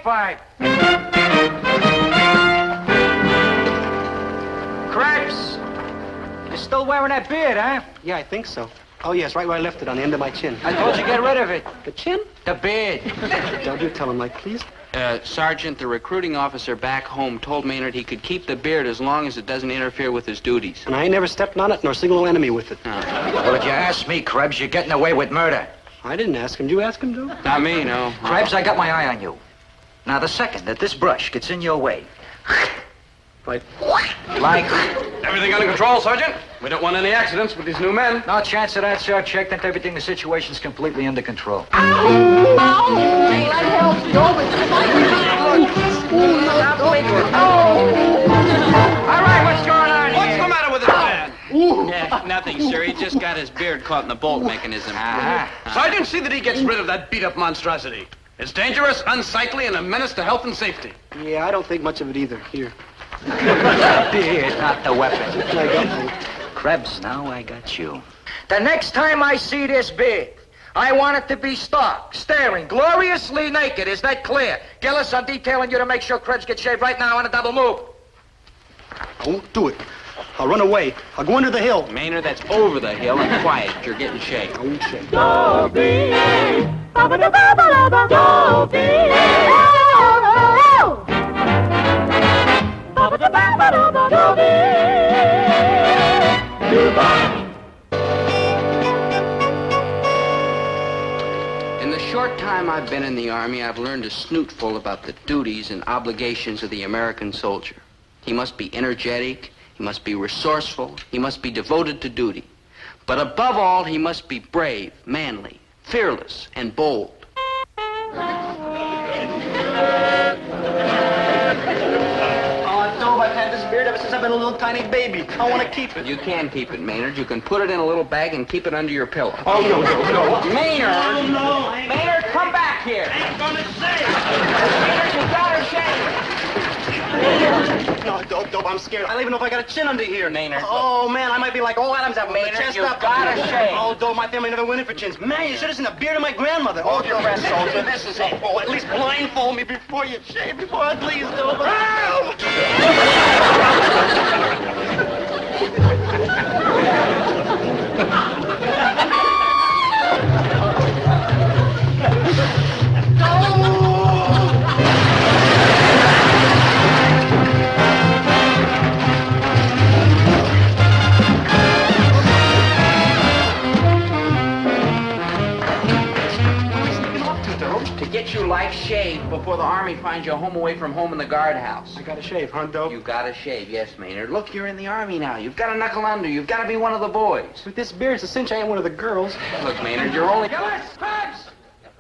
5. Krebs, you're still wearing that beard, huh? Yeah, I think so. Oh, yes, right where I left it, on the end of my chin. I told you get rid of it. The chin? The beard. Don't you tell him, like, please? Sergeant, the recruiting officer back home told Maynard he could keep the beard as long as it doesn't interfere with his duties. And I ain't never stepped on it, nor single no enemy with it. Well, if you ask me, Krebs, you're getting away with murder. I didn't ask him. Did you ask him, Joe? Not me, no. Krebs, I got my eye on you. Now, the second that this brush gets in your way... Like... Everything under control, Sergeant. We don't want any accidents with these new men. No chance of that, sir. Checked into everything. The situation's completely under control. All right, what's going on here? What's the matter with this man? Yeah, nothing, sir. He just got his beard caught in the bolt mechanism. Sergeant, see that he gets rid of that beat-up monstrosity. It's dangerous, unsightly, and a menace to health and safety. Yeah, I don't think much of it either. Here. The beard, not the weapon. I got you. Krebs, now I got you. The next time I see this beard, I want it to be stark, staring, gloriously naked. Is that clear? Gillis, I'm detailing you to make sure Krebs gets shaved right now on a double move. I won't do it. I'll run away. I'll go under the hill. Maynard, that's over the hill and quiet. You're getting shaved. I won't shave. Dobie, Dobie, In the short time I've been in the Army, I've learned a snootful about the duties and obligations of the American soldier. He must be energetic, he must be resourceful, he must be devoted to duty. But above all, he must be brave, manly, fearless, and bold. I've had this beard ever since I've been a little tiny baby. I want to keep it. You can keep it, Maynard. You can put it in a little bag and keep it under your pillow. Oh, no. Maynard! No. Maynard, come back here! I ain't gonna say it. Maynard, you got her shaved! No, Dope, I'm scared. I don't even know if I got a chin under here. Maynard. Oh, man, I might be like old Adams apple. Maynard, the chest you've up. gotta shave. Oh, Dope, my family never went in for chins. Man, you should have seen the beard of my grandmother. Hold your breath, soldier. This is it. Oh, at least blindfold me before you shave, before I please, Dope. To get you life shaved before the Army finds you home away from home in the guardhouse. I gotta shave, huh, Dope? You gotta shave, yes, Maynard. Look, you're in the Army now. You've gotta knuckle under. You've gotta be one of the boys. With this beard, it's a cinch I ain't one of the girls. Look, Maynard, you're only... Gillis! Krebs!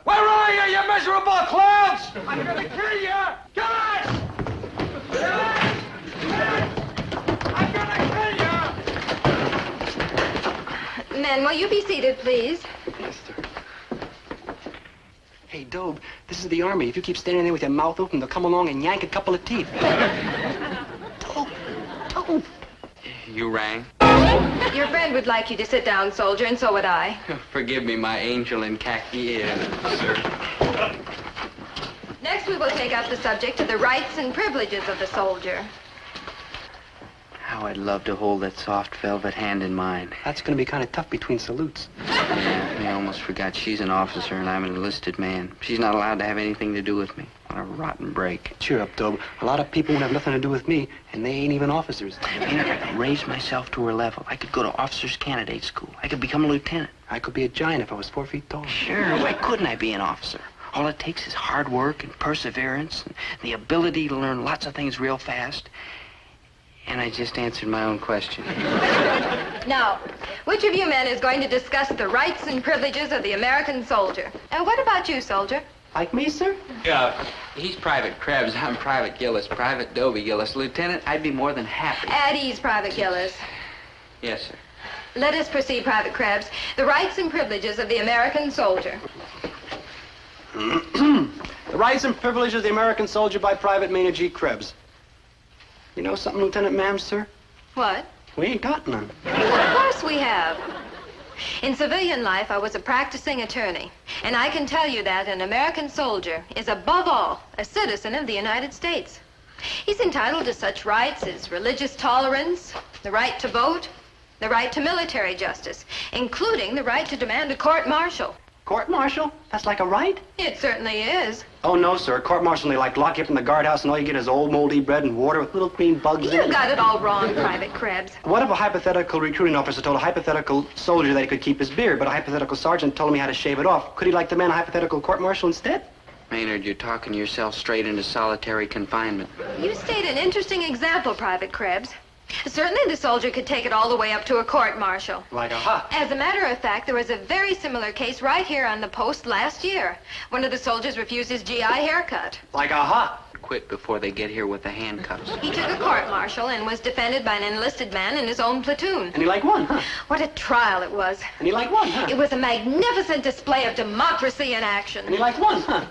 Where are you, you miserable clowns? I'm gonna kill you! Gillis! Gillis! I'm gonna kill you! Men, will you be seated, please? Yes, sir. Hey, Dobe, this is the Army. If you keep standing there with your mouth open, they'll come along and yank a couple of teeth. Dobe. You rang? Your friend would like you to sit down, soldier, and so would I. Forgive me, my angel in khaki is, sir. Next, we will take up the subject of the rights and privileges of the soldier. How I'd love to hold that soft velvet hand in mine. That's gonna be kind of tough between salutes. Yeah, I almost forgot she's an officer and I'm an enlisted man. She's not allowed to have anything to do with me. What a rotten break. Cheer up, Dobe. A lot of people won't have nothing to do with me, and they ain't even officers. Maynard, I could raise myself to her level. I could go to officers' candidate school. I could become a lieutenant. I could be a giant if I was 4 feet tall. Sure, why couldn't I be an officer? All it takes is hard work and perseverance and the ability to learn lots of things real fast. And I just answered my own question. Now, which of you men is going to discuss the rights and privileges of the American soldier? And what about you, soldier? Like me, sir? Yeah, he's Private Krebs. I'm Private Gillis, Private Dobie Gillis. Lieutenant, I'd be more than happy. At ease, Private Gillis. Yes, sir. Let us proceed, Private Krebs. The rights and privileges of the American soldier. The rights and privileges of the American soldier by Private Maynard G. Krebs. You know something, Lieutenant Ma'am, sir? What? We ain't got none. Of course we have. In civilian life, I was a practicing attorney, and I can tell you that an American soldier is above all a citizen of the United States. He's entitled to such rights as religious tolerance, the right to vote, the right to military justice, including the right to demand a court-martial. Court-martial? That's like a right? It certainly is. Oh, no, sir. Court-martial, they like lock you up in the guardhouse and all you get is old moldy bread and water with little green bugs in it. You got it all wrong, Private Krebs. What if a hypothetical recruiting officer told a hypothetical soldier that he could keep his beard, but a hypothetical sergeant told him he had to shave it off? Could he like demand a hypothetical court-martial instead? Maynard, you're talking yourself straight into solitary confinement. You state an interesting example, Private Krebs. Certainly the soldier could take it all the way up to a court-martial. Like a As a matter of fact, there was a very similar case right here on the post last year. One of the soldiers refused his GI haircut. Like a Quit before they get here with the handcuffs. He took a court-martial and was defended by an enlisted man in his own platoon. And he like won, huh? What a trial it was. And he like won, huh? It was a magnificent display of democracy in action. And he like won, huh?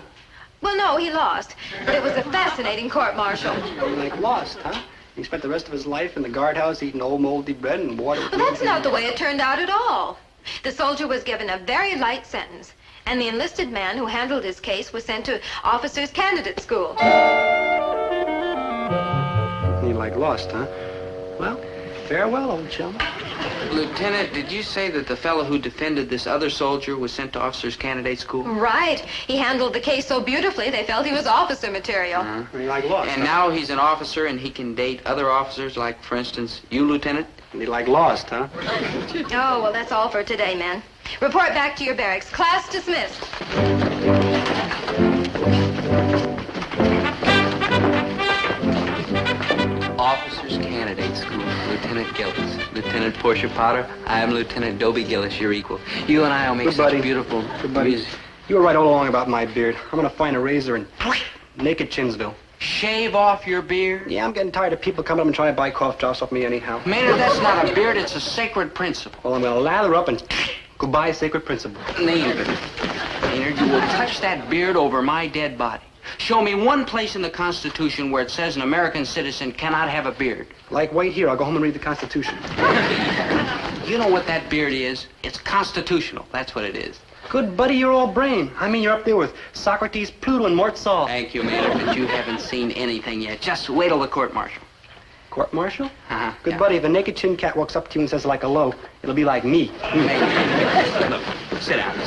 Well, no, he lost. But it was a fascinating court-martial. And he like lost, huh? He spent the rest of his life in the guardhouse eating old moldy bread and water. Well, that's not the way it turned out at all. The soldier was given a very light sentence, and the enlisted man who handled his case was sent to officers' candidate school. He like lost, huh? Well, farewell, old chum. Lieutenant, did you say that the fellow who defended this other soldier was sent to officers' candidate school? Right. He handled the case so beautifully, they felt he was officer material. And he like lost. And now he's an officer and he can date other officers, like, for instance, you, Lieutenant? And he like lost, huh? Oh, well, that's all for today, men. Report back to your barracks. Class dismissed. Officers' Candidate School, Lieutenant Gillis. Lieutenant Portia Potter, I am Lieutenant Dobie Gillis, your equal. You and I will make Good such buddy. beautiful Good buddy. music. You were right all along about my beard. I'm gonna find a razor and naked Chinsville. Shave off your beard? Yeah, I'm getting tired of people coming up and trying to buy cough drops off me anyhow. Maynard, that's not a beard, it's a sacred principle. Well, I'm gonna lather up and goodbye, sacred principle. Maynard, you will touch that beard over my dead body. Show me one place in the Constitution where it says an American citizen cannot have a beard. Like, wait here. I'll go home and read the Constitution. You know what that beard is? It's constitutional. That's what it is. Good buddy, you're all brain. I mean, you're up there with Socrates, Pluto, and Mort Saul. Thank you, Maynard, but you haven't seen anything yet. Just wait till the court-martial. Court-martial? Uh-huh. Good Yeah. buddy, if a naked chin cat walks up to you and says like hello, it'll be like me. Maynard, sit down.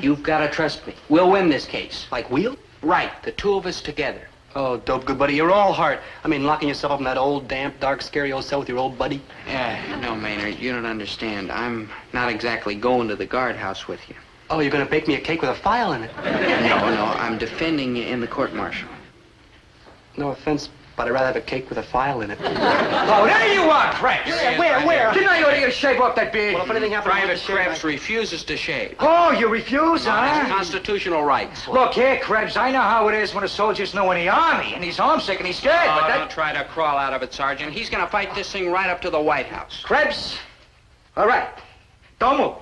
You've got to trust me. We'll win this case. Like wheel? Right, the two of us together. Oh, dope, good buddy, you're all heart. I mean, locking yourself up in that old, damp, dark, scary old cell with your old buddy. No, Maynard, you don't understand. I'm not exactly going to the guardhouse with you. Oh, you're gonna bake me a cake with a file in it. No, I'm defending you in the court-martial. No offense, but I'd rather have a cake with a file in it. Oh, there you are, Krebs. Where? Didn't I order you to shave off that beard? Well, if anything happens, Private Krebs refuses to shave. Oh, you refuse, That's huh? constitutional rights. Look here, Krebs, I know how it is when a soldier's new in the army, and he's homesick and he's scared, but Don't that... try to crawl out of it, Sergeant. He's going to fight this thing right up to the White House. Krebs, all right, don't move.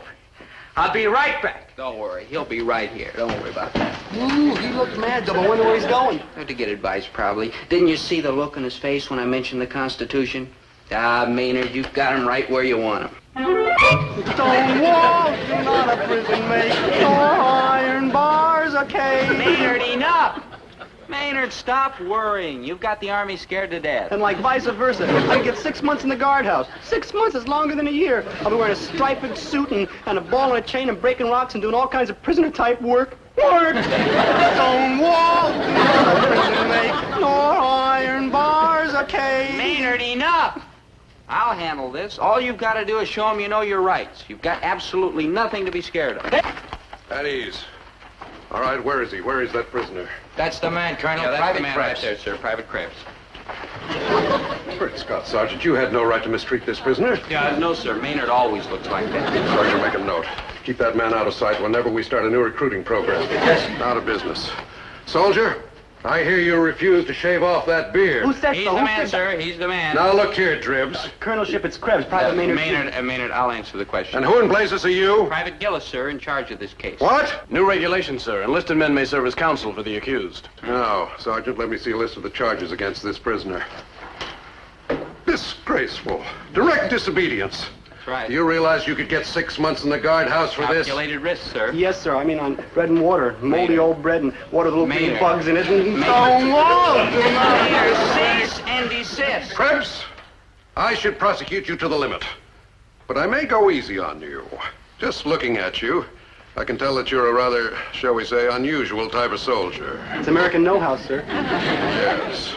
I'll be right back. Don't worry. He'll be right here. Don't worry about that. Ooh, he looked mad, Dope. I wonder where he's going. To get advice, probably. Didn't you see the look on his face when I mentioned the Constitution? Ah, Maynard, you've got him right where you want him. Stone walls are not a prison, mate. Nor iron bars a cage. Maynard, enough! Maynard, stop worrying. You've got the Army scared to death. And like vice versa. I can get 6 months in the guardhouse. 6 months is longer than a year. I'll be wearing a striped suit and a ball and a chain and breaking rocks and doing all kinds of prisoner-type work. Stone walls are not a prison, mate. Nor iron bars a cage. Maynard, enough! I'll handle this. All you've got to do is show him you know your rights. You've got absolutely nothing to be scared of. At ease. All right, where is he? Where is that prisoner? That's the man, Colonel. Yeah, that's Private the man Krebs. right there, sir. Private Krebs. Great Scott, Sergeant, you had no right to mistreat this prisoner. No, sir. Maynard always looks like that. Sergeant, make a note. Keep that man out of sight whenever we start a new recruiting program. Yes. Out of business. Soldier, I hear you refuse to shave off that beard. Who said He's so? the Who man, said sir. He's the man. Now look here, Dribs. Colonelship, it's Krebs. Private Maynard. Maynard, I'll answer the question. And who in blazes are you? Private Gillis, sir, in charge of this case. What? New regulations, sir. Enlisted men may serve as counsel for the accused. Now, Sergeant, let me see a list of the charges against this prisoner. Disgraceful. Direct disobedience. right. Do you realize you could get 6 months in the guardhouse for this? Calculated risk, sir. Yes, sir. I mean on bread and water. Moldy old bread and water with little green Maynard. bugs in it. And Cease and desist. Krebs, I should prosecute you to the limit. But I may go easy on you. Just looking at you, I can tell that you're a rather, shall we say, unusual type of soldier. It's American know-how, sir. Yes.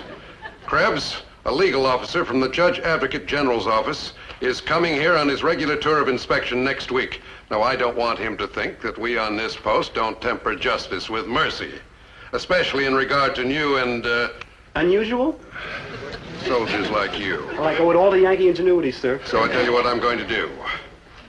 Krebs, a legal officer from the Judge Advocate General's office, is coming here on his regular tour of inspection next week. Now, I don't want him to think that we on this post don't temper justice with mercy, especially in regard to new and, Unusual? soldiers like you. Well, I go with all the Yankee ingenuity, sir. So I tell you what I'm going to do.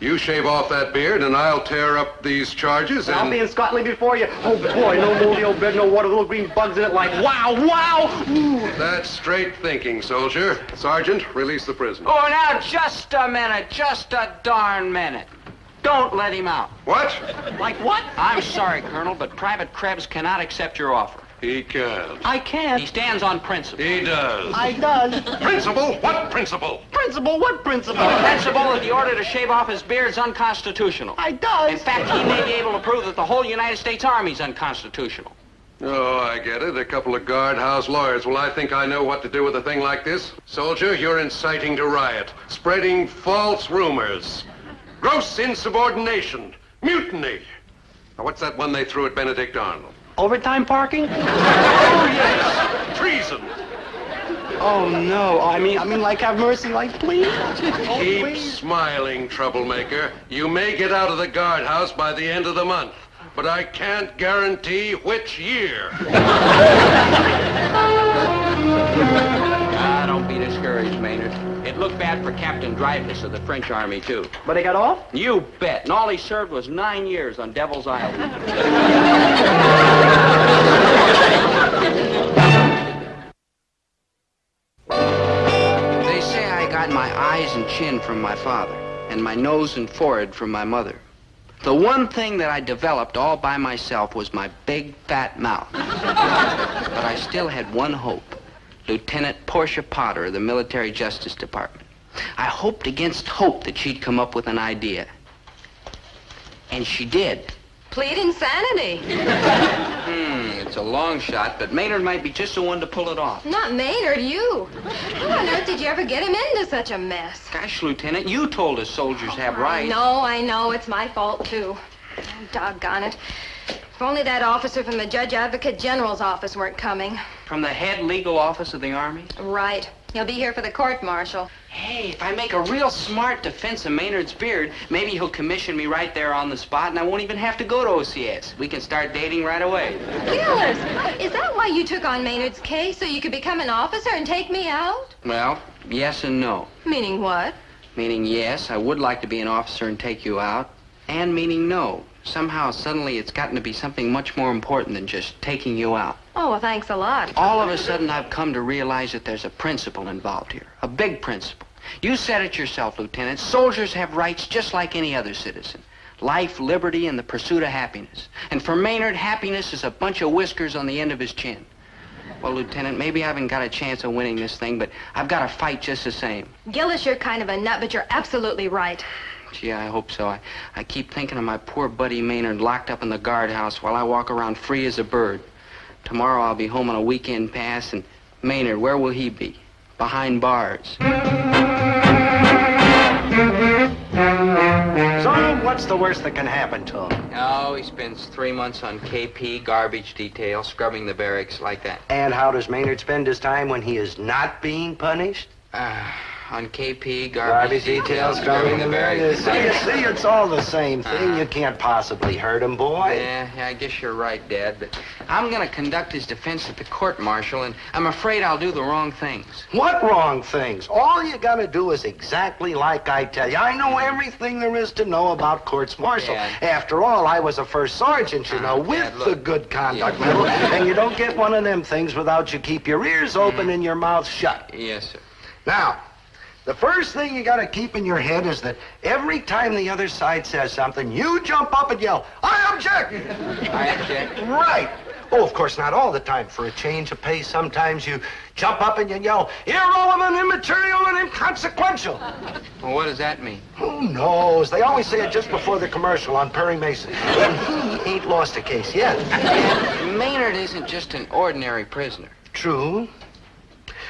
You shave off that beard, and I'll tear up these charges, and... I'll be in Scotland before you. Oh, boy, no moldy old bread, no water, little green bugs in it like, wow, wow! Ooh. That's straight thinking, soldier. Sergeant, release the prisoner. Oh, now, just a minute. Just a darn minute. Don't let him out. What? Like what? I'm sorry, Colonel, but Private Krebs cannot accept your offer. He can't. I can't. He stands on principle. He does. I does. Principle? What principle? Principle? What principle? The principle that the order to shave off his beard is unconstitutional. I does. In fact, he may be able to prove that the whole United States Army is unconstitutional. Oh, I get it. A couple of guardhouse lawyers. Well, I think I know what to do with a thing like this. Soldier, you're inciting to riot, spreading false rumors, gross insubordination, mutiny. Now, what's that one they threw at Benedict Arnold? Overtime parking? Oh, yes. Treason. Oh, no. I mean, like, have mercy, like, please. Oh, Keep please. smiling, troublemaker. You may get out of the guardhouse by the end of the month, but I can't guarantee which year. Don't be discouraged, Maynard. It looked bad for Captain Dreyfus of the French Army, too. But he got off? You bet. And all he served was 9 years on Devil's Island. They say I got my eyes and chin from my father, and my nose and forehead from my mother. The one thing that I developed all by myself was my big, fat mouth. But I still had one hope. Lieutenant Portia Potter of the Military Justice Department. I hoped against hope that she'd come up with an idea. And she did. Plead insanity. It's a long shot, but Maynard might be just the one to pull it off. Not Maynard, you. How on earth did you ever get him into such a mess? Gosh, Lieutenant, you told us soldiers have rights. I know. It's my fault, too. Doggone it. If only that officer from the Judge Advocate General's office weren't coming. From the head legal office of the Army? Right. He'll be here for the court-martial. Hey, if I make a real smart defense of Maynard's beard, maybe he'll commission me right there on the spot, and I won't even have to go to OCS. We can start dating right away. Gillis, is that why you took on Maynard's case, so you could become an officer and take me out? Well, yes and no. Meaning what? Meaning yes, I would like to be an officer and take you out, and meaning no. Somehow, suddenly, it's gotten to be something much more important than just taking you out. Oh, well, thanks a lot. All of a sudden, I've come to realize that there's a principle involved here. A big principle. You said it yourself, Lieutenant. Soldiers have rights just like any other citizen. Life, liberty, and the pursuit of happiness. And for Maynard, happiness is a bunch of whiskers on the end of his chin. Well, Lieutenant, maybe I haven't got a chance of winning this thing, but I've got to fight just the same. Gillis, you're kind of a nut, but you're absolutely right. Gee, I hope so. I keep thinking of my poor buddy Maynard locked up in the guardhouse while I walk around free as a bird. Tomorrow I'll be home on a weekend pass, and Maynard, where will he be? Behind bars. So, what's the worst that can happen to him? Oh, he spends 3 months on KP, garbage detail, scrubbing the barracks like that. And how does Maynard spend his time when he is not being punished? On KP, Garbage detail, scrubbing the barracks. See, it's all the same thing. You can't possibly hurt him, boy. Yeah, I guess you're right, Dad, but I'm going to conduct his defense at the court-martial, and I'm afraid I'll do the wrong things. What wrong things? All you gotta do is exactly like I tell you. I know everything there is to know about courts-martial. Yeah. After all, I was a first sergeant, you know, with Dad, the look. good conduct Yeah. medal. And you don't get one of them things without you keep your ears open and your mouth shut. Yes, sir. Now, the first thing you gotta keep in your head is that every time the other side says something, you jump up and yell, "I object!" I object. Right. Oh, of course, not all the time. For a change of pace, sometimes you jump up and you yell, irrelevant, immaterial, and inconsequential. Well, what does that mean? Who knows? They always say it just before the commercial on Perry Mason. And he ain't lost a case yet. Maynard isn't just an ordinary prisoner. True.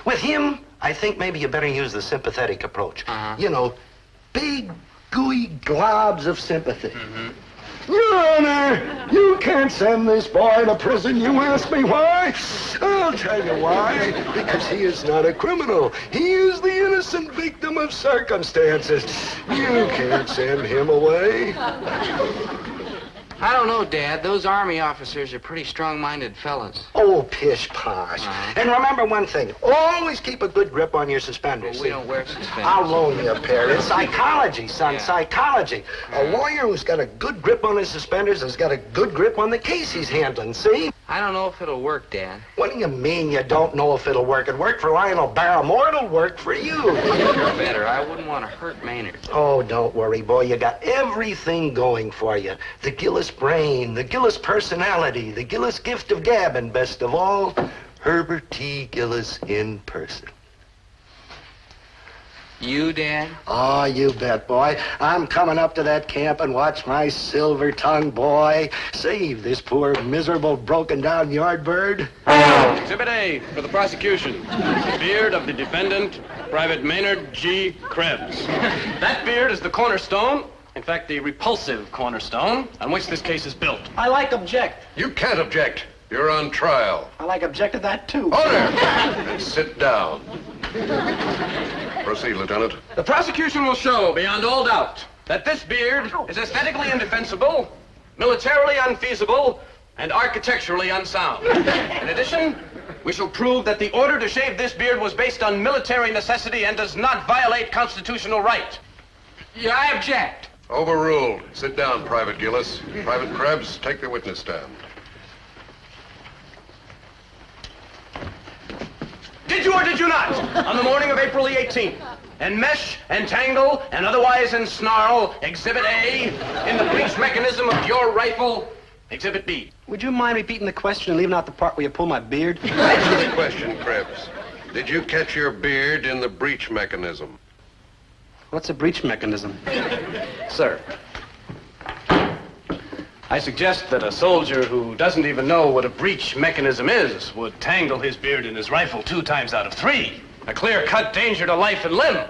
With him, I think maybe you better use the sympathetic approach. You know, big, gooey globs of sympathy. Your Honor, you can't send this boy to prison. You ask me why? I'll tell you why. Because he is not a criminal. He is the innocent victim of circumstances. You can't send him away. I don't know, Dad. Those Army officers are pretty strong-minded fellas. Oh, pish-posh. And remember one thing. Always keep a good grip on your suspenders. Well, we don't wear suspenders. I'll loan you a pair. It's psychology, son, psychology. A lawyer who's got a good grip on his suspenders has got a good grip on the case he's handling, see? I don't know if it'll work, Dad. What do you mean you don't know if it'll work? It worked for Lionel Barrymore. It'll work for you. You're better. I wouldn't want to hurt Maynard. Oh, don't worry, boy. You got everything going for you. The Gillis brain, the Gillis personality, the Gillis gift of gab, and best of all, Herbert T. Gillis in person. You, Dad? Oh, you bet, boy. I'm coming up to that camp and watch my silver-tongued boy save this poor, miserable, broken-down yard bird. Exhibit A for the prosecution. The beard of the defendant, Private Maynard G. Krebs. That beard is the cornerstone, in fact, the repulsive cornerstone, on which this case is built. I like object. You can't object. You're on trial. I like object to that, too. Order! And sit down. Proceed, Lieutenant. The prosecution will show, beyond all doubt, that this beard is aesthetically indefensible, militarily unfeasible, and architecturally unsound. In addition, we shall prove that the order to shave this beard was based on military necessity and does not violate constitutional right. Yeah, I object. Overruled. Sit down, Private Gillis. Private Krebs, take the witness stand. Did you or did you not, on the morning of April the 18th, enmesh, entangle, and otherwise ensnarl Exhibit A in the breech mechanism of your rifle, Exhibit B? Would you mind repeating the question and leaving out the part where you pull my beard? Answer the question, Krebs. Did you catch your beard in the breech mechanism? What's a breech mechanism? Sir, I suggest that a soldier who doesn't even know what a breech mechanism is would tangle his beard in his rifle 2 times out of 3. A clear-cut danger to life and limb.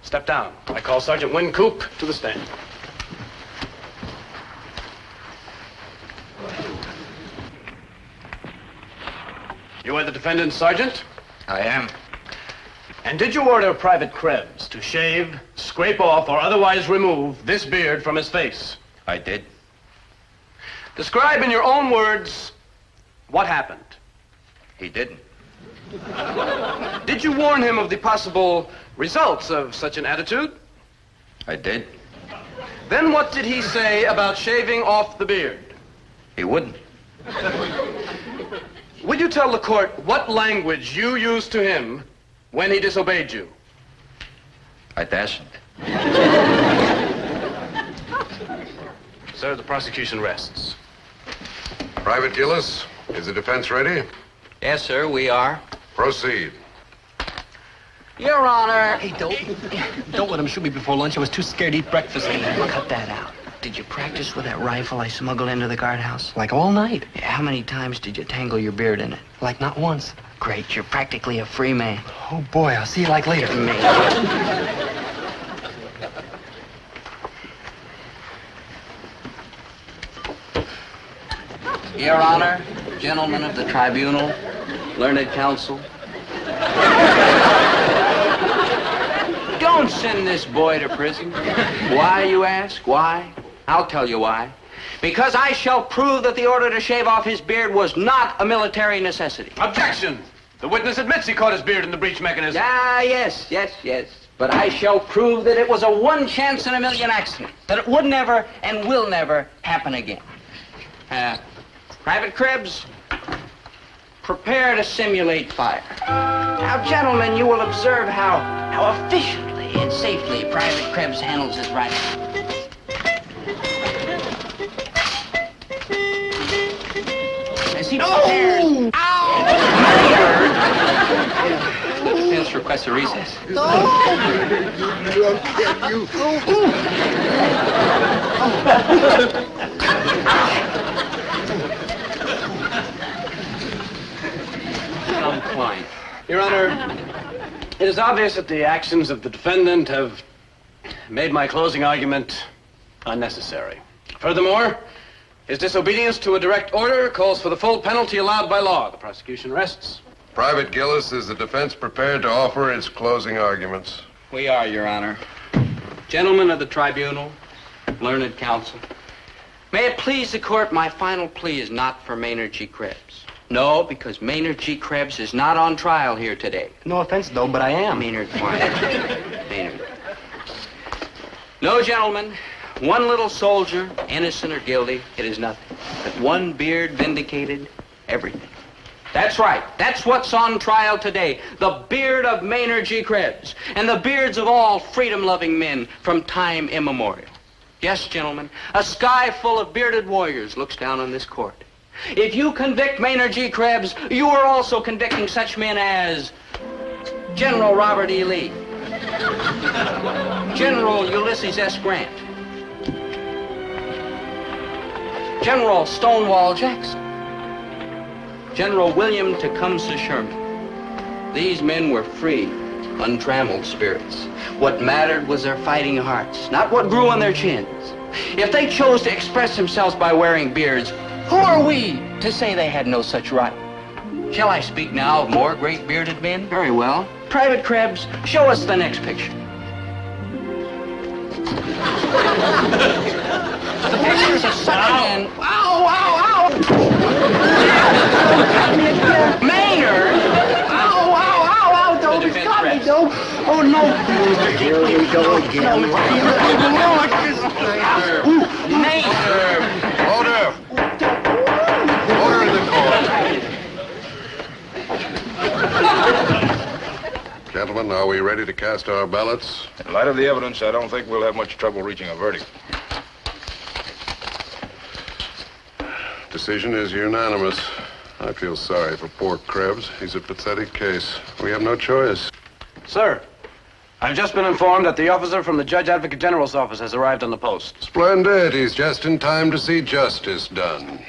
Step down. I call Sergeant Wincoop to the stand. You are the defendant, Sergeant? I am. And did you order Private Krebs to shave, scrape off, or otherwise remove this beard from his face? I did. Describe in your own words what happened. He didn't. Did you warn him of the possible results of such an attitude? I did. Then what did he say about shaving off the beard? He wouldn't. Would you tell the court what language you used to him when he disobeyed you? I dashed. Sir, the prosecution rests. Private Gillis, is the defense ready? Yes, sir, we are. Proceed. Your Honor. Hey, don't let him shoot me before lunch. I was too scared to eat breakfast. Cut that out. Did you practice with that rifle I smuggled into the guardhouse? Like all night. Yeah, how many times did you tangle your beard in it? Like not once. Great, you're practically a free man. Oh, boy, I'll see you like later. Your Honor, gentlemen of the tribunal, learned counsel. Don't send this boy to prison. Why, you ask? Why? I'll tell you why. Because I shall prove that the order to shave off his beard was not a military necessity. Objection! The witness admits he caught his beard in the breech mechanism. Ah, yes. But I shall prove that it was a 1 chance in a million accident. That it would never and will never happen again. Private Krebs, prepare to simulate fire. Now, gentlemen, you will observe how efficiently and safely Private Krebs handles his rifle. Is he prepared? Oh! The defense requests a recess. Some client. Your Honor, it is obvious that the actions of the defendant have made my closing argument unnecessary. Furthermore, his disobedience to a direct order calls for the full penalty allowed by law. The prosecution rests. Private Gillis, is the defense prepared to offer its closing arguments? We are, Your Honor. Gentlemen of the tribunal, learned counsel, may it please the court, my final plea is not for Maynard G. Krebs. No, because Maynard G. Krebs is not on trial here today. No offense, though, but I am. Maynard, quiet. Maynard. No, gentlemen. One little soldier, innocent or guilty, it is nothing. But one beard vindicated everything. That's right. That's what's on trial today. The beard of Maynard G. Krebs and the beards of all freedom-loving men from time immemorial. Yes, gentlemen, a sky full of bearded warriors looks down on this court. If you convict Maynard G. Krebs, you are also convicting such men as General Robert E. Lee, General Ulysses S. Grant, General Stonewall Jackson, General William Tecumseh Sherman. These men were free, untrammeled spirits. What mattered was their fighting hearts, not what grew on their chins. If they chose to express themselves by wearing beards, who are we to say they had no such right? Shall I speak now of more great bearded men? Very well. Private Krebs, show us the next picture. The pictures of such men. Ow, ow, ow! Maynard! Ow, ow, ow, ow, Dobie's got me, Dobe. Oh, no. Here we go again. Maynard! Order! Order in the court. Gentlemen, are we ready to cast our ballots? In light of the evidence, I don't think we'll have much trouble reaching a verdict. Decision is unanimous. I feel sorry for poor Krebs. He's a pathetic case. We have no choice. Sir, I've just been informed that the officer from the Judge Advocate General's office has arrived on the post. Splendid. He's just in time to see justice done.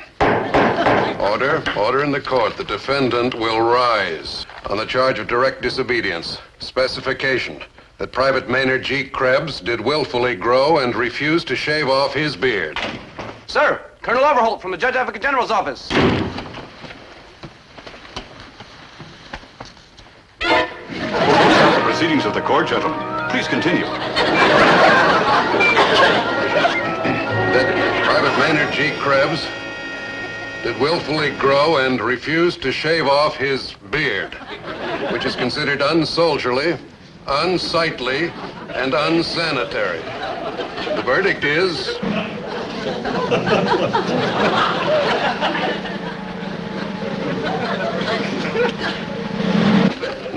Order. Order in the court. The defendant will rise on the charge of direct disobedience. Specification that Private Maynard G. Krebs did willfully grow and refuse to shave off his beard. Sir, Colonel Overholt from the Judge Advocate General's office. The proceedings of the court, gentlemen. Please continue. That Private Maynard G. Krebs did willfully grow and refuse to shave off his beard, which is considered unsoldierly, unsightly, and unsanitary. The verdict is...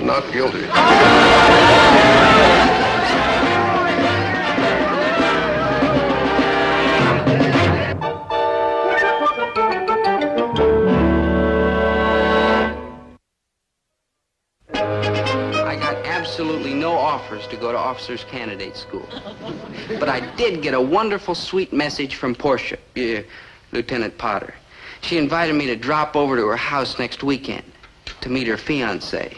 not guilty. I got absolutely no offers to go to officers' candidate school. But I did get a wonderful, sweet message from Portia, Lieutenant Potter. She invited me to drop over to her house next weekend to meet her fiancé.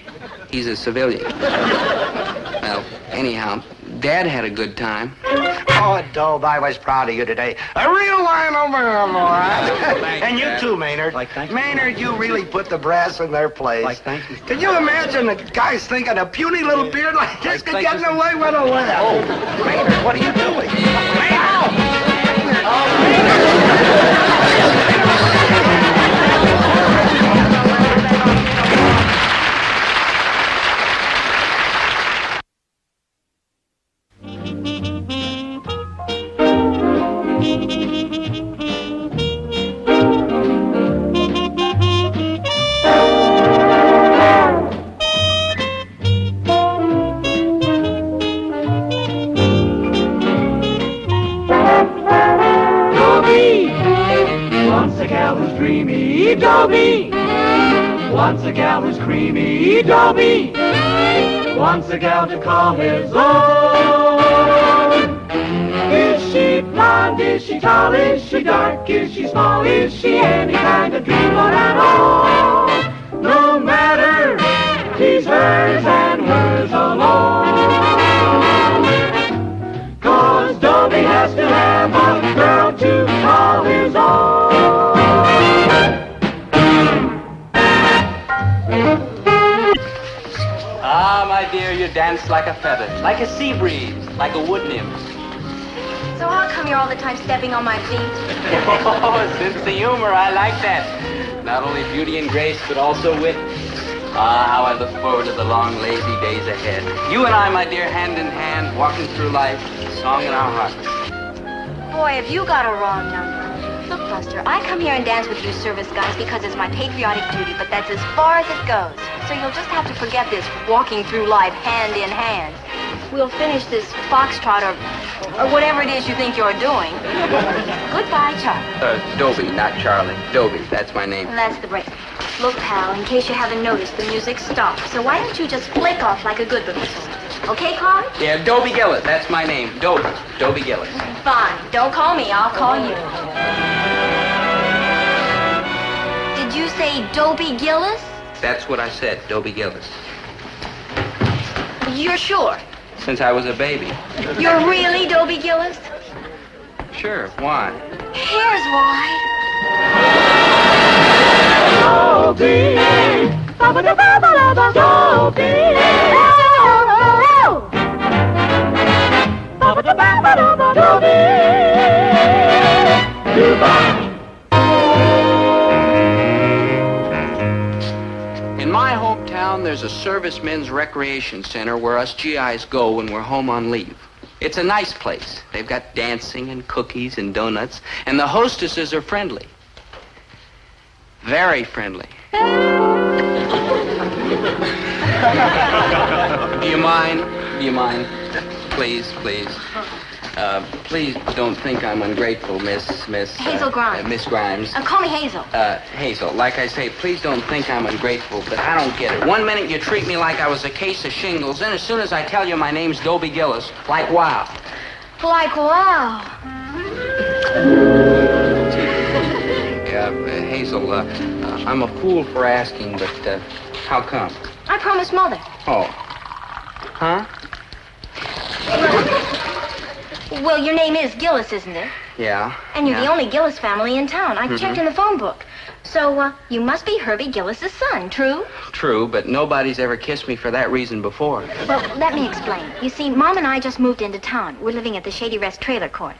He's a civilian. Well, anyhow, Dad had a good time. Oh, Dobe, I was proud of you today. A real Lionel man, all right? And you too, Maynard. Thank you. Maynard, you really put the brass in their place. Thank you. Can you imagine the guys thinking a puny little beard like this could get away with a laugh? Oh, Maynard, what are you doing? Dobie a gal who's dreamy, Dobie. Wants a gal who's creamy, Dobie. Wants a gal to call his own. Is she blonde? Is she tall? Is she dark? Is she small? Is she any kind of dreamer at all? No matter, he's hers and hers alone. 'Cause Dobie has to have a girl to call his own. Ah, my dear, you dance like a feather, like a sea breeze, like a wood nymph. So how come you're all the time stepping on my feet? Oh, sense of humor, I like that. Not only beauty and grace, but also wit. Ah, how I look forward to the long, lazy days ahead. You and I, my dear, hand in hand, walking through life, song in our hearts. Boy, have you got a wrong number. Look, Buster, I come here and dance with you service guys because it's my patriotic duty, but that's as far as it goes. So you'll just have to forget this walking through life hand in hand. We'll finish this foxtrot or whatever it is you think you're doing. Goodbye, Charlie. Dobie, not Charlie. Dobie, that's my name. And that's the break. Look, pal, in case you haven't noticed, the music stopped. So why don't you just flick off like a good little soldier? Okay, Clyde? Yeah, Dobie Gillis, that's my name. Dobie Gillis. Fine. Don't call me, I'll call you. Did you say Dobie Gillis? That's what I said, Dobie Gillis. You're sure? Since I was a baby. You're really Dobie Gillis? Sure, why? Here's why. Dobie, ba-ba-da-ba-ba-da-ba, Dobie, ba-ba-da-ba-ba-da-ba, Dobie, goodbye. In my hometown, there's a servicemen's recreation center where us GIs go when we're home on leave. It's a nice place. They've got dancing and cookies and donuts, and the hostesses are friendly. Very friendly. Do you mind? Do you mind? Please, please. Please don't think I'm ungrateful, Miss... Hazel Grimes. Miss Grimes. Call me Hazel. Hazel, like I say, please don't think I'm ungrateful, but I don't get it. 1 minute you treat me like I was a case of shingles, then as soon as I tell you my name's Dobie Gillis, like wow. Like wow. Yeah, Hazel, I'm a fool for asking, but how come? I promised Mother. Oh. Huh? Well, your name is Gillis, isn't it? Yeah. And you're the only Gillis family in town. I checked in the phone book. So, you must be Herbie Gillis's son, true? True, but nobody's ever kissed me for that reason before. Well, let me explain. You see, Mom and I just moved into town. We're living at the Shady Rest Trailer Court.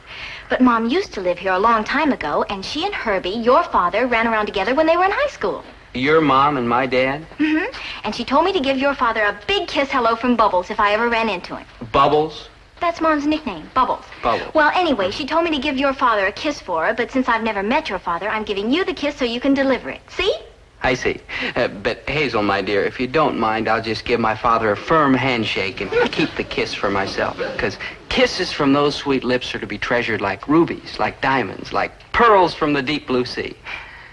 But Mom used to live here a long time ago, and she and Herbie, your father, ran around together when they were in high school. Your mom and my dad? Mm-hmm. And she told me to give your father a big kiss hello from Bubbles if I ever ran into him. Bubbles? That's Mom's nickname, Bubbles. Bubbles. Well, anyway, she told me to give your father a kiss for her, but since I've never met your father, I'm giving you the kiss so you can deliver it. See? I see. But, Hazel, my dear, if you don't mind, I'll just give my father a firm handshake and keep the kiss for myself. Because kisses from those sweet lips are to be treasured like rubies, like diamonds, like pearls from the deep blue sea.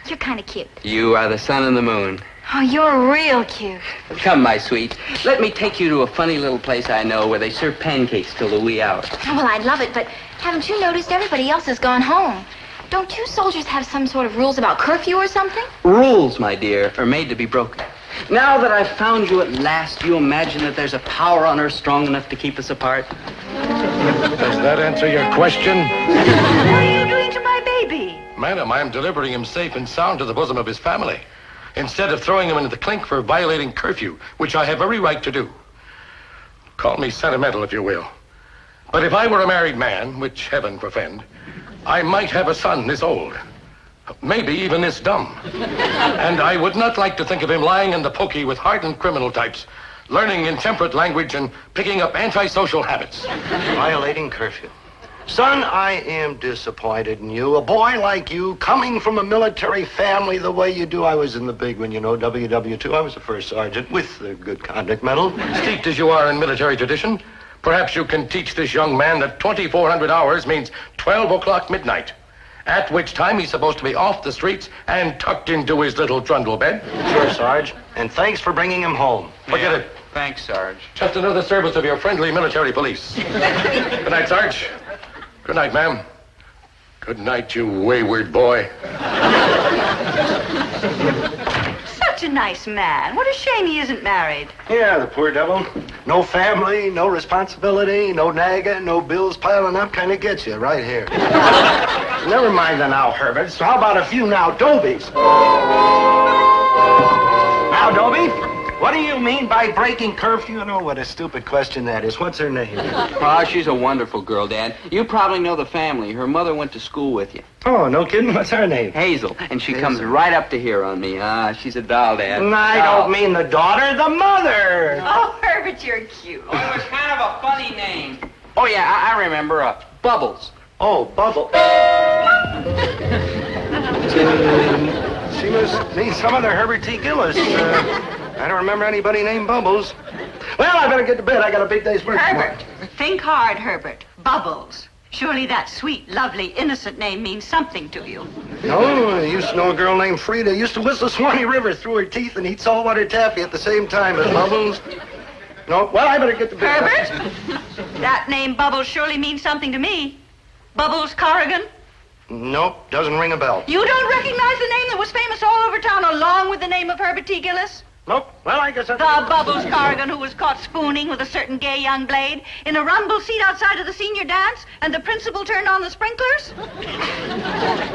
You're kind of cute. You are the sun and the moon. Oh, you're real cute. Come, my sweet. Let me take you to a funny little place I know where they serve pancakes till the wee hours. Well, I'd love it, but haven't you noticed everybody else has gone home? Don't you soldiers have some sort of rules about curfew or something? Rules, my dear, are made to be broken. Now that I've found you at last, do you imagine that there's a power on earth strong enough to keep us apart? Does that answer your question? What are you doing to my baby? Madam, I am delivering him safe and sound to the bosom of his family, instead of throwing him into the clink for violating curfew, which I have every right to do. Call me sentimental, if you will. But if I were a married man, which heaven forfend, I might have a son this old. Maybe even this dumb. And I would not like to think of him lying in the pokey with hardened criminal types, learning intemperate language and picking up antisocial habits. Violating curfew. Son, I am disappointed in you. A boy like you, coming from a military family the way you do. I was in the big one, you know, WW2. I was a first sergeant with the Good Conduct Medal. Steeped as you are in military tradition, perhaps you can teach this young man that 2,400 hours means 12 o'clock midnight. At which time he's supposed to be off the streets and tucked into his little trundle bed. Sure, Sarge. And thanks for bringing him home. Forget it. Thanks, Sarge. Just another service of your friendly military police. Good night, Sarge. Good night, ma'am. Good night, you wayward boy. Such a nice man. What a shame he isn't married. Yeah, the poor devil. No family, no responsibility, no nagging, no bills piling up. Kind of gets you right here. Never mind the now, Herbert. So how about a few now Dobies? Now, Dobie, what do you mean by breaking curfew? You know what a stupid question that is. What's her name? Oh, she's a wonderful girl, Dad. You probably know the family. Her mother went to school with you. Oh, no kidding? What's her name? Hazel. And she comes right up to here on me. She's a doll, Dad. I don't mean the daughter, the mother. Oh, Herbert, you're cute. Oh, it was kind of a funny name. Oh, yeah, I remember. Bubbles. Oh, Bubble. She must mean some other Herbert T. Gillis. I don't remember anybody named Bubbles. Well, I better get to bed. I got a big day's work tomorrow. Herbert, think hard, Herbert. Bubbles. Surely that sweet, lovely, innocent name means something to you. No, I used to know a girl named Frida. Used to whistle Swanee River through her teeth and eat saltwater taffy at the same time as Bubbles. No, well, I better get to bed. Herbert? That name Bubbles surely means something to me. Bubbles Corrigan? Nope, doesn't ring a bell. You don't recognize the name that was famous all over town along with the name of Herbert T. Gillis? Nope. Well, I guess The Bubbles Corrigan who was caught spooning with a certain gay young blade in a rumble seat outside of the senior dance, and the principal turned on the sprinklers?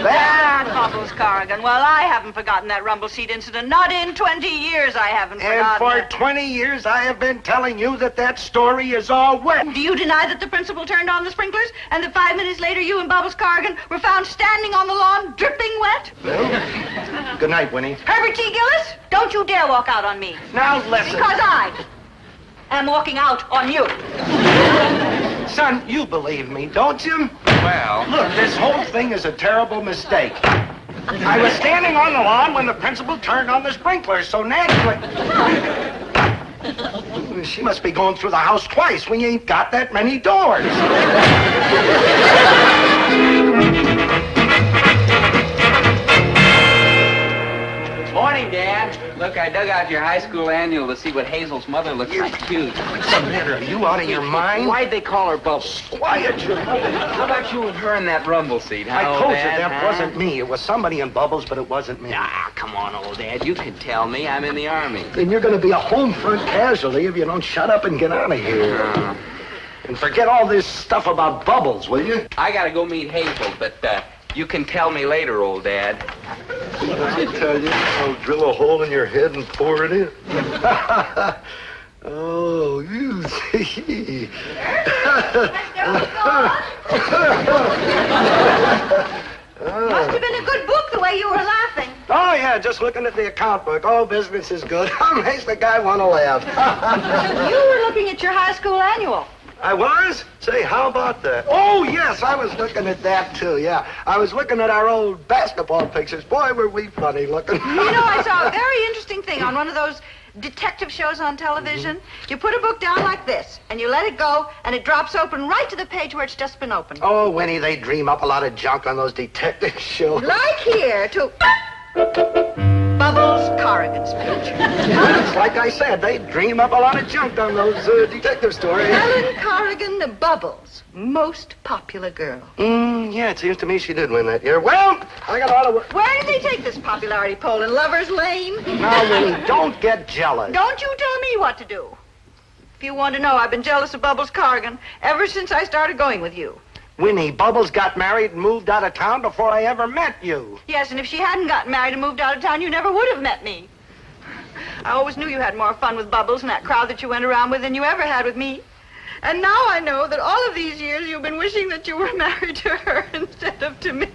That Bubbles Corrigan. Well, I haven't forgotten that rumble seat incident. Not in 20 years I haven't And forgotten for 20 years, I have been telling you that story is all wet. Do you deny that the principal turned on the sprinklers, and that 5 minutes later you and Bubbles Corrigan were found standing on the lawn, dripping wet? Well, good night, Winnie. Herbert T. Gillis, don't you dare walk out on me. Now listen. Because I am walking out on you. Son, you believe me, don't you? Well... Look, this whole thing is a terrible mistake. I was standing on the lawn when the principal turned on the sprinklers, so naturally... She must be going through the house twice. We ain't got that many doors. Morning, Dad. Look, I dug out your high school annual to see what Hazel's mother looks like. Cute. What's the matter? Are you out of your mind? Why'd they call her Bubbles? Quiet your mother. How about you and her in that rumble seat, huh, I old told you Dad, that huh? wasn't me. It was somebody in Bubbles, but it wasn't me. Ah, come on, old Dad. You can tell me. I'm in the Army. Then you're going to be a home front casualty if you don't shut up and get out of here. And forget all this stuff about Bubbles, will you? I gotta go meet Hazel, but you can tell me later, old Dad. I tell you, I'll drill a hole in your head and pour it in. Oh, you see. Must have been a good book the way you were laughing. Oh, yeah, just looking at the account book. Oh, business is good. Makes the guy want to laugh. You were looking at your high school annual. I was? Say, how about that? Oh, yes, I was looking at that, too, yeah. I was looking at our old basketball pictures. Boy, were we funny looking. You know, I saw a very interesting thing on one of those detective shows on television. You put a book down like this, and you let it go, and it drops open right to the page where it's just been opened. Oh, Winnie, they dream up a lot of junk on those detective shows. Like here, to Bubbles Corrigan's page. It's like I said, they dream up a lot of junk on those detective stories. Helen Corrigan, the Bubbles, most popular girl. Yeah, it seems to me she did win that year. Well, I got a lot of work. Where did they take this popularity poll? In Lover's Lane? Now, Winnie, don't get jealous. Don't you tell me what to do. If you want to know, I've been jealous of Bubbles Corrigan ever since I started going with you. Winnie, Bubbles got married and moved out of town before I ever met you. Yes, and if she hadn't gotten married and moved out of town, you never would have met me. I always knew you had more fun with Bubbles and that crowd that you went around with than you ever had with me. And now I know that all of these years you've been wishing that you were married to her instead of to me.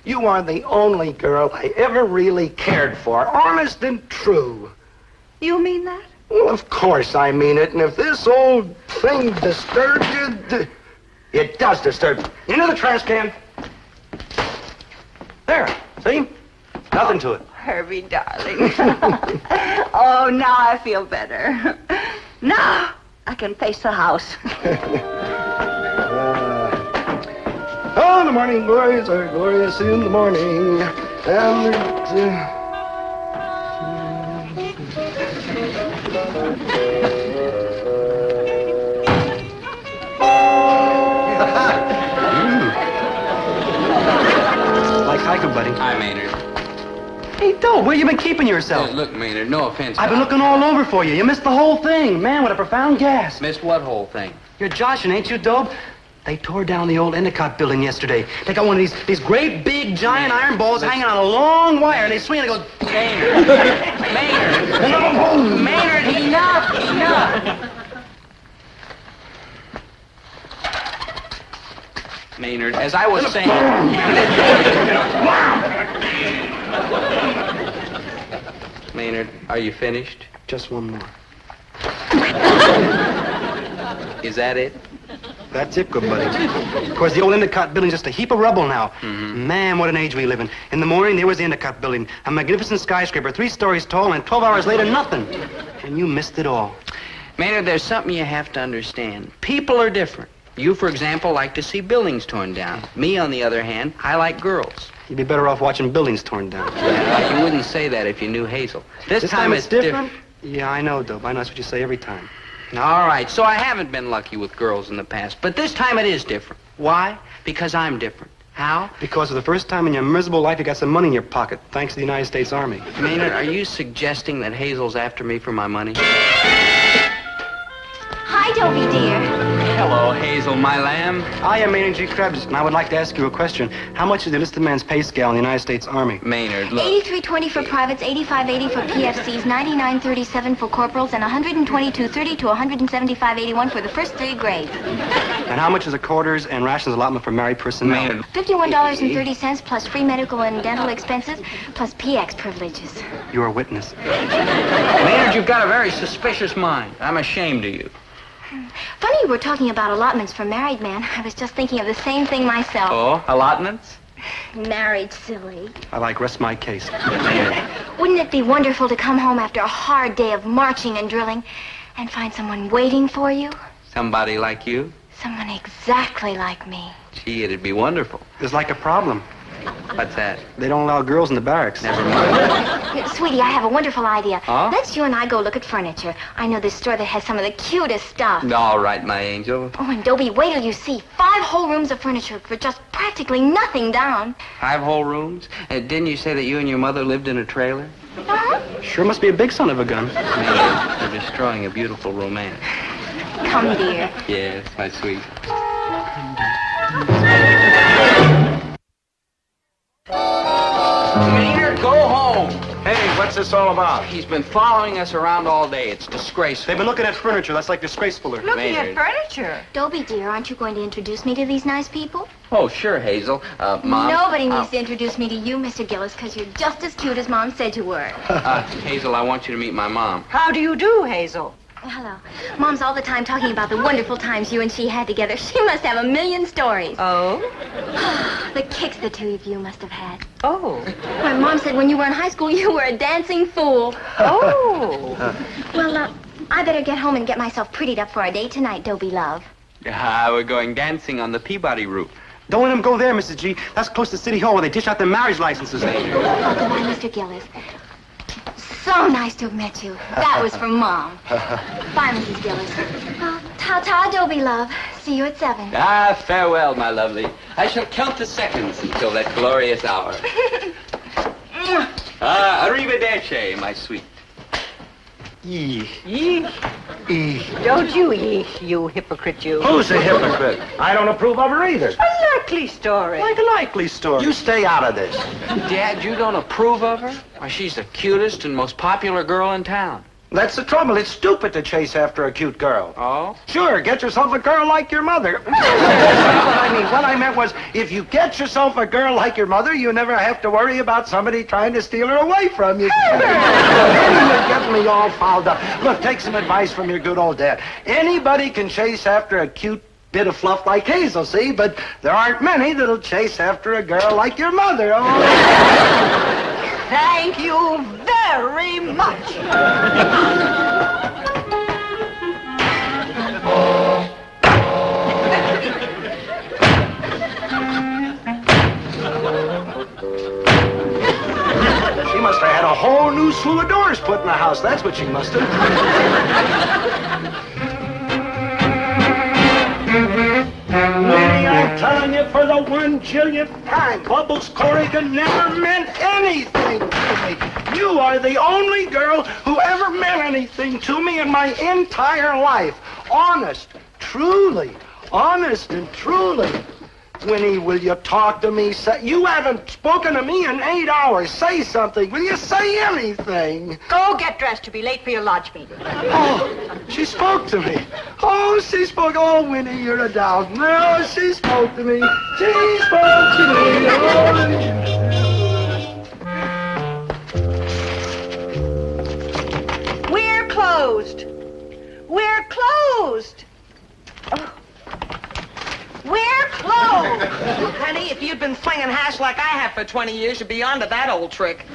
You are the only girl I ever really cared for, honest and true. You mean that? Well, of course I mean it, and if this old thing disturbs you... It does disturb me. Into the trash can. There, see? Nothing to it. Herbie, darling. Oh, now I feel better. Now I can face the house. Oh, the morning glories are glorious in the morning. And Like hiking, buddy. Hi, Maynard. Hey, Doe, where you been keeping yourself? Look, Maynard, no offense. I've been looking all over for you. You missed the whole thing. Man, what a profound gas. Missed what whole thing? You're joshing, ain't you, Dobe? They tore down the old Endicott building yesterday. They got one of these great big giant iron balls hanging on a long wire, and they swing and it goes... Maynard. Maynard. Maynard, enough. Maynard, as I was saying... Maynard, are you finished? Just one more. Is that it? That's it, good buddy. Of course, the old Endicott building's just a heap of rubble now. Mm-hmm. Man, what an age we live in. In the morning, there was the Endicott building, a magnificent skyscraper, 3 stories tall, and 12 hours later, nothing. And you missed it all. Maynard, there's something you have to understand. People are different. You, for example, like to see buildings torn down. Me, on the other hand, I like girls. You'd be better off watching buildings torn down. Yeah, you wouldn't say that if you knew Hazel. This time it's different. Yeah, I know, Dope. I know that's what you say every time. All right, so I haven't been lucky with girls in the past, but this time it is different. Why? Because I'm different. How? Because for the first time in your miserable life, you got some money in your pocket, thanks to the United States Army. Maynard, are you suggesting that Hazel's after me for my money? Hi, Dobie, dear. Hello, Hazel, my lamb. I am Maynard G. Krebs, and I would like to ask you a question. How much is the enlisted man's pay scale in the United States Army? Maynard, look. $83.20 for privates, $85.80 for PFCs, $99.37 for corporals, and $122.30 to $175.81 for the first 3 grades. And how much is the quarters and rations allotment for married personnel? Maynard. $51.30 plus free medical and dental expenses, plus PX privileges. You're a witness. Maynard, you've got a very suspicious mind. I'm ashamed of you. Funny you were talking about allotments for married men. I was just thinking of the same thing myself. Oh, allotments? Married, silly. I like rest my case. Wouldn't it be wonderful to come home after a hard day of marching and drilling and find someone waiting for you? Somebody like you? Someone exactly like me. Gee, it'd be wonderful. There's like a problem. What's that? They don't allow girls in the barracks. Never mind. Sweetie, I have a wonderful idea. Huh? Let's you and I go look at furniture. I know this store that has some of the cutest stuff. All right, my angel. Oh, and Dobie, wait till you see 5 whole rooms of furniture for just practically nothing down. 5 whole rooms? Didn't you say that you and your mother lived in a trailer? Huh? Sure must be a big son of a gun. Maynard, you're destroying a beautiful romance. Come, dear. Yes, my sweet. Maynard, go home. Hey, what's this all about? He's been following us around all day. It's disgraceful. They've been looking at furniture. That's like disgraceful. Looking at furniture. Dobie, dear, aren't you going to introduce me to these nice people? Oh, sure, Hazel. Mom. Nobody needs to introduce me to you, Mr. Gillis, because you're just as cute as Mom said you were. Hazel, I want you to meet my mom. How do you do, Hazel? Hello. Mom's all the time talking about the wonderful times you and she had together. She must have a million stories. Oh? The kicks the 2 of you must have had. Oh. My mom said when you were in high school, you were a dancing fool. Oh. Well, I better get home and get myself prettied up for our date tonight, Dobie love. We're going dancing on the Peabody roof. Don't let them go there, Mrs. G. That's close to City Hall where they dish out their marriage licenses. Oh, goodbye, Mr. Gillis. So nice to have met you. That was from Mom. Bye, Mrs. Gillis. Ta-ta, Dobie love. See you at 7. Farewell, my lovely. I shall count the seconds until that glorious hour. Arrivederci, my sweet. Yeesh. Don't you yeesh, you hypocrite, you. Who's a hypocrite? I don't approve of her either. A likely story. Like a likely story. You stay out of this. Dad, you don't approve of her? Why, she's the cutest and most popular girl in town. That's the trouble. It's stupid to chase after a cute girl. Oh? Sure, get yourself a girl like your mother. That's what I mean. What I meant was, if you get yourself a girl like your mother, you never have to worry about somebody trying to steal her away from you. You're getting me all fouled up. Look, take some advice from your good old dad. Anybody can chase after a cute bit of fluff like Hazel, see? But there aren't many that'll chase after a girl like your mother. Oh. Thank you very much. She must have had a whole new slew of doors put in the house. That's what she must have. Winnie, I'm telling you for the 1,000,000th time, Bubbles Corrigan never meant anything to me. You are the only girl who ever meant anything to me in my entire life. Honest, truly, honest and truly. Winnie, will you talk to me? You haven't spoken to me in 8 hours. Say something. Will you say anything? Go get dressed to be late for your lodge meeting. Oh, she spoke to me. Oh, she spoke. Oh, Winnie, you're a down. No, she spoke to me. She spoke to me. Oh. We're closed. We're closed. Oh. We're closed. Honey, if you'd been slinging hash like I have for 20 years, you'd be onto that old trick.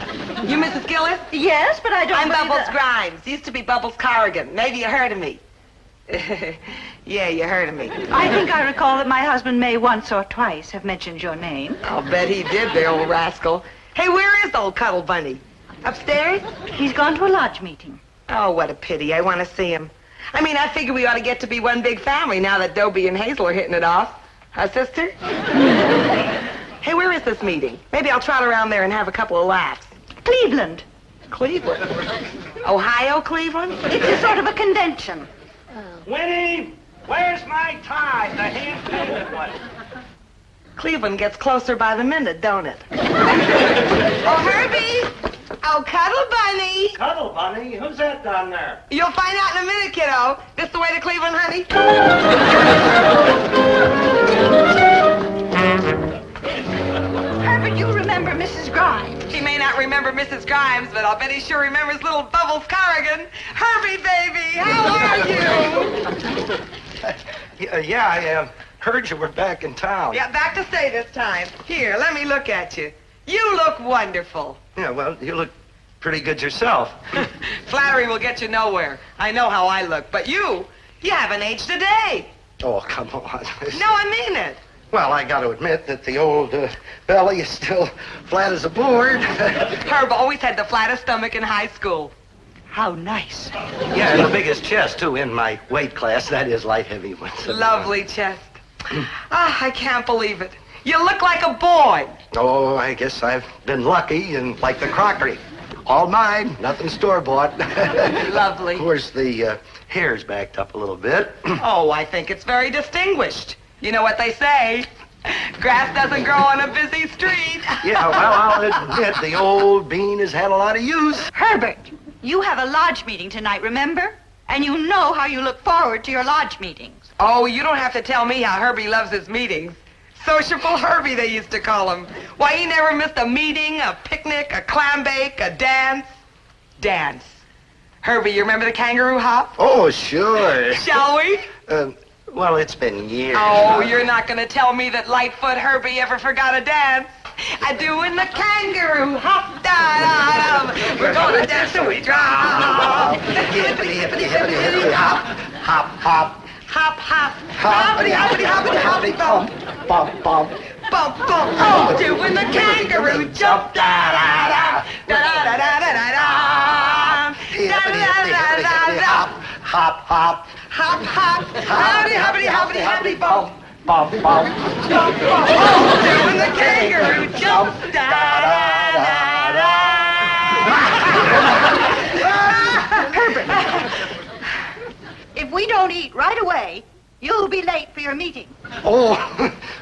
You Mrs. Gillis? Yes, but I don't I'm believe Bubbles that. Grimes. Used to be Bubbles Corrigan. Maybe you heard of me. Yeah, you heard of me. I think I recall that my husband may once or twice have mentioned your name. I'll bet he did, the old rascal. Hey, where is the old Cuddle Bunny? Upstairs? He's gone to a lodge meeting. Oh, what a pity. I want to see him. I mean, I figure we ought to get to be one big family now that Dobie and Hazel are hitting it off. Huh, sister? Hey, where is this meeting? Maybe I'll trot around there and have a couple of laughs. Cleveland. Cleveland? Ohio, Cleveland? It's a sort of a convention. Winnie, where's my tie? The hand-painted one. Cleveland gets closer by the minute, don't it? Oh, Herbie! Oh, Cuddle Bunny! Cuddle Bunny? Who's that down there? You'll find out in a minute, kiddo. This the way to Cleveland, honey? Herbert, you remember Mrs. Grimes. He may not remember Mrs. Grimes, but I'll bet he sure remembers little Bubbles Corrigan. Herbie, baby, how are you? Yeah, I heard you were back in town. Yeah, back to stay this time. Here, let me look at you. You look wonderful. Yeah, well, you look pretty good yourself. Flattery will get you nowhere. I know how I look, but you haven't aged a day. Oh, come on. No, I mean it. Well, I got to admit that the old belly is still flat as a board. Herb always had the flattest stomach in high school. How nice. Yeah, and the biggest chest, too, in my weight class. That is light heavy ones. Lovely chest. I can't believe it. You look like a boy. Oh, I guess I've been lucky and like the crockery. All mine, nothing store-bought. Lovely. Of course, the hair's backed up a little bit. Oh, I think it's very distinguished. You know what they say, grass doesn't grow on a busy street. Yeah, well, I'll admit the old bean has had a lot of use. Herbert, you have a lodge meeting tonight, remember? And you know how you look forward to your lodge meetings. Oh, you don't have to tell me how Herbie loves his meetings. Sociable Herbie, they used to call him. Why, he never missed a meeting, a picnic, a clam bake, a dance. Dance. Herbie, you remember the kangaroo hop? Oh, sure. Shall we? Well, it's been years. Oh, you're not going to tell me that Lightfoot Herbie ever forgot a dance. I doing the kangaroo hop, da-da-da. We're going to dance till we drop. Hippity, hippity, hippity, hippity, hop, hop, hop. Hop, hop. Hoppity, hoppity, hoppity, hoppity, bump, bump, bump. Bump, bump. Oh, doing the kangaroo jump, da-da-da. Da-da-da-da-da-da. Hippity, hippity, hippity, hippity, hop, hop, hop. Hop, hop. Hoppity, hoppity, hoppity, hoppity, bump. Bump, bump. Bump, bump. Oh, doing the kangaroo jump, da-da-da-da. Herbert, if we don't eat right away, you'll be late for your meeting. Oh,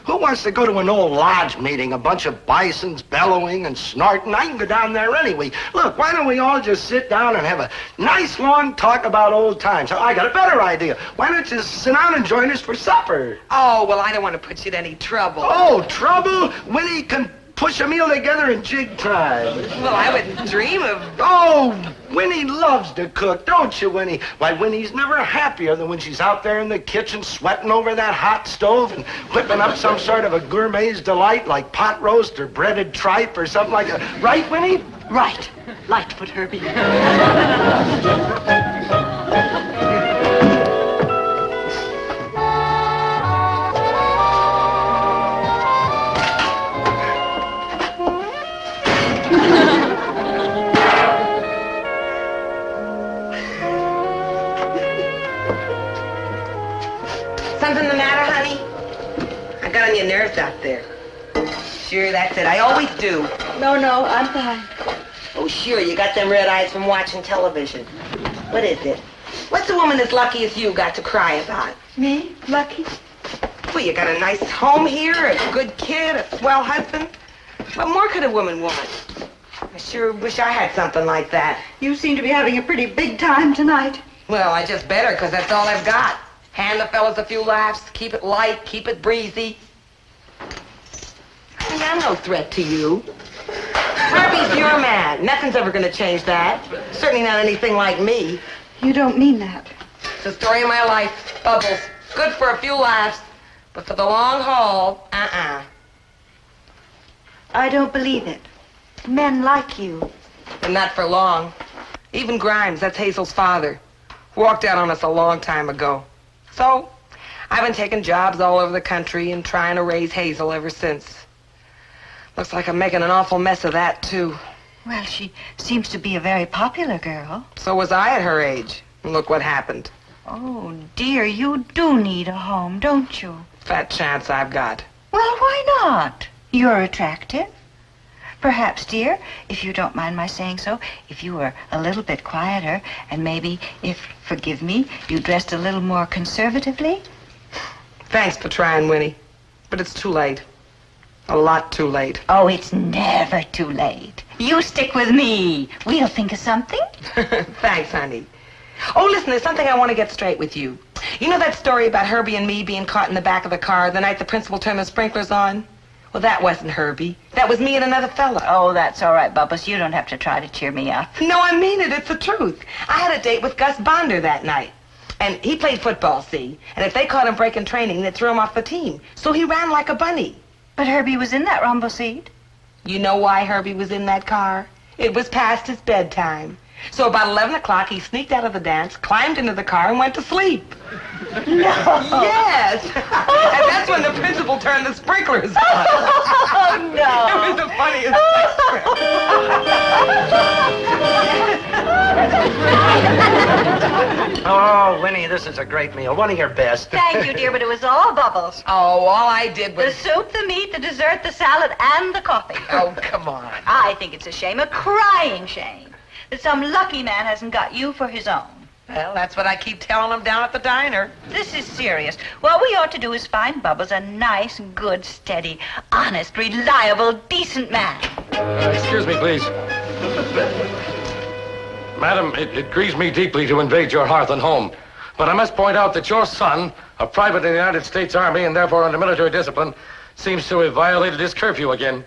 who wants to go to an old lodge meeting? A bunch of bisons bellowing and snorting. I can go down there anyway. Look, why don't we all just sit down and have a nice long talk about old times? I got a better idea. Why don't you sit down and join us for supper? Oh, well, I don't want to put you to any trouble. Oh, trouble? Winnie can push a meal together in jig time. Well, I wouldn't dream of... Oh, Winnie loves to cook, don't you, Winnie? Why, Winnie's never happier than when she's out there in the kitchen sweating over that hot stove and whipping up some sort of a gourmet's delight like pot roast or breaded tripe or something like that. Right, Winnie? Right. Lightfoot Herbie. a nurse out there. Sure, that's it. I always do. No, I'm fine. Oh, sure, you got them red eyes from watching television. What is it? What's a woman as lucky as you got to cry about? Me? Lucky? Well, you got a nice home here, a good kid, a swell husband. What more could a woman want? I sure wish I had something like that. You seem to be having a pretty big time tonight. Well, I just better, because that's all I've got. Hand the fellas a few laughs, keep it light, keep it breezy. I mean, I'm no threat to you. Herbie's your man. Nothing's ever going to change that. Certainly not anything like me. You don't mean that. It's the story of my life. Bubbles. Good for a few laughs, but for the long haul, I don't believe it. Men like you. And not for long. Even Grimes, that's Hazel's father, walked out on us a long time ago. So, I've been taking jobs all over the country and trying to raise Hazel ever since. Looks like I'm making an awful mess of that, too. Well, she seems to be a very popular girl. So was I at her age. And look what happened. Oh, dear, you do need a home, don't you? Fat chance I've got. Well, why not? You're attractive. Perhaps, dear, if you don't mind my saying so, if you were a little bit quieter and maybe, forgive me, you dressed a little more conservatively. Thanks for trying, Winnie. But it's too late. A lot too late. Oh, it's never too late. You stick with me. We'll think of something. Thanks, honey. Oh, listen, there's something I want to get straight with you. You know that story about Herbie and me being caught in the back of the car the night the principal turned the sprinklers on? Well, that wasn't Herbie. That was me and another fella. Oh, that's all right, Bubbles. You don't have to try to cheer me up. No, I mean it. It's the truth. I had a date with Gus Bonder that night. And he played football, see? And if they caught him breaking training, they'd throw him off the team. So he ran like a bunny. But Herbie was in that rumble seat. You know why Herbie was in that car? It was past his bedtime. So about 11 o'clock, he sneaked out of the dance, climbed into the car, and went to sleep. No. Yes. And that's when the principal turned the sprinklers on. Oh, no. It was the funniest thing. Oh, Winnie, this is a great meal. One of your best. Thank you, dear, but it was all Bubbles. Oh, all I did was... The soup, the meat, the dessert, the salad, and the coffee. Oh, come on. I think it's a shame, a crying shame, that some lucky man hasn't got you for his own. Well, that's what I keep telling them down at the diner. This is serious. What we ought to do is find Bubbles a nice, good, steady, honest, reliable, decent man. Excuse me, please. Madam, it grieves me deeply to invade your hearth and home, but I must point out that your son, a private in the United States Army and therefore under military discipline, seems to have violated his curfew again.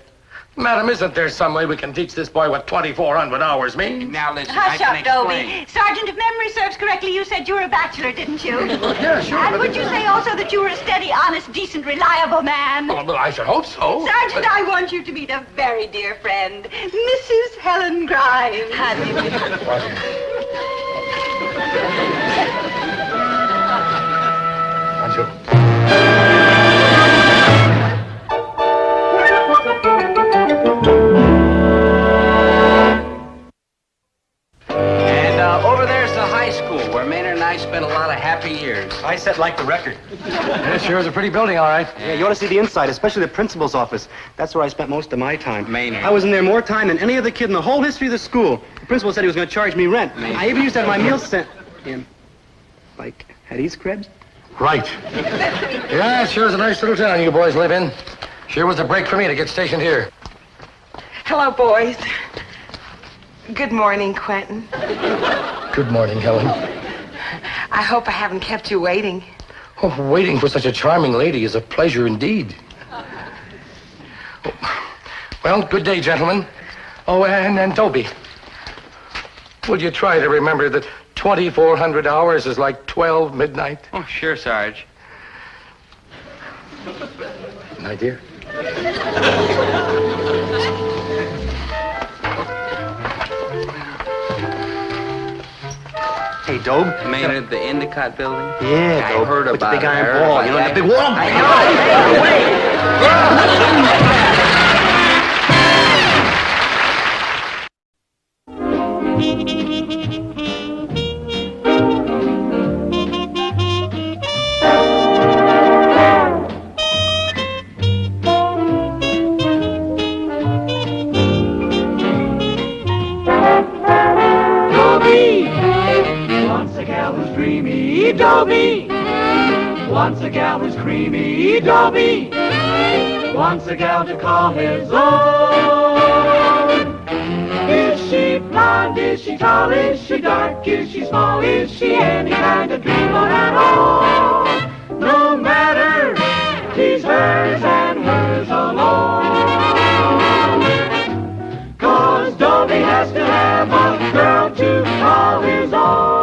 Madam, isn't there some way we can teach this boy what 2,400 hours mean? Now, listen, Hush I up, can Dobie. explain. Sergeant, if memory serves correctly, you said you were a bachelor, didn't you? Yeah, sure. And would you say also that you were a steady, honest, decent, reliable man? Well, I should hope so. Sergeant, I want you to meet a very dear friend, Mrs. Helen Grimes. Over there's the high school where Maynard and I spent a lot of happy years. I set like the record. Yeah, sure is a pretty building, all right. Yeah, you ought to see the inside, especially the principal's office. That's where I spent most of my time. Maynard. I was in there more time than any other kid in the whole history of the school. The principal said he was going to charge me rent. Maynard. I even used to have my meals sent in. Like, Hattie's cribs? Right. Yeah, it sure is a nice little town you boys live in. Sure was a break for me to get stationed here. Hello, boys. Good morning, Quentin. Good morning, Helen. I hope I haven't kept you waiting. Oh, waiting for such a charming lady is a pleasure indeed. Well, good day, gentlemen. Oh, and Dobie. Would you try to remember that 2,400 hours is like 12 midnight? Oh, sure, Sarge. My dear. Hey, Dobe. Maynard, the Endicott building? Yeah, I Dobe. heard With about the big it. iron I heard ball, about you know, that. the big wall. Dobie wants a gal who's creamy. Dobie wants a gal to call his own. Is she blonde? Is she tall? Is she dark? Is she small? Is she any kind of dreamboat at all? No matter, he's hers and hers alone. 'Cause Dobie has to have a girl to call his own.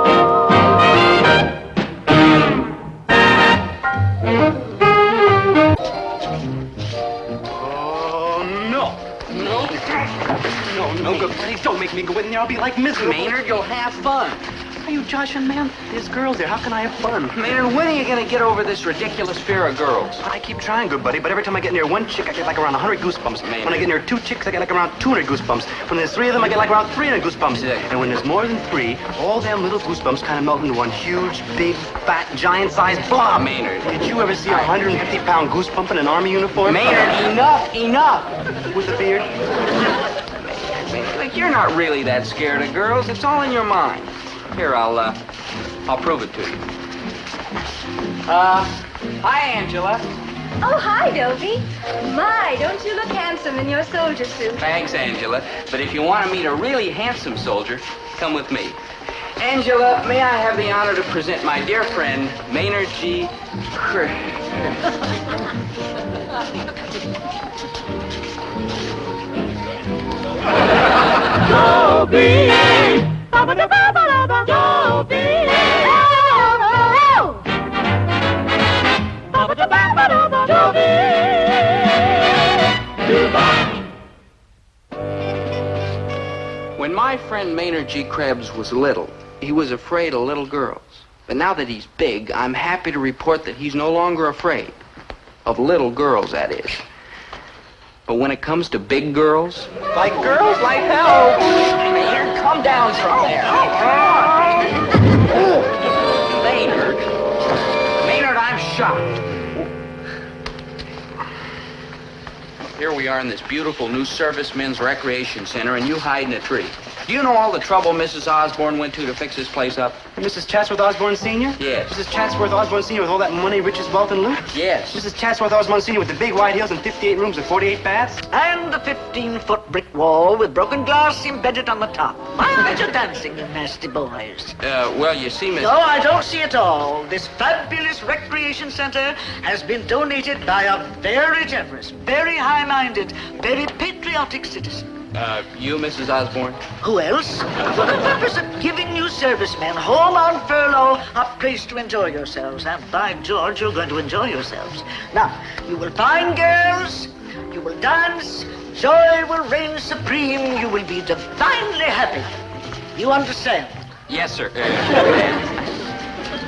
No, good. Please don't make me go in there. I'll be like miserable. Maynard, you'll have fun. Are you joshing, man? There's girls there. How can I have fun? Maynard, when are you going to get over this ridiculous fear of girls? I keep trying, good buddy, but every time I get near one chick, I get like around 100 goosebumps. Maynard. When I get near two chicks, I get like around 200 goosebumps. When there's three of them, I get like around 300 goosebumps. Yeah. And when there's more than three, all them little goosebumps kind of melt into one huge, big, fat, giant-sized blob. Maynard. Did you ever see a 150-pound goosebump in an army uniform? Maynard, enough! With the beard? Like, you're not really that scared of girls. It's all in your mind. Here, I'll prove it to you. Hi, Angela. Oh, hi, Dobie. My, don't you look handsome in your soldier suit. Thanks, Angela. But if you want to meet a really handsome soldier, come with me. Angela, may I have the honor to present my dear friend, Maynard G. Dobie! Dobie! When my friend Maynard G. Krebs was little, he was afraid of little girls. But now that he's big, I'm happy to report that he's no longer afraid. Of little girls, that is. But when it comes to big girls... Like girls, like hell. Maynard, come down from there. Maynard. Maynard, I'm shocked. Here we are in this beautiful new servicemen's recreation center, and you hide in a tree. Do you know all the trouble Mrs. Osborne went to fix this place up? Mrs. Chatsworth Osborne Sr.? Yes. Mrs. Chatsworth Osborne Sr. with all that money, riches, wealth, and loot? Yes. Mrs. Chatsworth Osborne Sr. with the big white hills and 58 rooms and 48 baths? And the 15-foot brick wall with broken glass embedded on the top. I bet you're dancing, you nasty boys. Well, you see, Miss... No, I don't see it all. This fabulous recreation center has been donated by a very generous, very high-minded, very patriotic citizen. You, Mrs. Osborne? Who else? For the purpose of giving you servicemen home on furlough a place to enjoy yourselves. And by George, you're going to enjoy yourselves. Now, you will find girls, you will dance, joy will reign supreme, you will be divinely happy. You understand? Yes, sir.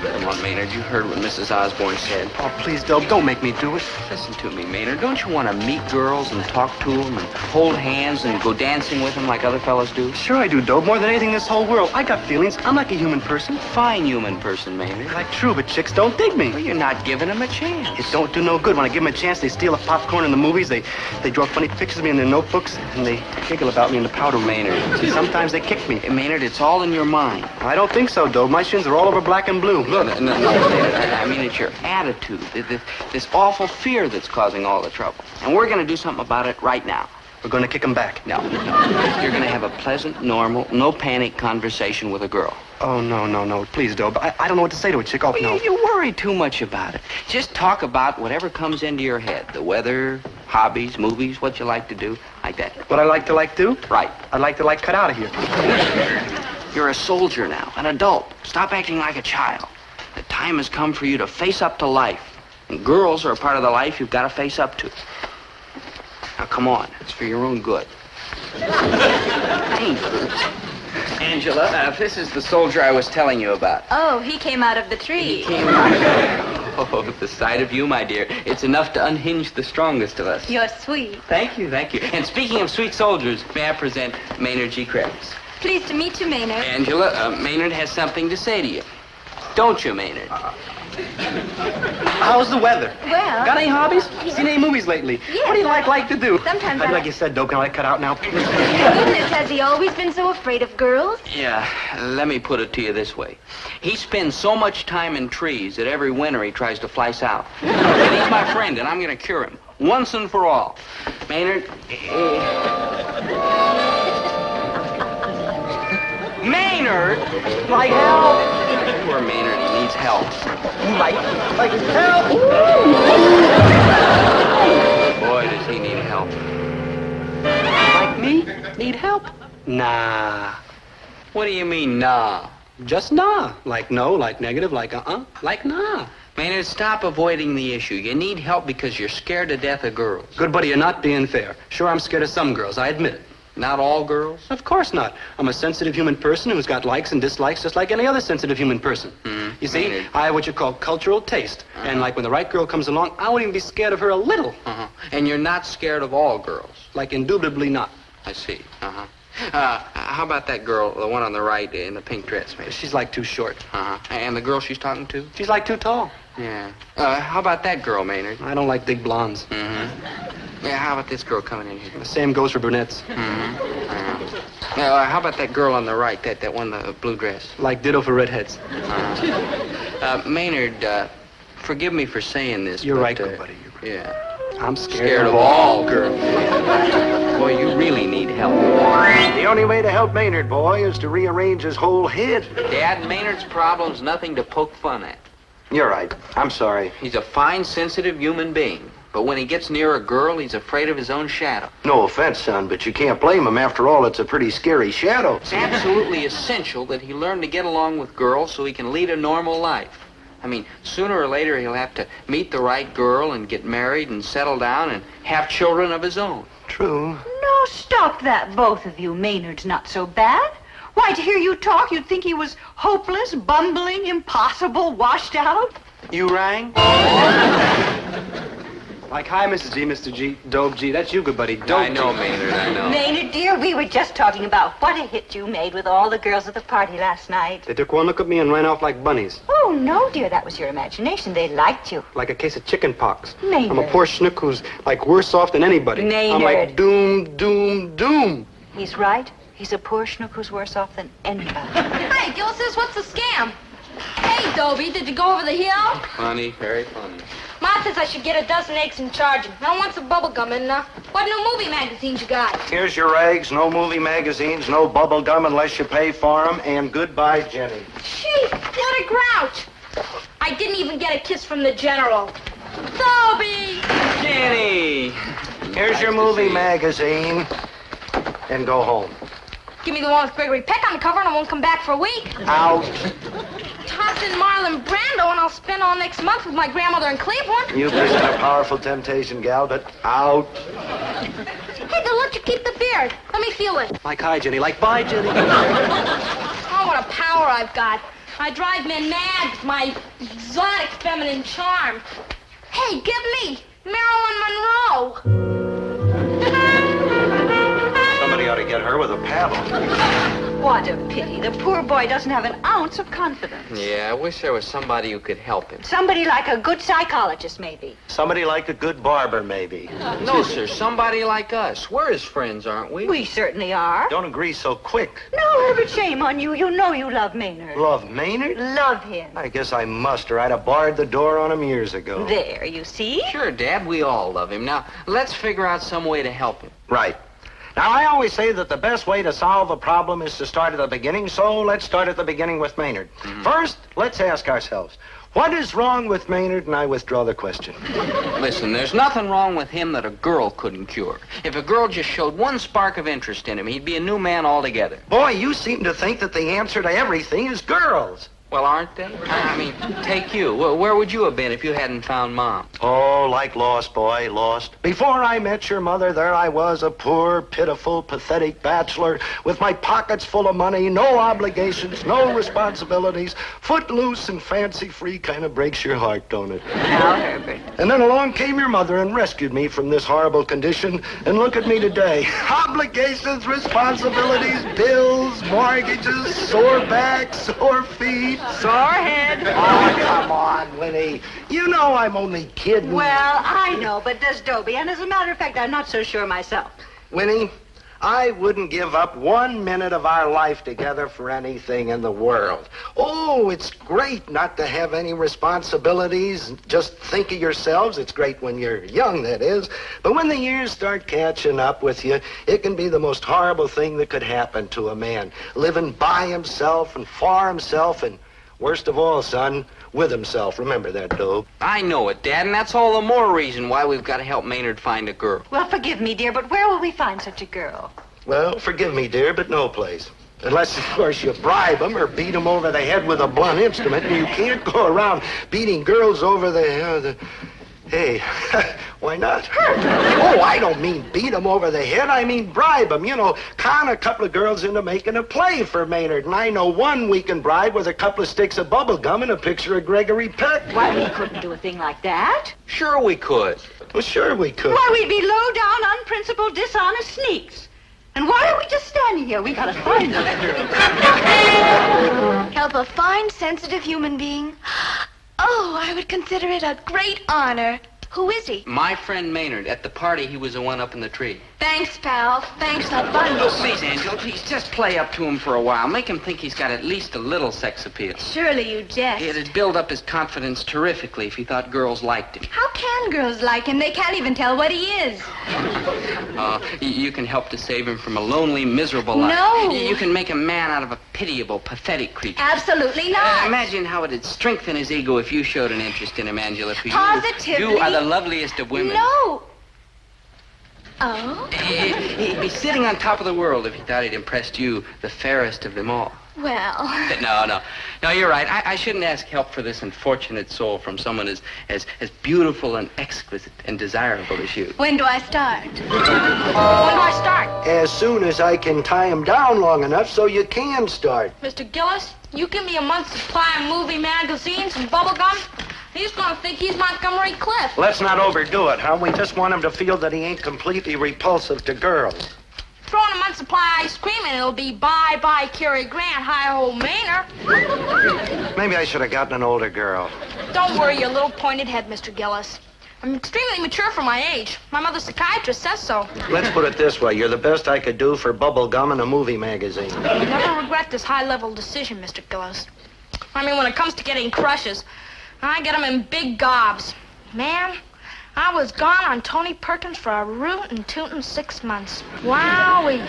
Come on, Maynard, you heard what Mrs. Osborne said. Oh, please, Dobe, don't make me do it. Listen to me, Maynard. Don't you want to meet girls and talk to them and hold hands and go dancing with them like other fellas do? Sure I do, Dobe. More than anything in this whole world. I got feelings. I'm like a human person. Fine human person, Maynard. Like true, but chicks don't dig me. Well, you're not giving them a chance. It don't do no good. When I give them a chance, they steal a popcorn in the movies, they draw funny pictures of me in their notebooks, and they giggle about me in the powder room. Maynard. See, sometimes they kick me. Hey, Maynard, it's all in your mind. I don't think so, Dobe. My shins are all over black and blue. Look, no, I mean, it's your attitude, this awful fear that's causing all the trouble. And we're going to do something about it right now. We're going to kick them back. No. You're going to have a pleasant, normal, no panic conversation with a girl. Oh, no. Please, Dobe. I don't know what to say to a chick. Oh, no. You worry too much about it. Just talk about whatever comes into your head. The weather, hobbies, movies, what you like to do, like that. What I like to do? Right. I'd like to cut out of here. You're a soldier now, an adult. Stop acting like a child. The time has come for you to face up to life. And girls are a part of the life you've got to face up to. Now, come on. It's for your own good. Angela, this is the soldier I was telling you about. Oh, he came out of the tree. Oh, the sight of you, my dear. It's enough to unhinge the strongest of us. You're sweet. Thank you. And speaking of sweet soldiers, may I present Maynard G. Krebs? Pleased to meet you, Maynard. Angela, Maynard has something to say to you. Don't you, Maynard? How's the weather? Well... Got any hobbies? Seen any movies lately? Yes, What do you like to do? Sometimes I like you said, Dope, can I cut out now? Goodness, has he always been so afraid of girls? Yeah, let me put it to you this way. He spends so much time in trees that every winter he tries to fly south. But he's my friend, and I'm going to cure him once and for all. Maynard. Maynard! Like help! Poor Maynard, he needs help. Like help! Boy, does he need help. Like me? Need help? Nah. What do you mean, nah? Just nah. Like no, like negative, like like nah. Maynard, stop avoiding the issue. You need help because you're scared to death of girls. Good buddy, you're not being fair. Sure, I'm scared of some girls, I admit it. Not all girls? Of course not. I'm a sensitive human person who's got likes and dislikes just like any other sensitive human person. You see, Maynard. I have what you call cultural taste. And like when the right girl comes along, I won't even be scared of her a little. And you're not scared of all girls? Like indubitably not. I see. How about that girl, the one on the right in the pink dress, maybe? She's like too short. And the girl she's talking to? She's like too tall. Yeah. How about that girl, Maynard? I don't like big blondes. Yeah, how about this girl coming in here? The same goes for brunettes. How about that girl on the right, that one, the blue dress? Like ditto for redheads. Maynard, forgive me for saying this, You're but, right, good buddy. Yeah. I'm scared of all girls. Boy, you really need help. The only way to help Maynard, boy, is to rearrange his whole head. Dad, Maynard's problem's nothing to poke fun at. You're right. I'm sorry. He's a fine, sensitive human being. But when he gets near a girl, he's afraid of his own shadow. No offense, son, but you can't blame him. After all, it's a pretty scary shadow. It's absolutely essential that he learn to get along with girls so he can lead a normal life. I mean, sooner or later, he'll have to meet the right girl and get married and settle down and have children of his own. True. No, stop that, both of you. Maynard's not so bad. Why, to hear you talk, you'd think he was hopeless, bumbling, impossible, washed out. You rang? Like, hi, Mrs. G, Mr. G, Dobe G. That's you, good buddy. Dobe I know, Maynard, I know. Maynard, dear, we were just talking about what a hit you made with all the girls at the party last night. They took one look at me and ran off like bunnies. Oh, no, dear, that was your imagination. They liked you. Like a case of chicken pox. Maynard. I'm a poor schnook who's, like, worse off than anybody. Maynard. I'm like doom, doom, doom. He's right. He's a poor schnook who's worse off than anybody. Hey, Gillis, what's the scam? Hey, Dobie, did you go over the hill? Funny, very funny. Ma says I should get a dozen eggs and charge 'em. I don't want some bubble gum and, what new movie magazines you got? Here's your eggs, no movie magazines, no bubble gum unless you pay for them, and goodbye, Jenny. Gee, what a grouch. I didn't even get a kiss from the general. Dobie! Jenny! Here's your movie magazine, and go home. Give me the one with Gregory Peck on the cover and I won't come back for a week. Out. Toss in Marlon Brando and I'll spend all next month with my grandmother in Cleveland. You present a powerful temptation, gal, but out. Hey, they'll let you keep the beard. Let me feel it. Like, hi, Jenny. Like, bye, Jenny. Oh, what a power I've got. I drive men mad with my exotic feminine charm. Hey, give me Marilyn Monroe. Somebody ought to get her with a paddle. What a pity. The poor boy doesn't have an ounce of confidence. Yeah, I wish there was somebody who could help him. Somebody like a good psychologist, maybe. Somebody like a good barber, maybe. No, sir, somebody like us. We're his friends, aren't we? We certainly are. Don't agree so quick. No, Herbert, shame on you. You know you love Maynard. Love Maynard? Love him. I guess I must, or I'd have barred the door on him years ago. There, you see? Sure, Dad, we all love him. Now, let's figure out some way to help him. Right. Now, I always say that the best way to solve a problem is to start at the beginning, so let's start at the beginning with Maynard. First, let's ask ourselves, what is wrong with Maynard? And I withdraw the question. Listen, there's nothing wrong with him that a girl couldn't cure. If a girl just showed one spark of interest in him, he'd be a new man altogether. Boy, you seem to think that the answer to everything is girls. Well, aren't they? I mean, take you. Where would you have been if you hadn't found Mom? Oh, like lost, boy, lost. Before I met your mother, there I was, a poor, pitiful, pathetic bachelor with my pockets full of money, no obligations, no responsibilities, footloose and fancy-free. Kind of breaks your heart, don't it? Now, Herbert. And then along came your mother and rescued me from this horrible condition. And look at me today. Obligations, responsibilities, bills, mortgages, sore backs, sore feet. Sore head. Oh, come on, Winnie. You know I'm only kidding. Well, I know, but does Dobie, and as a matter of fact, I'm not so sure myself. Winnie, I wouldn't give up 1 minute of our life together for anything in the world. Oh, it's great not to have any responsibilities. Just think of yourselves. It's great when you're young, that is. But when the years start catching up with you, it can be the most horrible thing that could happen to a man. Living by himself and for himself and, worst of all, son, with himself. Remember that, Dobe. I know it, Dad, and that's all the more reason why we've got to help Maynard find a girl. Well, forgive me, dear, but where will we find such a girl? Well, forgive me, dear, but no place. Unless, of course, you bribe them or beat them over the head with a blunt instrument, and you can't go around beating girls over the Hey, why not? Oh, I don't mean beat them over the head. I mean bribe them. You know, con a couple of girls into making a play for Maynard. And I know one we can bribe with a couple of sticks of bubble gum and a picture of Gregory Peck. Why, we couldn't do a thing like that. Sure we could. Well, sure we could. Why, we'd be low-down, unprincipled, dishonest sneaks. And why are we just standing here? We gotta find them. Help a fine, sensitive human being? Oh, I would consider it a great honor. Who is he? My friend Maynard. At the party, he was the one up in the tree. Thanks, pal. Thanks a bunch. Oh, please, Angela, please, just play up to him for a while. Make him think he's got at least a little sex appeal. Surely you jest. It'd build up his confidence terrifically if he thought girls liked him. How can girls like him? They can't even tell what he is. You can help to save him from a lonely, miserable life. No. You can make a man out of a pitiable, pathetic creature. Absolutely not. Imagine how it'd strengthen his ego if you showed an interest in him, Angela. For Positively. You are the loveliest of women. No. Oh? He'd be sitting on top of the world if he thought he'd impressed you, the fairest of them all. Well. No, you're right. I shouldn't ask help for this unfortunate soul from someone as beautiful and exquisite and desirable as you. When do I start? When do I start? As soon as I can tie him down long enough so you can start. Mr. Gillis, you give me a month's supply of movie magazines and bubble gum, he's gonna think he's Montgomery Clift. Let's not overdo it, huh? We just want him to feel that he ain't completely repulsive to girls. Throw in a month's supply of ice cream and it'll be bye-bye Cary Grant, hi-ho Maynard. Maybe I should have gotten an older girl. Don't worry your little pointed head, Mr. Gillis. I'm extremely mature for my age. My mother's psychiatrist says so. Let's put it this way. You're the best I could do for bubble gum and a movie magazine. You never regret this high-level decision, Mr. Gillis. I mean, when it comes to getting crushes, I get them in big gobs. Man, I was gone on Tony Perkins for a rootin' tootin' 6 months. Wowee.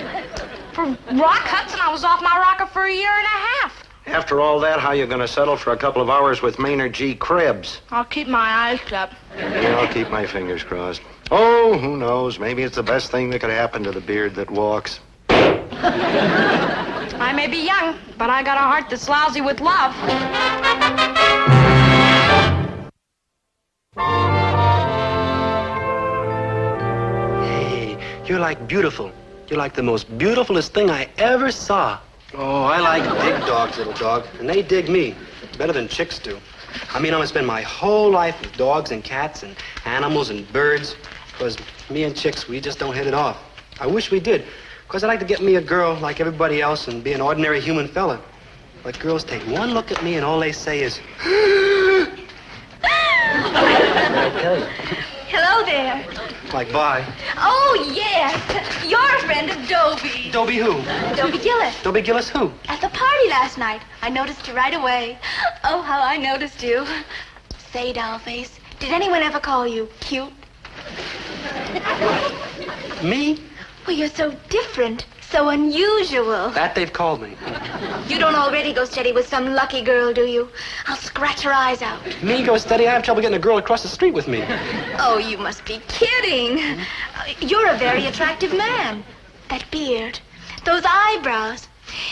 For Rock Hudson, I was off my rocker for a year and a half. After all that, how you gonna settle for a couple of hours with Maynard G. Krebs? I'll keep my eyes shut. Yeah, I'll keep my fingers crossed. Oh, who knows? Maybe it's the best thing that could happen to the beard that walks. I may be young, but I got a heart that's lousy with love. Hey, you're like beautiful. You're like the most beautifulest thing I ever saw. Oh, I like dig dogs, little dog, and they dig me better than chicks do. I mean, I'm gonna spend my whole life with dogs and cats and animals and birds, because me and chicks, we just don't hit it off. I wish we did, because I'd like to get me a girl like everybody else and be an ordinary human fella. But girls take one look at me and all they say is, Hello there. like, bye. Oh, yes. You're a friend of Dobie. Dobie who? Dobie Gillis. Dobie Gillis who? At the party last night. I noticed you right away. Oh, how I noticed you. Say, Dollface, did anyone ever call you cute? Me? Well, you're so different, so unusual. That they've called me. You don't already go steady with some lucky girl, do you? I'll scratch her eyes out. Me go steady? I have trouble getting a girl across the street with me. Oh, you must be kidding. You're a very attractive man. That beard, those eyebrows.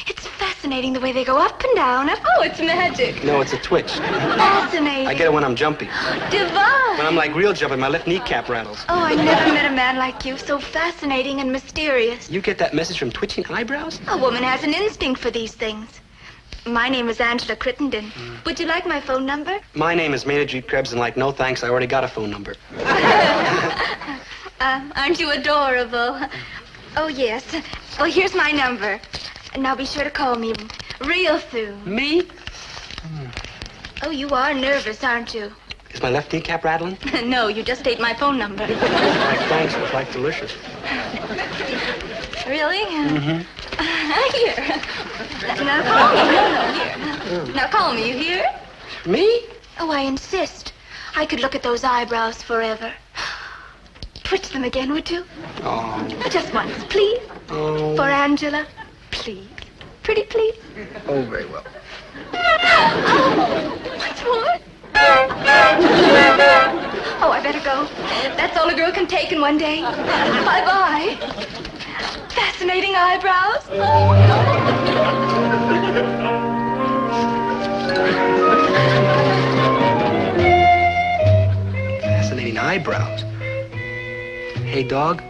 It's fascinating the way they go up and down. Oh, it's magic. No, it's a twitch. Fascinating. I get it when I'm jumpy. Divine. When I'm like real jumpy, my left kneecap rattles. Oh, I never met a man like you, so fascinating and mysterious. You get that message from twitching eyebrows? A woman has an instinct for these things. My name is Angela Crittenden. Would you like my phone number? My name is Maynard G. Krebs, and like, no thanks, I already got a phone number. Aren't you adorable? Oh, yes. Well, here's my number. Now be sure to call me real soon. Me? Oh, you are nervous, aren't you? Is my left kneecap rattling? No, you just ate my phone number. Thanks, it was like delicious. Really? Mm-hmm. Here. Now call me. No, here. Now call me, you hear? Me? Oh, I insist. I could look at those eyebrows forever. Twitch them again, would you? Oh. Just once, please. Oh. For Angela. Please. Pretty please. Oh, very well. Once more. Oh, I better go. That's all a girl can take in one day. Bye-bye. Fascinating eyebrows. Fascinating eyebrows. Hey, dog.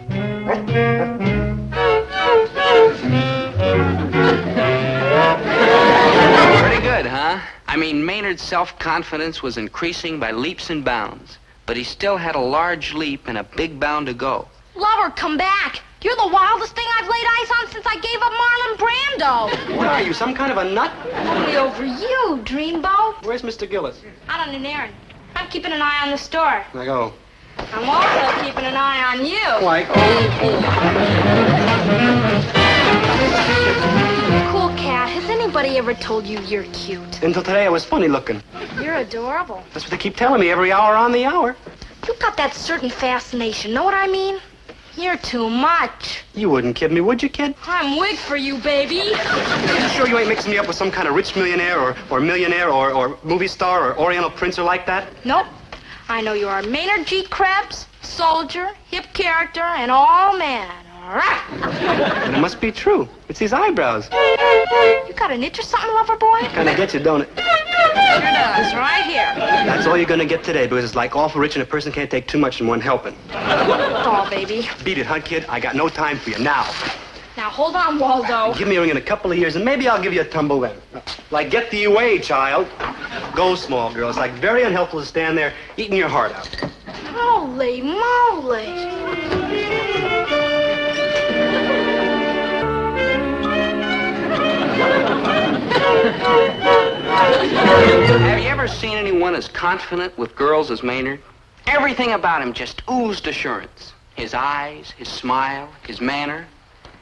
Pretty good, huh? I mean, Maynard's self-confidence was increasing by leaps and bounds, but he still had a large leap and a big bound to go. Lover, come back. You're the wildest thing I've laid eyes on since I gave up Marlon Brando. What are you, some kind of a nut? Only over you, Dreamboat. Where's Mr. Gillis? Out on an errand. I'm keeping an eye on the store. I go. I'm also keeping an eye on you. Like, Cool cat, has anybody ever told you you're cute? Until today, I was funny looking. You're adorable. That's what they keep telling me every hour on the hour. You've got that certain fascination, know what I mean? You're too much. You wouldn't kid me, would you, kid? I'm wig for you, baby. You sure you ain't mixing me up with some kind of rich millionaire or millionaire or movie star or Oriental prince or like that? Nope. I know you are Maynard G. Krebs, soldier, hip character, and all man. Then it must be true. It's these eyebrows. You got an itch or something, lover boy? Kind of gets you, don't it? Sure does, right here. That's all you're gonna get today, because it's like awful rich and a person can't take too much in one helping. Oh, baby. Beat it, huh, kid? I got no time for you now. Now, hold on, Waldo. Give me a ring in a couple of years, and maybe I'll give you a tumble then. Like, get the away, child. Go, small girl. It's like very unhelpful to stand there eating your heart out. Holy moly. Have you ever seen anyone as confident with girls as Maynard? Everything about him just oozed assurance. His eyes, his smile, his manner.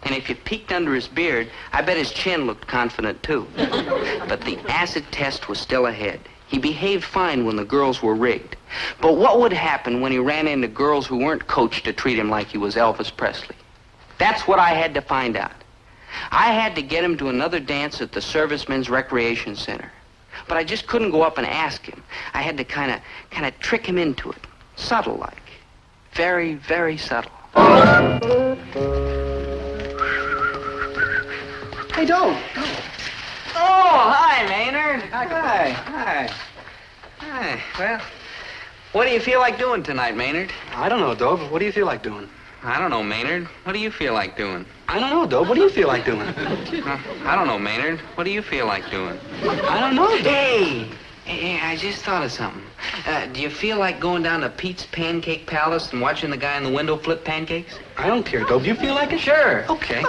And if you peeked under his beard, I bet his chin looked confident, too. But the acid test was still ahead. He behaved fine when the girls were rigged. But what would happen when he ran into girls who weren't coached to treat him like he was Elvis Presley? That's what I had to find out. I had to get him to another dance at the Servicemen's Recreation Center. But I just couldn't go up and ask him. I had to kind of trick him into it. Subtle like. Very, very subtle. Hey, Doe. Oh, hi, Maynard. Hi. Well, what do you feel like doing tonight, Maynard? I don't know, Doe, but what do you feel like doing? I don't know, Maynard. What do you feel like doing? I don't know, Doe. What do you feel like doing? I don't know, Maynard. What do you feel like doing? I don't know, Doe. Hey, I just thought of something. Do you feel like going down to Pete's Pancake Palace and watching the guy in the window flip pancakes? I don't care, Doe. Do you feel like it? Sure. Okay.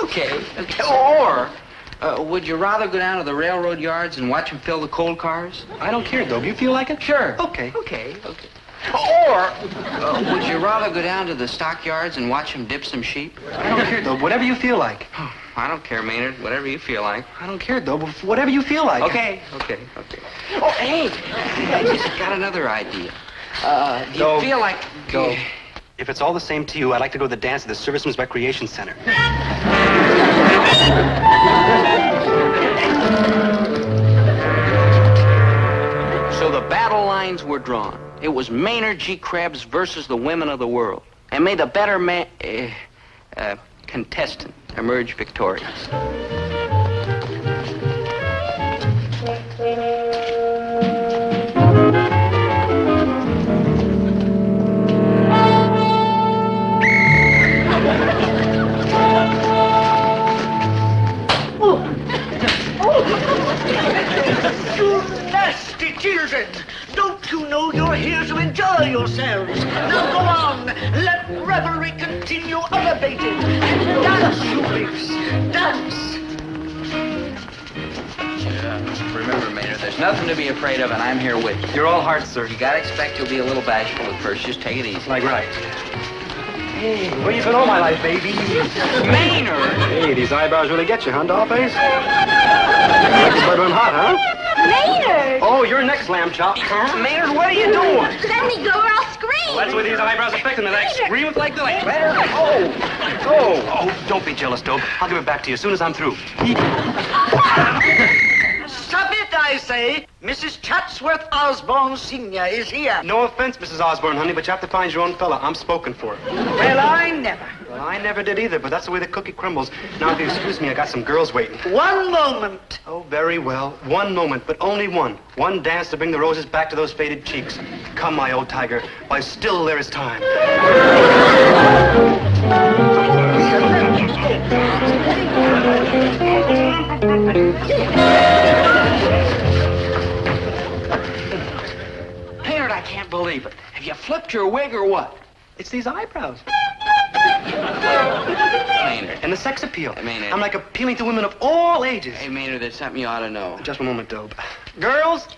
Or would you rather go down to the railroad yards and watch him fill the coal cars? I don't care, Doe. Do you feel like it? Sure. Okay. Or would you rather go down to the stockyards and watch him dip some sheep? I don't care, Doe. Whatever you feel like. Oh, I don't care, Maynard. Whatever you feel like. I don't care, Doe. Whatever you feel like. Okay. Oh, hey, I just got another idea. Do you feel like... Doe, if it's all the same to you, I'd like to go to the dance at the Servicemen's Recreation Center. So the battle lines were drawn. It was Maynard G. Krebs versus the women of the world. And may the better contestant emerge victorious. You nasty children! Don't you know you're here to enjoy yourselves? Now go on, let revelry continue unabated. Dance, you pigs, dance! Remember, Maynard, that There's nothing to be afraid of, and I'm here with you. You're all heart, sir. You gotta expect you'll be a little bashful at first. Just take it easy. Like right. Hey, where you been all my life, baby? Maynard! Hey, these eyebrows really get you, huh, Dollface? Like it's buttering hot, huh? Maynard! Oh, you're next, lamb chop. Maynard, what are you doing? Let me go or I'll scream! Well, that's what these eyebrows affect them. They like scream with like the like. Oh, don't be jealous, Dope. I'll give it back to you as soon as I'm through. Stop it, I say. Mrs. Chatsworth Osborne Sr. is here. No offense, Mrs. Osborne, honey, but you have to find your own fella. I'm spoken for. Well, I never. Well, I never did either, but that's the way the cookie crumbles. Now, if you excuse me, I got some girls waiting. One moment. Oh, very well. One moment, but only one. One dance to bring the roses back to those faded cheeks. Come, my old tiger, while still there is time. Maynard, I can't believe it. Have you flipped your wig or what? It's these eyebrows. Maynard. And the sex appeal. Hey, Maynard. I'm like appealing to women of all ages. Hey, Maynard, there's something you ought to know. Just one moment, Dope. Girls!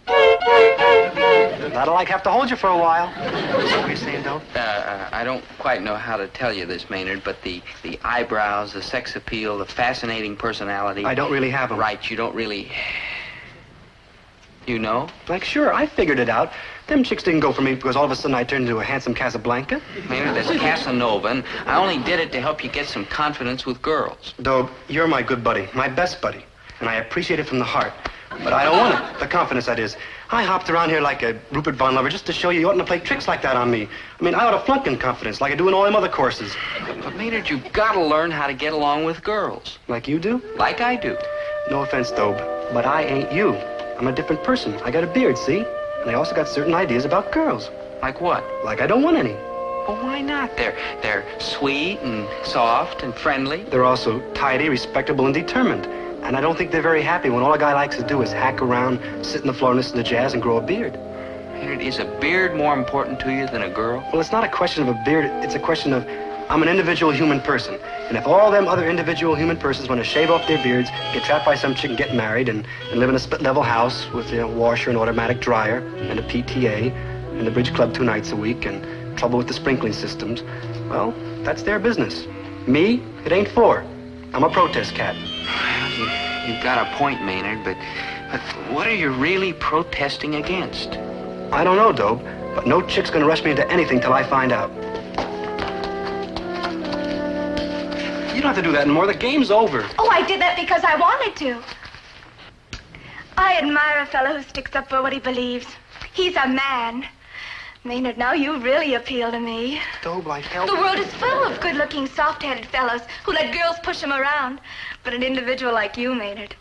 That'll like have to hold you for a while. What are you saying, Dope? I don't quite know how to tell you this, Maynard, but the eyebrows, the sex appeal, the fascinating personality... I don't really have them. Right, you don't really... You know? Like, sure, I figured it out. Them chicks didn't go for me because all of a sudden I turned into a handsome Casablanca. Maynard, that's Casanova, and I only did it to help you get some confidence with girls. Dope, you're my good buddy, my best buddy, and I appreciate it from the heart. But I don't want it, the confidence that is. I hopped around here like a Rupert Von Lover just to show you oughtn't to play tricks like that on me. I mean, I ought to flunk in confidence like I do in all them other courses. But Maynard, you've got to learn how to get along with girls. Like you do? Like I do. No offense, Dope, but I ain't you. I'm a different person. I got a beard, see? And I also got certain ideas about girls. Like what? Like I don't want any. Well, why not? They're sweet and soft and friendly. They're also tidy, respectable, and determined. And I don't think they're very happy when all a guy likes to do is hack around, sit in the floor, and listen to jazz, and grow a beard. Maynard, is a beard more important to you than a girl? Well, it's not a question of a beard. It's a question of I'm an individual human person. And if all them other individual human persons want to shave off their beards, get trapped by some chick and get married, and live in a split-level house with a washer and automatic dryer, and a PTA, and the bridge club 2 nights a week, and trouble with the sprinkling systems, well, that's their business. Me, it ain't for. I'm a protest cat. Well, you've got a point, Maynard, but what are you really protesting against? I don't know, Dope, but no chick's gonna rush me into anything till I find out. You don't have to do that anymore. The game's over. Oh, I did that because I wanted to. I admire a fellow who sticks up for what he believes. He's a man. Maynard, now you really appeal to me. Dope, like hell. The world is full of good-looking, soft-headed fellows who let girls push them around. But an individual like you, Maynard,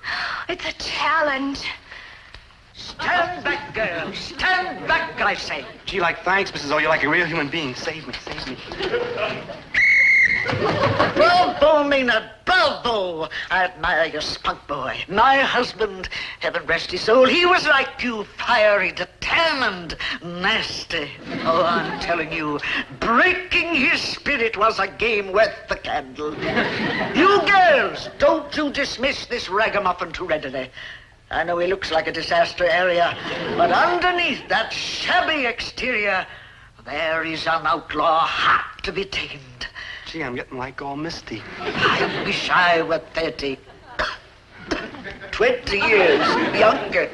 it's a challenge. Stand back, girls. Stand back, I say. Gee, like, thanks, Mrs. O. You're like a real human being. Save me, save me. Bravo, Maynard, bravo! I admire your spunk, boy. My husband, heaven rest his soul, he was like you, fiery, determined, nasty. Oh, I'm telling you, breaking his spirit was a game worth the candle. You girls, don't you dismiss this ragamuffin too readily. I know he looks like a disaster area, but underneath that shabby exterior, there is an outlaw hot to be tamed. Gee, I'm getting like all misty. I wish I were 30. 20 years younger.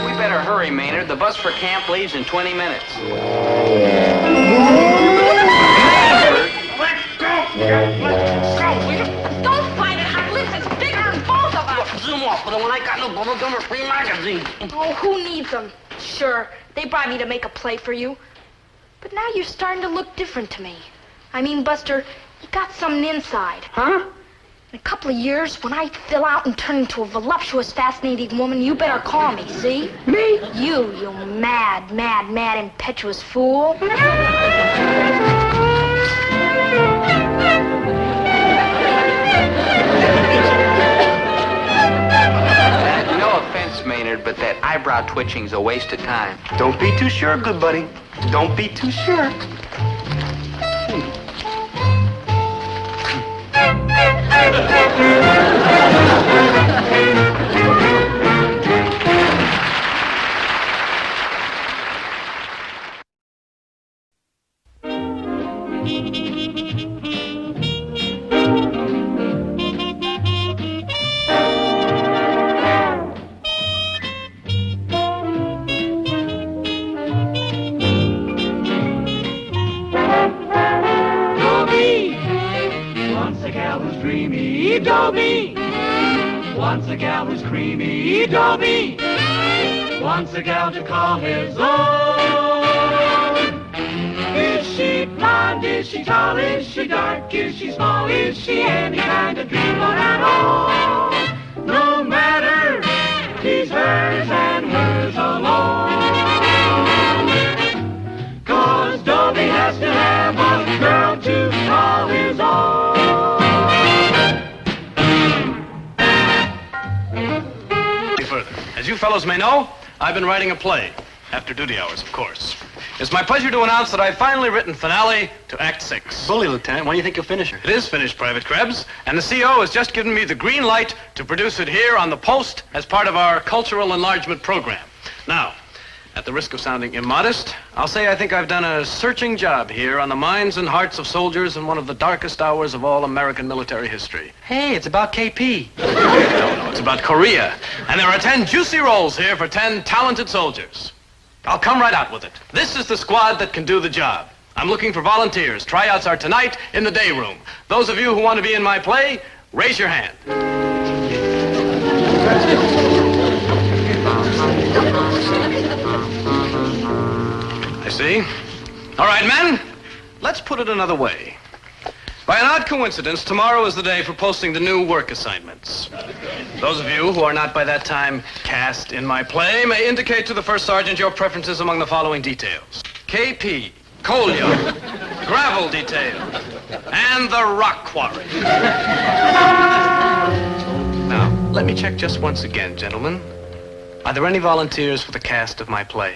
We better hurry, Maynard. The bus for camp leaves in 20 minutes. Don't fight it, Heartless. It's bigger than both of us. Zoom off, but when I got no bubblegum or free magazine. Oh, who needs them? Sure, they brought me to make a play for you. But now you're starting to look different to me. I mean, Buster, you got something inside. Huh? In a couple of years, when I fill out and turn into a voluptuous, fascinating woman, you better call me, see? Me? You mad, mad, mad, impetuous fool. No offense, Maynard. eyebrow twitching's a waste of time. Don't be too sure, good buddy. Don't be too sure. Dobie. Once a gal who's creamy, Dobie. Once a gal to call his own. Is she blonde? Is she tall? Is she dark? Is she small? Is she any kind of dreamboat at all? No matter, he's hers and hers alone. 'Cause Dobie has to have a girl to call his own. As you fellows may know, I've been writing a play, after duty hours, of course. It's my pleasure to announce that I've finally written finale to Act 6. Bully, Lieutenant. When do you think you'll finish her? It is finished, Private Krebs, and the CO has just given me the green light to produce it here on the Post as part of our cultural enlargement program. Now, at the risk of sounding immodest, I'll say I think I've done a searching job here on the minds and hearts of soldiers in one of the darkest hours of all American military history. Hey, it's about KP. No, it's about Korea. And there are 10 juicy roles here for 10 talented soldiers. I'll come right out with it. This is the squad that can do the job. I'm looking for volunteers. Tryouts are tonight in the day room. Those of you who want to be in my play, raise your hand. I see. All right, men, let's put it another way. By an odd coincidence, tomorrow is the day for posting the new work assignments. Those of you who are not by that time cast in my play may indicate to the first sergeant your preferences among the following details. KP, coal yard, gravel detail, and the rock quarry. Now, let me check just once again, gentlemen. Are there any volunteers for the cast of my play?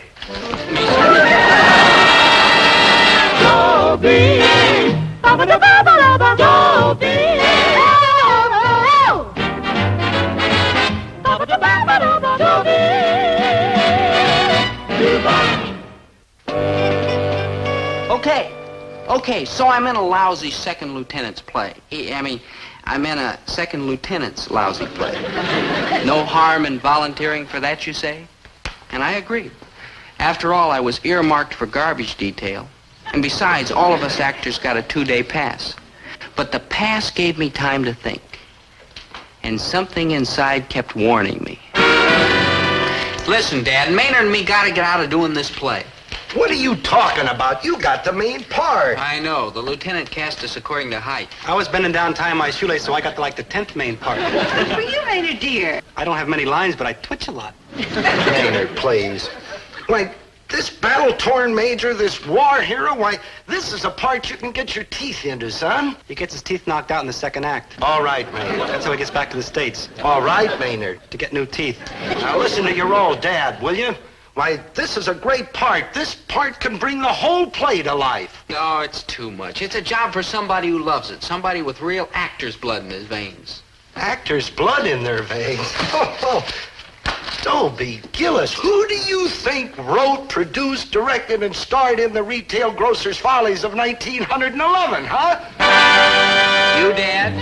Dobie. Okay, so I'm in a lousy second lieutenant's play. I'm in a second lieutenant's lousy play. No harm in volunteering for that, you say? And I agree. After all, I was earmarked for garbage detail. And besides, all of us actors got a 2-day pass. But the pass gave me time to think. And something inside kept warning me. Listen, Dad, Maynard and me gotta get out of doing this play. What are you talking about? You got the main part. I know. The lieutenant cast us according to height. I was bending down tying my shoelace, so I got to like the 10th main part. Good for you, Maynard, dear. I don't have many lines, but I twitch a lot. Maynard, please. Why, this battle-torn major, this war hero, why, this is a part you can get your teeth into, son. He gets his teeth knocked out in the second act. All right, Maynard. That's how he gets back to the States. All right, Maynard. To get new teeth. Now listen to your role, Dad, will you? Why, this is a great part. This part can bring the whole play to life. No, it's too much. It's a job for somebody who loves it. Somebody with real actor's blood in his veins. Actor's blood in their veins? Oh. Dobie Gillis, who do you think wrote, produced, directed, and starred in the Retail Grocer's Follies of 1911, huh? You, Dad?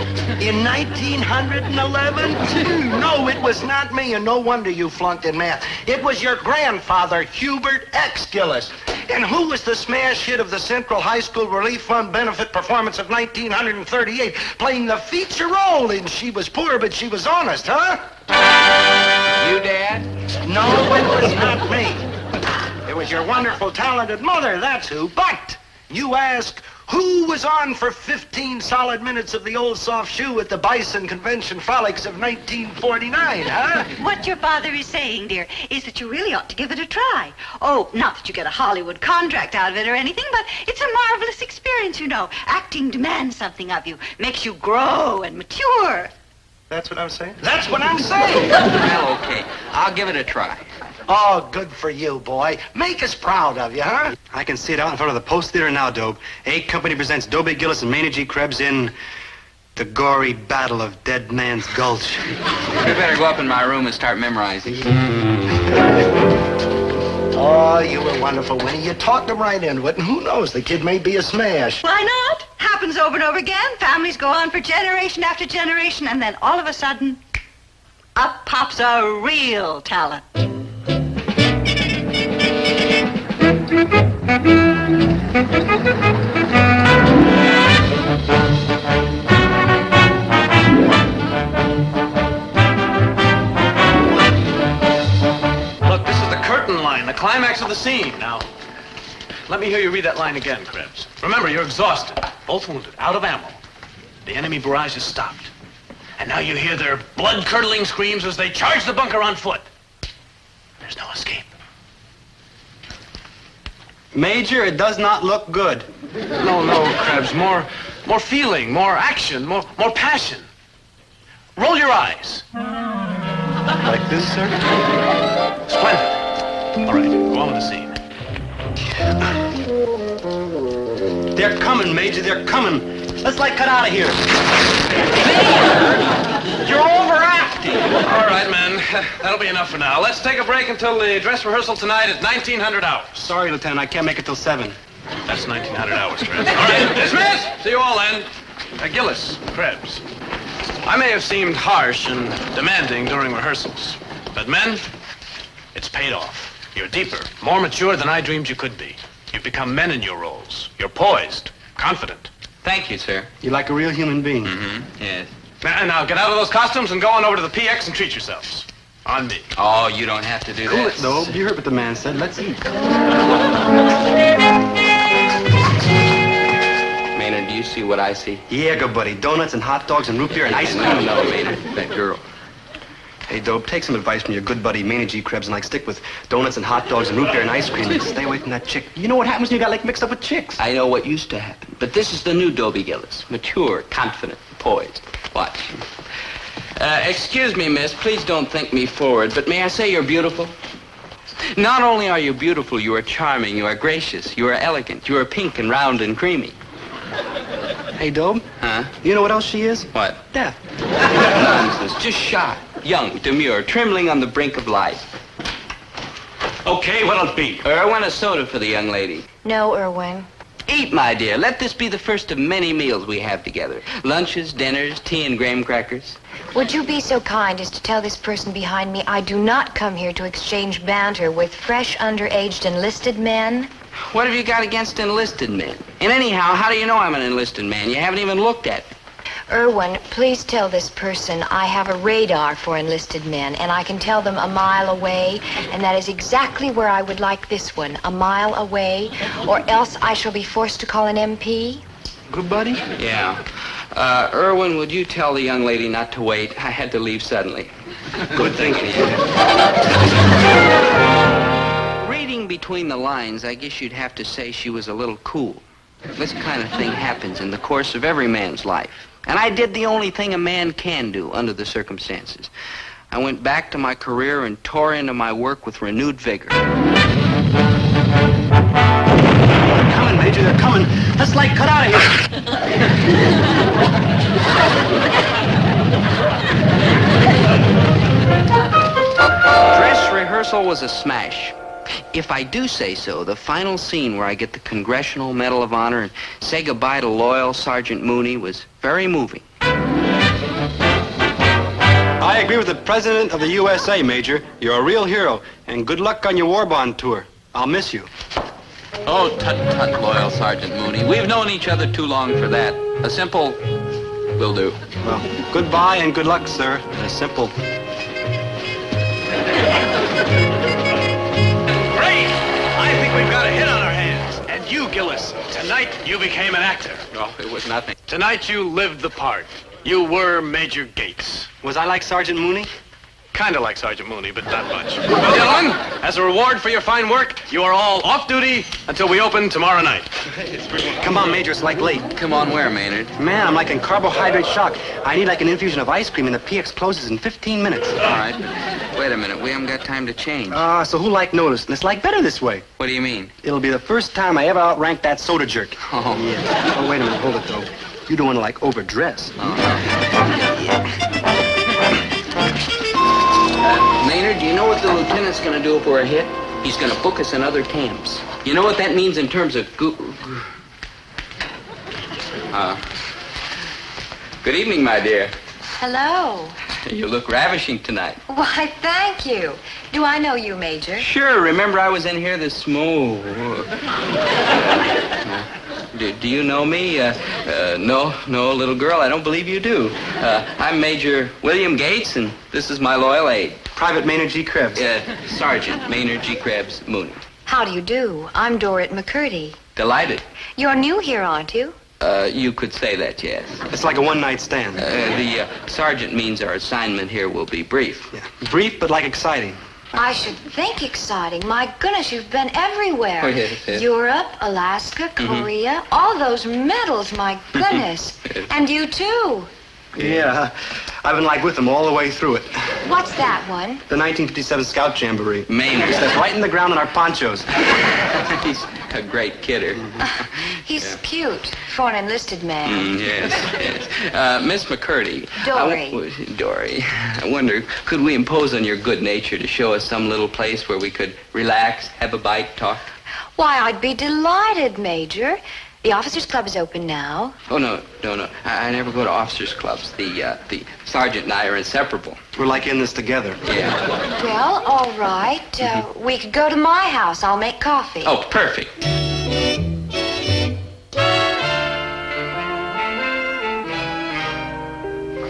In 1911? No, it was not me, and no wonder you flunked in math. It was your grandfather, Hubert X. Gillis. And who was the smash hit of the Central High School Relief Fund benefit performance of 1938, playing the feature role in She Was Poor, But She Was Honest, huh? You, Dad? No, it was not me. It was your wonderful, talented mother, that's who. But you ask, who was on for 15 solid minutes of the old soft shoe at the Bison Convention Frolics of 1949, huh? What your father is saying, dear, is that you really ought to give it a try. Oh, not that you get a Hollywood contract out of it or anything, but it's a marvelous experience, you know. Acting demands something of you, makes you grow and mature. That's what I'm saying? That's what I'm saying. Well, okay. I'll give it a try. Oh, good for you, boy. Make us proud of you, huh? I can see it out in front of the Post Theater now, Dobe. A Company presents Dobie Gillis and Manny G. Krebs in The Gory Battle of Dead Man's Gulch. We better go up in my room and start memorizing. Oh, you were wonderful, Winnie. You talked him right into it, and who knows, the kid may be a smash. Why not? Happens over and over again. Families go on for generation after generation, and then all of a sudden, up pops a real talent. Look, this is the curtain line, the climax of the scene. Now, let me hear you read that line again, Krebs. Remember, you're exhausted, both wounded, out of ammo. The enemy barrage is stopped. And now you hear their blood-curdling screams as they charge the bunker on foot. There's no escape. Major, it does not look good. No, Krebs. More feeling, more action, more passion. Roll your eyes. Like this, sir? Splendid. All right, go on with the scene. They're coming, Major, they're coming. Let's, cut out of here. You're overacting. All right, men. That'll be enough for now. Let's take a break until the dress rehearsal tonight at 1900 hours. Sorry, Lieutenant, I can't make it till 7. That's 1900 hours, Krebs. All right, dismiss. See you all then. Gillis, Krebs. I may have seemed harsh and demanding during rehearsals, but men, it's paid off. You're deeper, more mature than I dreamed you could be. You've become men in your roles. You're poised, confident. Thank you, sir. You're like a real human being. Mm-hmm. Yes. Now get out of those costumes and go on over to the PX and treat yourselves. On me. Oh, you don't have to do Cool that. it, though. You heard what the man said. Let's eat. Maynard, do you see what I see? Yeah, good buddy. Donuts and hot dogs and root beer and ice cream. No, Maynard. That girl. Hey, Dobe, take some advice from your good buddy Manny G. Krebs and stick with donuts and hot dogs and root beer and ice cream and stay away from that chick. You know what happens when you got mixed up with chicks? I know what used to happen, but this is the new Dobie Gillis. Mature, confident, poised. Watch. Excuse me, miss. Please don't think me forward, but may I say you're beautiful? Not only are you beautiful, you are charming, you are gracious, you are elegant, you are pink and round and creamy. Hey, Dobe. Huh? You know what else she is? What? Death. Nonsense. Just shy, young, demure, trembling on the brink of life. Okay, what'll it be? Irwin, a soda for the young lady. No, Irwin. Eat, my dear. Let this be the first of many meals we have together. Lunches, dinners, tea and graham crackers. Would you be so kind as to tell this person behind me I do not come here to exchange banter with fresh, underaged enlisted men? What have you got against enlisted men? And anyhow, how do you know I'm an enlisted man? You haven't even looked at me. Irwin, please tell this person I have a radar for enlisted men, and I can tell them a mile away, and that is exactly where I would like this one, a mile away, or else I shall be forced to call an MP. Good buddy? Yeah. Irwin, would you tell the young lady not to wait? I had to leave suddenly. Good thinking. Reading between the lines, I guess you'd have to say she was a little cool. This kind of thing happens in the course of every man's life. And I did the only thing a man can do under the circumstances. I went back to my career and tore into my work with renewed vigor. They're coming, Major, they're coming. Let's cut out of here. Dress rehearsal was a smash. If I do say so, the final scene where I get the Congressional Medal of Honor and say goodbye to loyal Sergeant Mooney was very moving. I agree with the President of the USA, Major. You're a real hero, and good luck on your war bond tour. I'll miss you. Oh, tut-tut, loyal Sergeant Mooney. We've known each other too long for that. A simple will do. Well, goodbye and good luck, sir. A simple... I think we've got a hit on our hands. And you, Gillis, tonight you became an actor. Oh, it was nothing. Tonight you lived the part. You were Major Gates. Was I like Sergeant Mooney? kind of like Sergeant Mooney, but not much. Well, gentlemen, as a reward for your fine work, you are all off duty until we open tomorrow night. Come on, Major, it's like late. Come on, where, Maynard? Man, I'm like in carbohydrate shock. I need like an infusion of ice cream, and the PX closes in 15 minutes. All right, but wait a minute. We haven't got time to change. So who like noticed? And it's like better this way. What do you mean? It'll be the first time I ever outranked that soda jerk. Oh. Yeah. Oh, wait a minute. Hold it, though. You don't want to, like, overdress. Maynard, do you know what the lieutenant's going to do if we're a hit? He's going to book us in other camps. You know what that means in terms of good evening, my dear. Hello. You look ravishing tonight. Why, thank you. Do I know you, Major? Sure. Remember I was in here this morning. Do you know me? No, little girl, I don't believe you do. I'm Major William Gates, and this is my loyal aide. Private Maynard G. Krebs. Sergeant Maynard G. Krebs Mooney. How do you do? I'm Dorrit McCurdy. Delighted. You're new here, aren't you? You could say that, yes. It's like a one-night stand. The sergeant means our assignment here will be brief. Yeah. Brief, but like exciting. I should think exciting. My goodness, you've been everywhere. Oh, yes. Europe, Alaska, Korea, all those medals, my goodness. And you, too. Yeah, I've been like with them all the way through it. What's that one? The 1957 Scout Jamboree. Maynard. That's right in the ground in our ponchos. He's a great kidder. He's cute for an enlisted man. Yes. Miss McCurdy. Dory. I wonder, could we impose on your good nature to show us some little place where we could relax, have a bite, talk? Why, I'd be delighted, Major. The officers' club is open now. Oh, no. I never go to officers' clubs. The sergeant and I are inseparable. We're like in this together. Yeah. Well, all right. We could go to my house. I'll make coffee. Oh, perfect.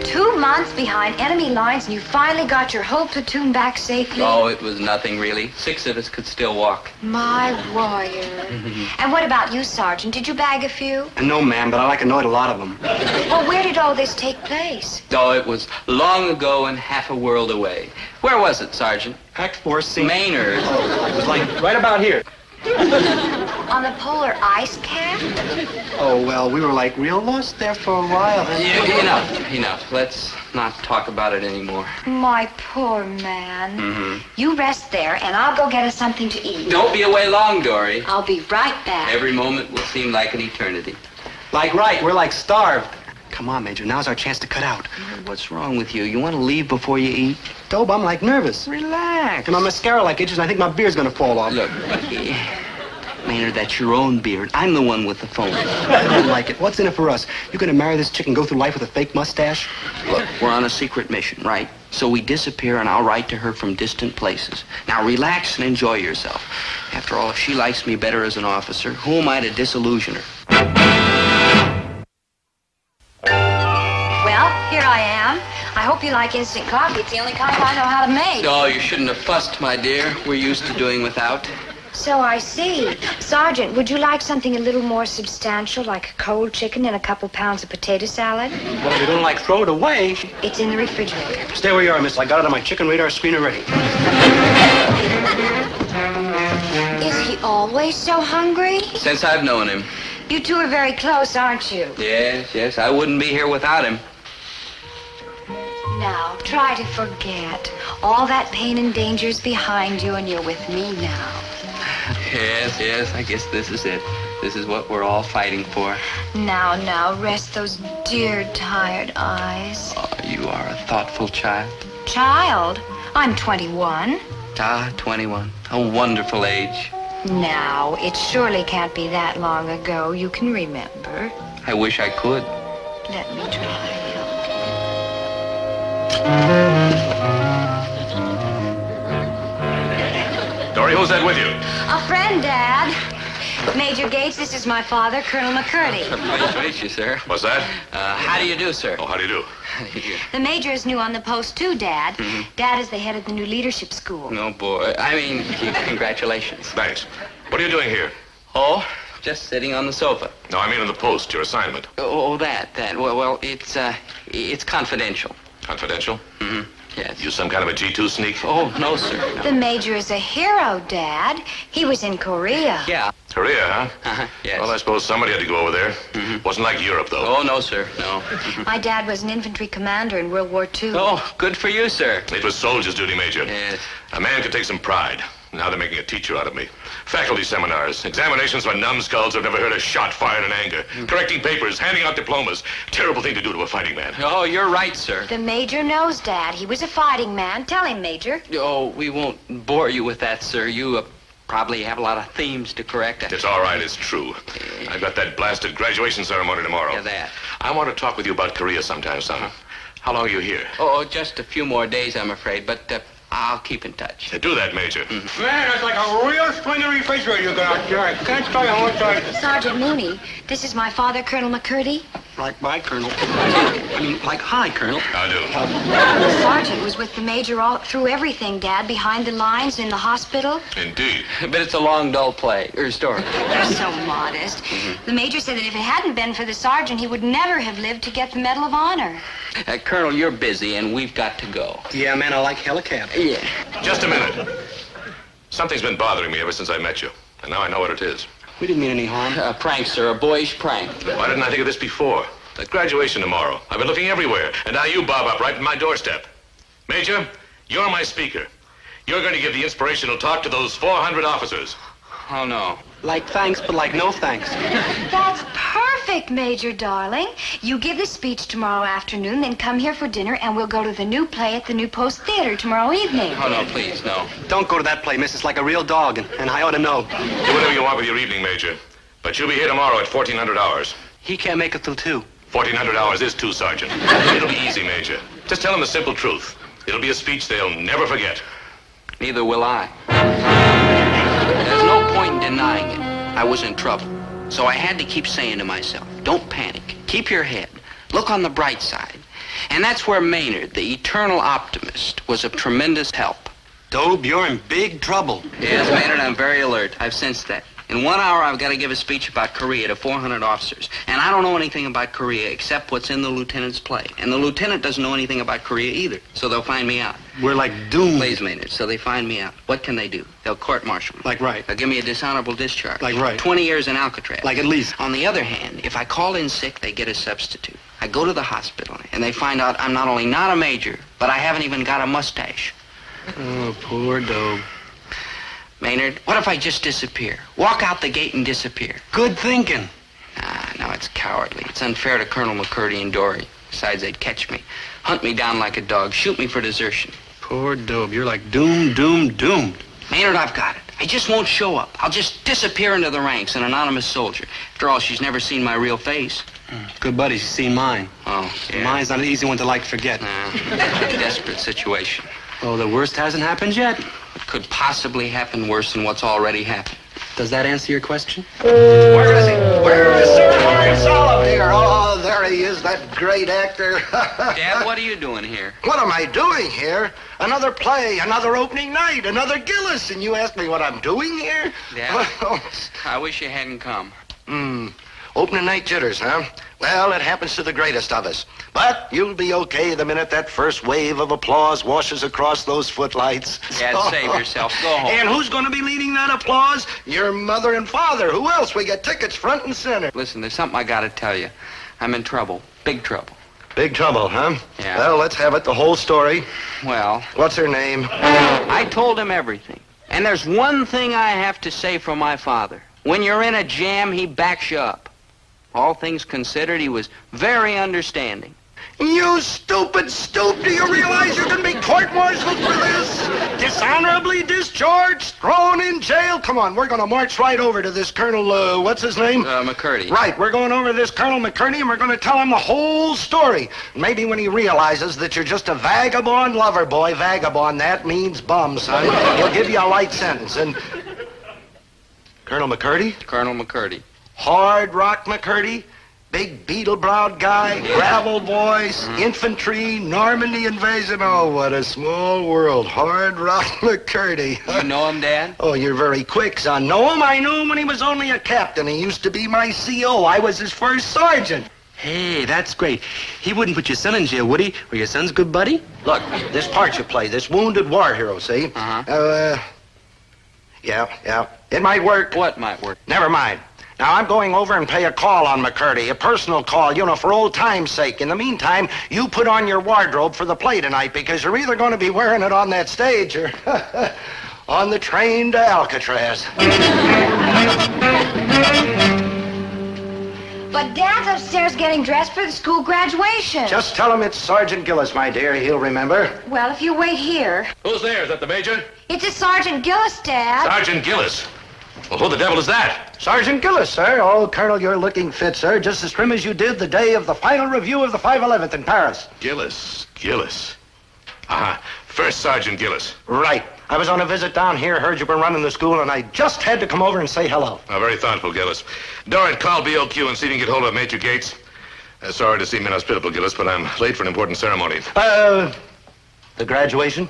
2 months behind enemy lines, and you finally got your whole platoon back safely? Oh, it was nothing, really. 6 of us could still walk. My warrior. And what about you, Sergeant? Did you bag a few? No, ma'am, but I like annoyed a lot of them. Well, where did all this take place? Oh, it was long ago and half a world away. Where was it, Sergeant? Act 4, scene. Maynard. It was like right about here. On the polar ice cap? Oh, well, we were like real lost there for a while. Enough. Let's not talk about it anymore. My poor man. You rest there, and I'll go get us something to eat. Don't be away long, Dory. I'll be right back. Every moment will seem like an eternity. We're like starved. Come on, Major, now's our chance to cut out. What's wrong with you? You want to leave before you eat? Dobe, I'm like nervous. Relax. And my mascara like itches, and I think my beard's gonna fall off. Look, Maynard, that's your own beard. I'm the one with the phone. I don't like it. What's in it for us? You gonna marry this chick and go through life with a fake mustache? Look, we're on a secret mission, right? So we disappear, and I'll write to her from distant places. Now relax and enjoy yourself. After all, if she likes me better as an officer, who am I to disillusion her? Well, here I am. I hope you like instant coffee. It's the only kind I know how to make. Oh, you shouldn't have fussed, my dear. We're used to doing without. So I see. Sergeant, would you like something a little more substantial, like a cold chicken and a couple pounds of potato salad? Well, if you don't like throw it away. It's in the refrigerator. Stay where you are, miss. I got it on my chicken radar screen already. Is he always so hungry? Since I've known him. You two are very close, aren't you? Yes. I wouldn't be here without him. Now, try to forget. All that pain and danger is behind you, and you're with me now. Yes. I guess this is it. This is what we're all fighting for. Now, rest those dear, tired eyes. Oh, you are a thoughtful child. Child? I'm 21. 21. A wonderful age. Now, it surely can't be that long ago. You can remember. I wish I could. Let me try. Dory, who's that with you? A friend, Dad. Major Gates, this is my father, Colonel McCurdy. Nice to meet you, sir. What's that? How do you do, sir? Oh, how do you do? The Major is new on the post, too, Dad. Dad is the head of the new leadership school. Oh, boy. I mean, congratulations. Thanks. What are you doing here? Oh, just sitting on the sofa. No, I mean on the post, your assignment. Oh, that. Well, it's confidential. Confidential? Yes. You some kind of a G2 sneak? Oh, no, sir. The Major is a hero, Dad. He was in Korea. Yeah. Korea, huh? Yes. Well, I suppose somebody had to go over there. Wasn't like Europe, though. Oh, no, sir. No. My dad was an infantry commander in World War II. Oh, good for you, sir. It was soldier's duty, Major. Yes. A man could take some pride. Now they're making a teacher out of me. Faculty seminars, examinations for numbskulls who've never heard a shot fired in anger, correcting papers, handing out diplomas. Terrible thing to do to a fighting man. Oh, you're right, sir. The Major knows, Dad. He was a fighting man. Tell him, Major. Oh, we won't bore you with that, sir. You probably have a lot of themes to correct. It's all right, it's true. I've got that blasted graduation ceremony tomorrow. Yeah, that. I want to talk with you about Korea sometime, son. How long are you here? Oh, just a few more days, I'm afraid, but I'll keep in touch. Do that, Major. Man, that's like a real splendid refrigerator you got out there. I can't tell you how much Sergeant Mooney, this is my father, Colonel McCurdy. Like my Colonel. I mean, like hi, Colonel. I do. The sergeant was with the Major all through everything, Dad, behind the lines, in the hospital. Indeed. But it's a long, dull play, or story. You're so modest. The Major said that if it hadn't been for the sergeant, he would never have lived to get the Medal of Honor. Colonel, you're busy, and we've got to go. Yeah, man, I like helicab. Yeah. Just a minute. Something's been bothering me ever since I met you, and now I know what it is. We didn't mean any harm. A prank, sir, a boyish prank. Why didn't I think of this before? That graduation tomorrow. I've been looking everywhere, and now you bob up right in my doorstep. Major, you're my speaker. You're going to give the inspirational talk to those 400 officers. Oh, no. Like thanks, but like no thanks. That's perfect, Major, darling. You give the speech tomorrow afternoon, then come here for dinner, and we'll go to the new play at the New Post Theater tomorrow evening. Oh, no, please, no. Don't go to that play, miss. It's like a real dog, and I ought to know. Do whatever you want with your evening, Major. But you'll be here tomorrow at 1400 hours. He can't make it till 2. 1400 hours is 2, Sergeant. It'll be easy, Major. Just tell them the simple truth. It'll be a speech they'll never forget. Neither will I. There's no point in denying it. I was in trouble. So I had to keep saying to myself, don't panic. Keep your head. Look on the bright side. And that's where Maynard, the eternal optimist, was of tremendous help. Dobe, you're in big trouble. Yes, Maynard, I'm very alert. I've sensed that. In 1 hour, I've got to give a speech about Korea to 400 officers. And I don't know anything about Korea except what's in the lieutenant's play. And the lieutenant doesn't know anything about Korea either. So they'll find me out. We're like doomed. Please, Maynard. So they find me out. What can they do? They'll court-martial me. Like right. They'll give me a dishonorable discharge. Like right. 20 years in Alcatraz. Like at least. On the other hand, if I call in sick, they get a substitute. I go to the hospital, and they find out I'm not only not a major, but I haven't even got a mustache. Oh, poor Dobe. Maynard, what if I just disappear? Walk out the gate and disappear. Good thinking. No, it's cowardly. It's unfair to Colonel McCurdy and Dory. Besides, they'd catch me, hunt me down like a dog, shoot me for desertion. Poor Dobe. You're like doomed. Maynard, I've got it. I just won't show up. I'll just disappear into the ranks, an anonymous soldier. After all, she's never seen my real face. Good buddy, she's seen mine. Oh, yeah. Mine's not an easy one to like forget. It's a desperate situation. Oh, the worst hasn't happened yet. It could possibly happen worse than what's already happened. Does that answer your question? Where is he? Where is Sir Lawrence Oliver? Oh, there he is, that great actor. Dad, what are you doing here? What am I doing here? Another play, another opening night, another Gillis, and you ask me what I'm doing here? Dad, I wish you hadn't come. Opening night jitters, huh? Well, it happens to the greatest of us. But you'll be okay the minute that first wave of applause washes across those footlights. Dad, save yourself. Go home. And who's going to be leading that applause? Your mother and father. Who else? We get tickets front and center. Listen, there's something I got to tell you. I'm in trouble. Big trouble. Big trouble, huh? Yeah. Well, let's have it, the whole story. Well... What's her name? I told him everything. And there's one thing I have to say for my father. When you're in a jam, he backs you up. All things considered, he was very understanding. You stupid stoop! Do you realize you can be court-martialed for this? Dishonorably discharged, thrown in jail? Come on, we're going to march right over to this Colonel, what's his name? McCurdy. Right, we're going over to this Colonel McCurdy, and we're going to tell him the whole story. Maybe when he realizes that you're just a vagabond lover boy, vagabond, that means bum, son. He'll give you a light sentence, and... Colonel McCurdy? Colonel McCurdy. Hard Rock McCurdy, big beetle-browed guy, gravel voice, infantry, Normandy invasion. Oh, what a small world. Hard Rock McCurdy. You know him, Dad? Oh, you're very quick, son. Know him? I knew him when he was only a captain. He used to be my CO. I was his first sergeant. Hey, that's great. He wouldn't put your son in jail, would he? Or your son's good buddy? Look, this part you play, this wounded war hero, see? Yeah. It might work. What might work? Never mind. Now, I'm going over and pay a call on McCurdy, a personal call, for old time's sake. In the meantime, you put on your wardrobe for the play tonight, because you're either going to be wearing it on that stage or on the train to Alcatraz. But Dad's upstairs getting dressed for the school graduation. Just tell him it's Sergeant Gillis, my dear. He'll remember. Well, if you wait here. Who's there? Is that the Major? It's a Sergeant Gillis, Dad. Sergeant Gillis. Well, who the devil is that? Sergeant Gillis, sir. Oh, Colonel, you're looking fit, sir. Just as trim as you did the day of the final review of the 511th in Paris. Gillis. First Sergeant Gillis. Right. I was on a visit down here, heard you were running the school, and I just had to come over and say hello. Oh, very thoughtful, Gillis. Dorrit, call BOQ and see if you can get hold of Major Gates. Sorry to seem inhospitable, Gillis, but I'm late for an important ceremony. The graduation?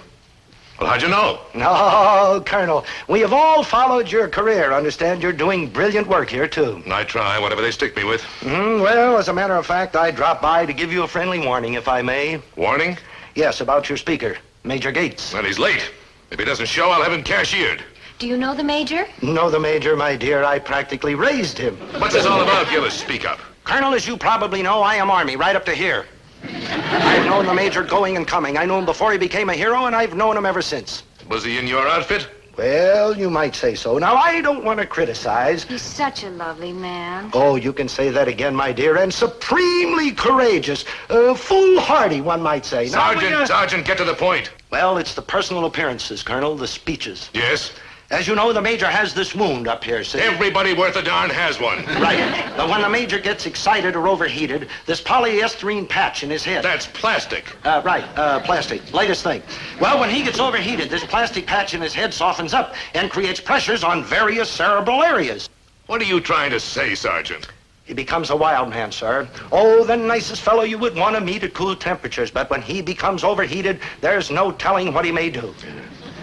Well, how'd you know? No, Colonel. We have all followed your career. Understand you're doing brilliant work here, too. I try, whatever they stick me with. Well, as a matter of fact, I dropped by to give you a friendly warning, if I may. Warning? Yes, about your speaker, Major Gates. Well, he's late. If he doesn't show, I'll have him cashiered. Do you know the Major? Know the Major, my dear. I practically raised him. What's this all about, Gillis? Speak up. Colonel, as you probably know, I am Army, right up to here. I've known the Major going and coming. I knew him before he became a hero, and I've known him ever since. Was he in your outfit? Well, you might say so. Now, I don't want to criticize. He's such a lovely man. Oh, you can say that again, my dear, and supremely courageous. Foolhardy, one might say. Sergeant, get to the point. Well, it's the personal appearances, Colonel, the speeches. Yes? As you know, the Major has this wound up here, see? Everybody worth a darn has one. Right. But when the Major gets excited or overheated, this polyesterine patch in his head. That's plastic. Right, plastic. Latest thing. Well, when he gets overheated, this plastic patch in his head softens up and creates pressures on various cerebral areas. What are you trying to say, Sergeant? He becomes a wild man, sir. Oh, the nicest fellow you would want to meet at cool temperatures. But when he becomes overheated, there's no telling what he may do.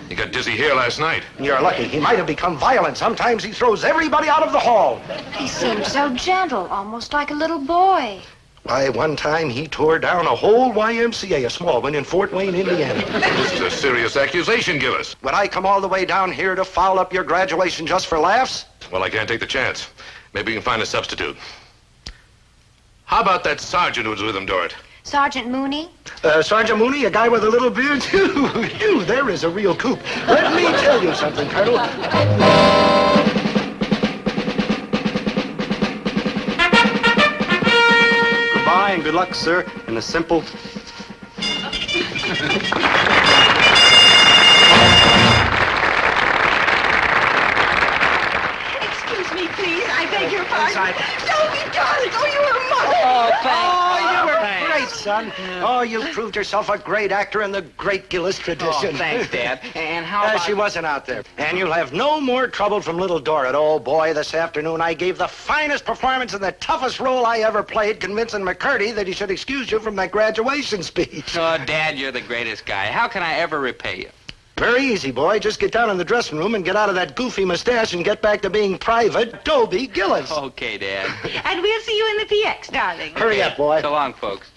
He got dizzy here last night. You're lucky. He might have become violent. Sometimes he throws everybody out of the hall. He seemed so gentle, almost like a little boy. Why, one time he tore down a whole YMCA, a small one in Fort Wayne, Indiana. This is a serious accusation, Gillis. Would I come all the way down here to foul up your graduation just for laughs? Well, I can't take the chance. Maybe we can find a substitute. How about that sergeant who was with him, Dorrit? Sergeant Mooney? Sergeant Mooney, a guy with a little beard? You, there is a real coop. Let me tell you something, Colonel. Goodbye and good luck, sir. And a simple... Excuse me, please. I beg your pardon. Dobie, darling. Oh, you were mother. Oh, thanks. Oh, you were great, son. Oh, you proved yourself a great actor in the great Gillis tradition. Oh, thanks, Dad. And how about... She wasn't out there. And you'll have no more trouble from little Dorrit. Oh, boy, this afternoon I gave the finest performance and the toughest role I ever played, convincing McCurdy that he should excuse you from that graduation speech. Oh, Dad, you're the greatest guy. How can I ever repay you? Very easy, boy. Just get down in the dressing room and get out of that goofy mustache and get back to being Private Dobie Gillis. Okay, Dad. And we'll see you in the PX, darling. Hurry up, boy. So long, folks.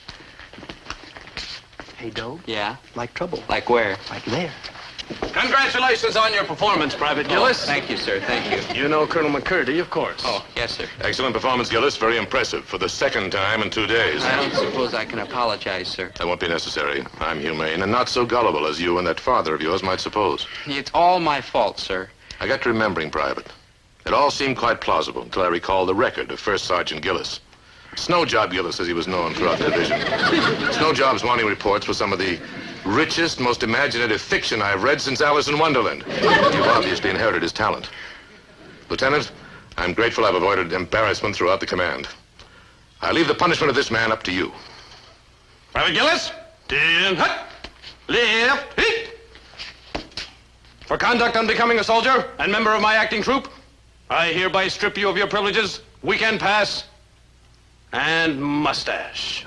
Hey, Doe. Yeah? Like trouble. Like where? Like there. Congratulations on your performance, Private Gillis. Thank you, sir. Thank you. You know Colonel McCurdy, of course. Oh, yes, sir. Excellent performance, Gillis. Very impressive. For the second time in 2 days. I don't suppose I can apologize, sir. That won't be necessary. I'm humane and not so gullible as you and that father of yours might suppose. It's all my fault, sir. I got to remembering, Private. It all seemed quite plausible until I recalled the record of First Sergeant Gillis. Snow Job Gillis, as he was known throughout the division. Snow Job's morning reports were some of the richest, most imaginative fiction I've read since Alice in Wonderland. You've obviously inherited his talent. Lieutenant, I'm grateful I've avoided embarrassment throughout the command. I leave the punishment of this man up to you. Private Gillis, in hut, left, hit. For conduct unbecoming a soldier and member of my acting troupe, I hereby strip you of your privileges, weekend pass, and mustache.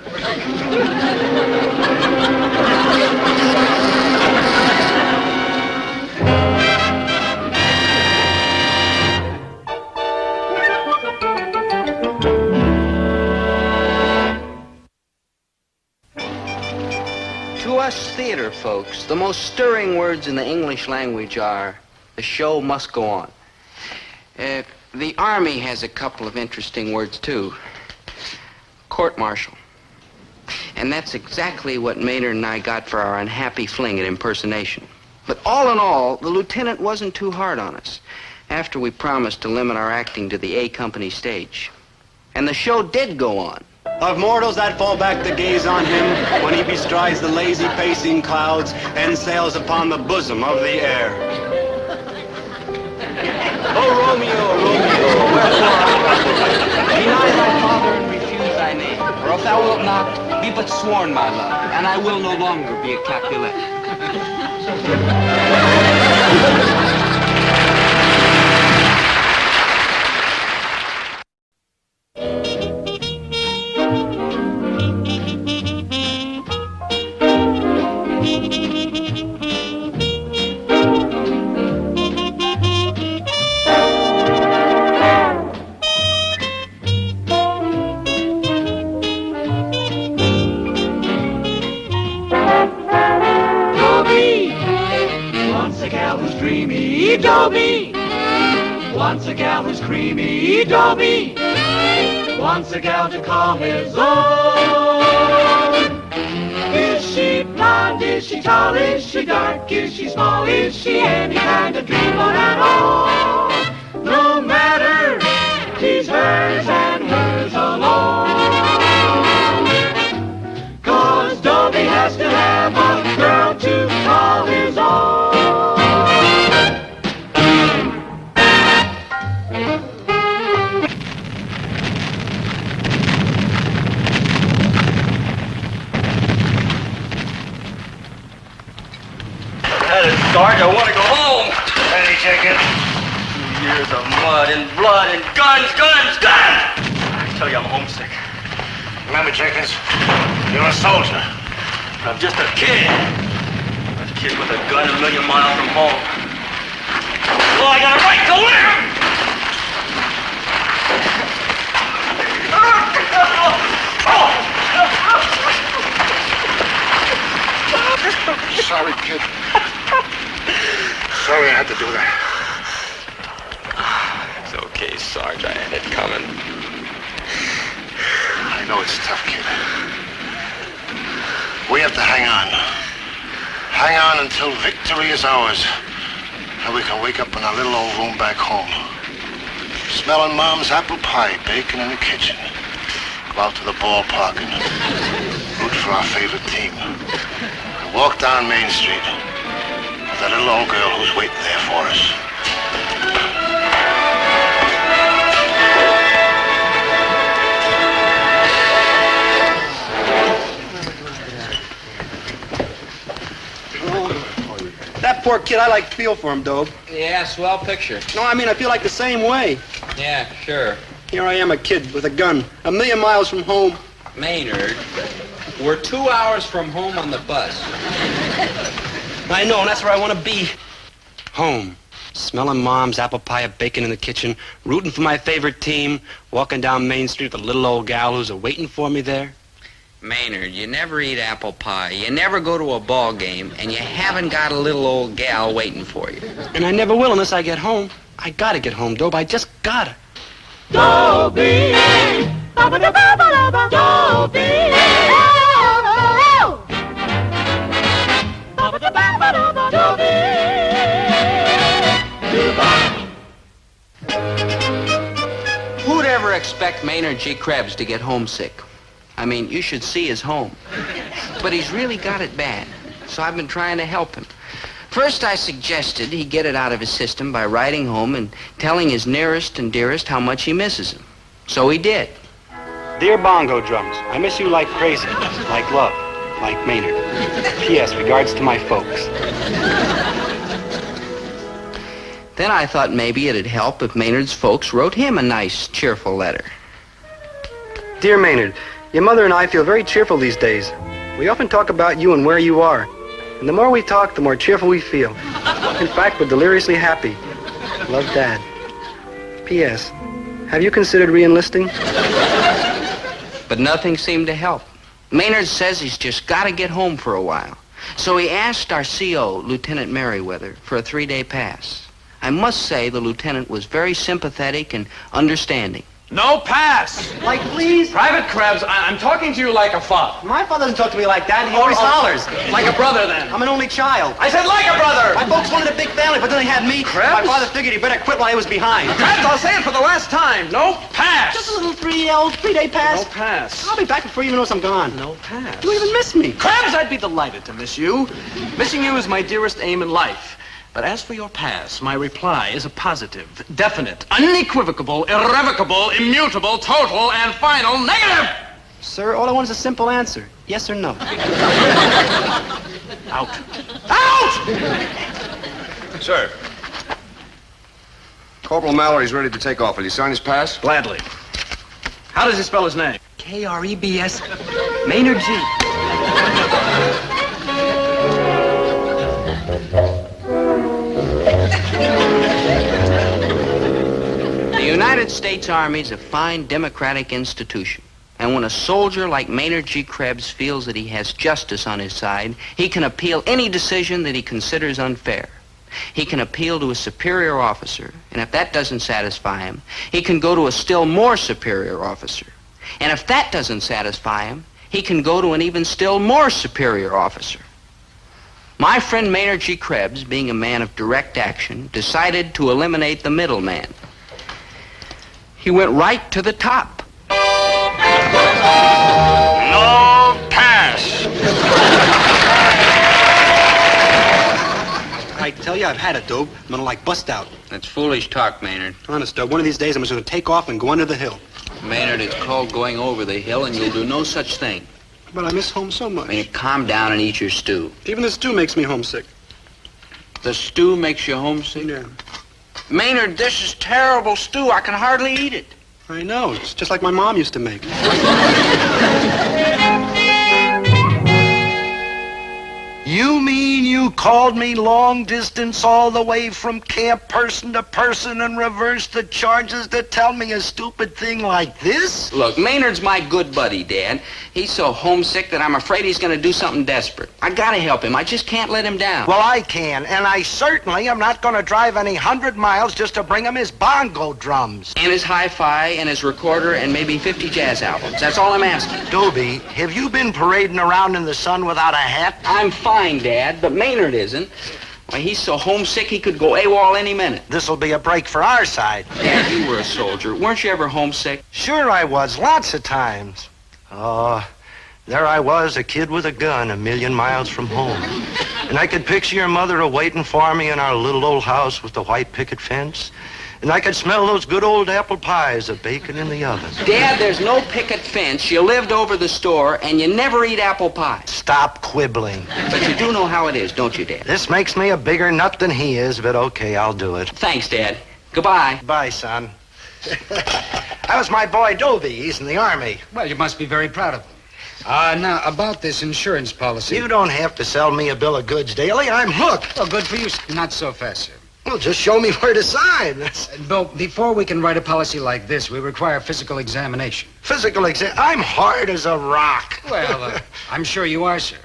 folks, the most stirring words in the English language are, the show must go on. The Army has a couple of interesting words, too. Court-martial. And that's exactly what Maynard and I got for our unhappy fling at impersonation. But all in all, the lieutenant wasn't too hard on us after we promised to limit our acting to the A Company stage. And the show did go on. Of mortals that fall back to gaze on him when he bestrides the lazy pacing clouds and sails upon the bosom of the air. Oh, Romeo, Romeo, wherefore deny thy father and refuse thy name? Or if thou wilt not, be but sworn my love, and I will no longer be a Capulet. Dobie, wants a gal who's creamy. Dobie, wants a gal to call his own. Is she blonde? Is she tall? Is she dark? Is she small? Is she any kind of dreamboat at all? No matter, he's hers and hers alone. 'Cause Dobie has to have a girl to call his own. Sarge, I want to go home. Hey, chicken. 2 years of mud and blood and guns. I tell you, I'm homesick. Remember, Jenkins, you're a soldier. I'm just a kid. A kid with a gun a million miles from home. Well, I got a right to live! Sorry, kid. Sorry I had to do that. It's okay, Sarge. I had it coming. I know it's tough, kid. We have to hang on. Hang on until victory is ours. And we can wake up in our little old room back home. Smelling Mom's apple pie baking in the kitchen. Go out to the ballpark and root for our favorite team. And walk down Main Street. That little old girl who's waiting there for us. That poor kid, I feel for him, Dobe. Yeah, swell picture. No, I mean, I feel like the same way. Yeah, sure. Here I am, a kid with a gun, a million miles from home. Maynard, we're 2 hours from home on the bus. I know, and that's where I want to be. Home. Smelling Mom's apple pie bacon in the kitchen, rooting for my favorite team, walking down Main Street with a little old gal who's waiting for me there. Maynard, you never eat apple pie, you never go to a ball game, and you haven't got a little old gal waiting for you. And I never will unless I get home. I gotta get home, Dobe. I just gotta. Dobie, Dobie, Who'd ever expect Maynard G. Krebs to get homesick? I mean, you should see his home. But he's really got it bad, so I've been trying to help him. First, I suggested he get it out of his system by writing home and telling his nearest and dearest how much he misses him. So he did. Dear bongo drums, I miss you like crazy, like love, like Maynard. P.S. Regards to my folks. Then I thought maybe it'd help if Maynard's folks wrote him a nice, cheerful letter. Dear Maynard, your mother and I feel very cheerful these days. We often talk about you and where you are. And the more we talk, the more cheerful we feel. In fact, we're deliriously happy. Love, Dad. P.S. Have you considered re-enlisting? But nothing seemed to help. Maynard says he's just got to get home for a while. So he asked our CO, Lieutenant Merriweather, for a 3-day pass. I must say the lieutenant was very sympathetic and understanding. No pass! Like, please? Private Krebs, I'm talking to you like a father. My father doesn't talk to me like that. He always hollers. Like a brother, then. I'm an only child. I said like a brother! My folks wanted a big family, but then they had me. Krebs? My father figured he better quit while he was behind. Krebs, I'll say it for the last time. No pass! Just a little 3-day pass. No pass. I'll be back before you even know I'm gone. No pass. You even miss me. Krebs, I'd be delighted to miss you. Missing you is my dearest aim in life. But as for your pass, my reply is a positive, definite, unequivocal, irrevocable, immutable, total, and final negative! Sir, all I want is a simple answer. Yes or no? Out. Out! Sir. Corporal Mallory's ready to take off. Will you sign his pass? Gladly. How does he spell his name? K-R-E-B-S. Maynard G. The United States Army is a fine democratic institution. And when a soldier like Maynard G. Krebs feels that he has justice on his side, he can appeal any decision that he considers unfair. He can appeal to a superior officer, and if that doesn't satisfy him, he can go to a still more superior officer. And if that doesn't satisfy him, he can go to an even still more superior officer. My friend Maynard G. Krebs, being a man of direct action, decided to eliminate the middleman. He went right to the top. No pass. I tell you, I've had it, Dobe. I'm gonna bust out. That's foolish talk, Maynard. Honest, Dobe, one of these days I'm just gonna take off and go under the hill. Maynard, it's called going over the hill, and you'll do no such thing. But I miss home so much. Maynard, calm down and eat your stew. Even the stew makes me homesick. The stew makes you homesick? Yeah. Maynard, this is terrible stew. I can hardly eat it. I know. It's just like my mom used to make. You mean you called me long distance all the way from camp person to person and reversed the charges to tell me a stupid thing like this? Look, Maynard's my good buddy, Dad. He's so homesick that I'm afraid he's going to do something desperate. I got to help him. I just can't let him down. Well, I can, and I certainly am not going to drive any 100 miles just to bring him his bongo drums. And his hi-fi and his recorder and maybe 50 jazz albums. That's all I'm asking. Dobie, have you been parading around in the sun without a hat? I'm fine, Dad, but Maynard isn't. Why, he's so homesick he could go AWOL any minute. This'll be a break for our side. Dad, you were a soldier. Weren't you ever homesick? Sure I was, lots of times. Oh, there I was, a kid with a gun, 1,000,000 miles from home. And I could picture your mother a-waiting for me in our little old house with the white picket fence. And I could smell those good old apple pies of bacon in the oven. Dad, there's no picket fence. You lived over the store, and you never eat apple pie. Stop quibbling. But you do know how it is, don't you, Dad? This makes me a bigger nut than he is, but okay, I'll do it. Thanks, Dad. Goodbye. Bye, son. That was my boy Dobie. He's in the Army. Well, you must be very proud of him. Now, about this insurance policy. You don't have to sell me a bill of goods daily. I'm hooked. Well, good for you. Not so fast, sir. Well, just show me where to sign. But before we can write a policy like this, we require physical examination. Physical exam? I'm hard as a rock. Well, I'm sure you are, sir.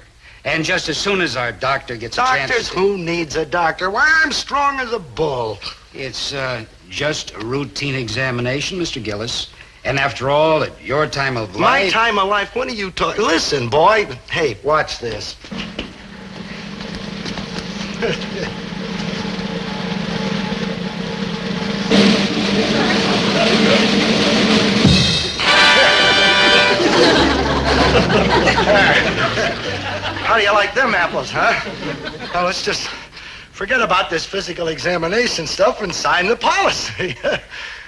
And just as soon as our doctor gets a chance... Doctors? Who needs a doctor? Why, I'm strong as a bull. It's just a routine examination, Mr. Gillis. And after all, at your time of life... My time of life? What are you talking... Listen, boy. Hey, watch this. How do you like them apples, huh? Well, let's just forget about this physical examination stuff and sign the policy.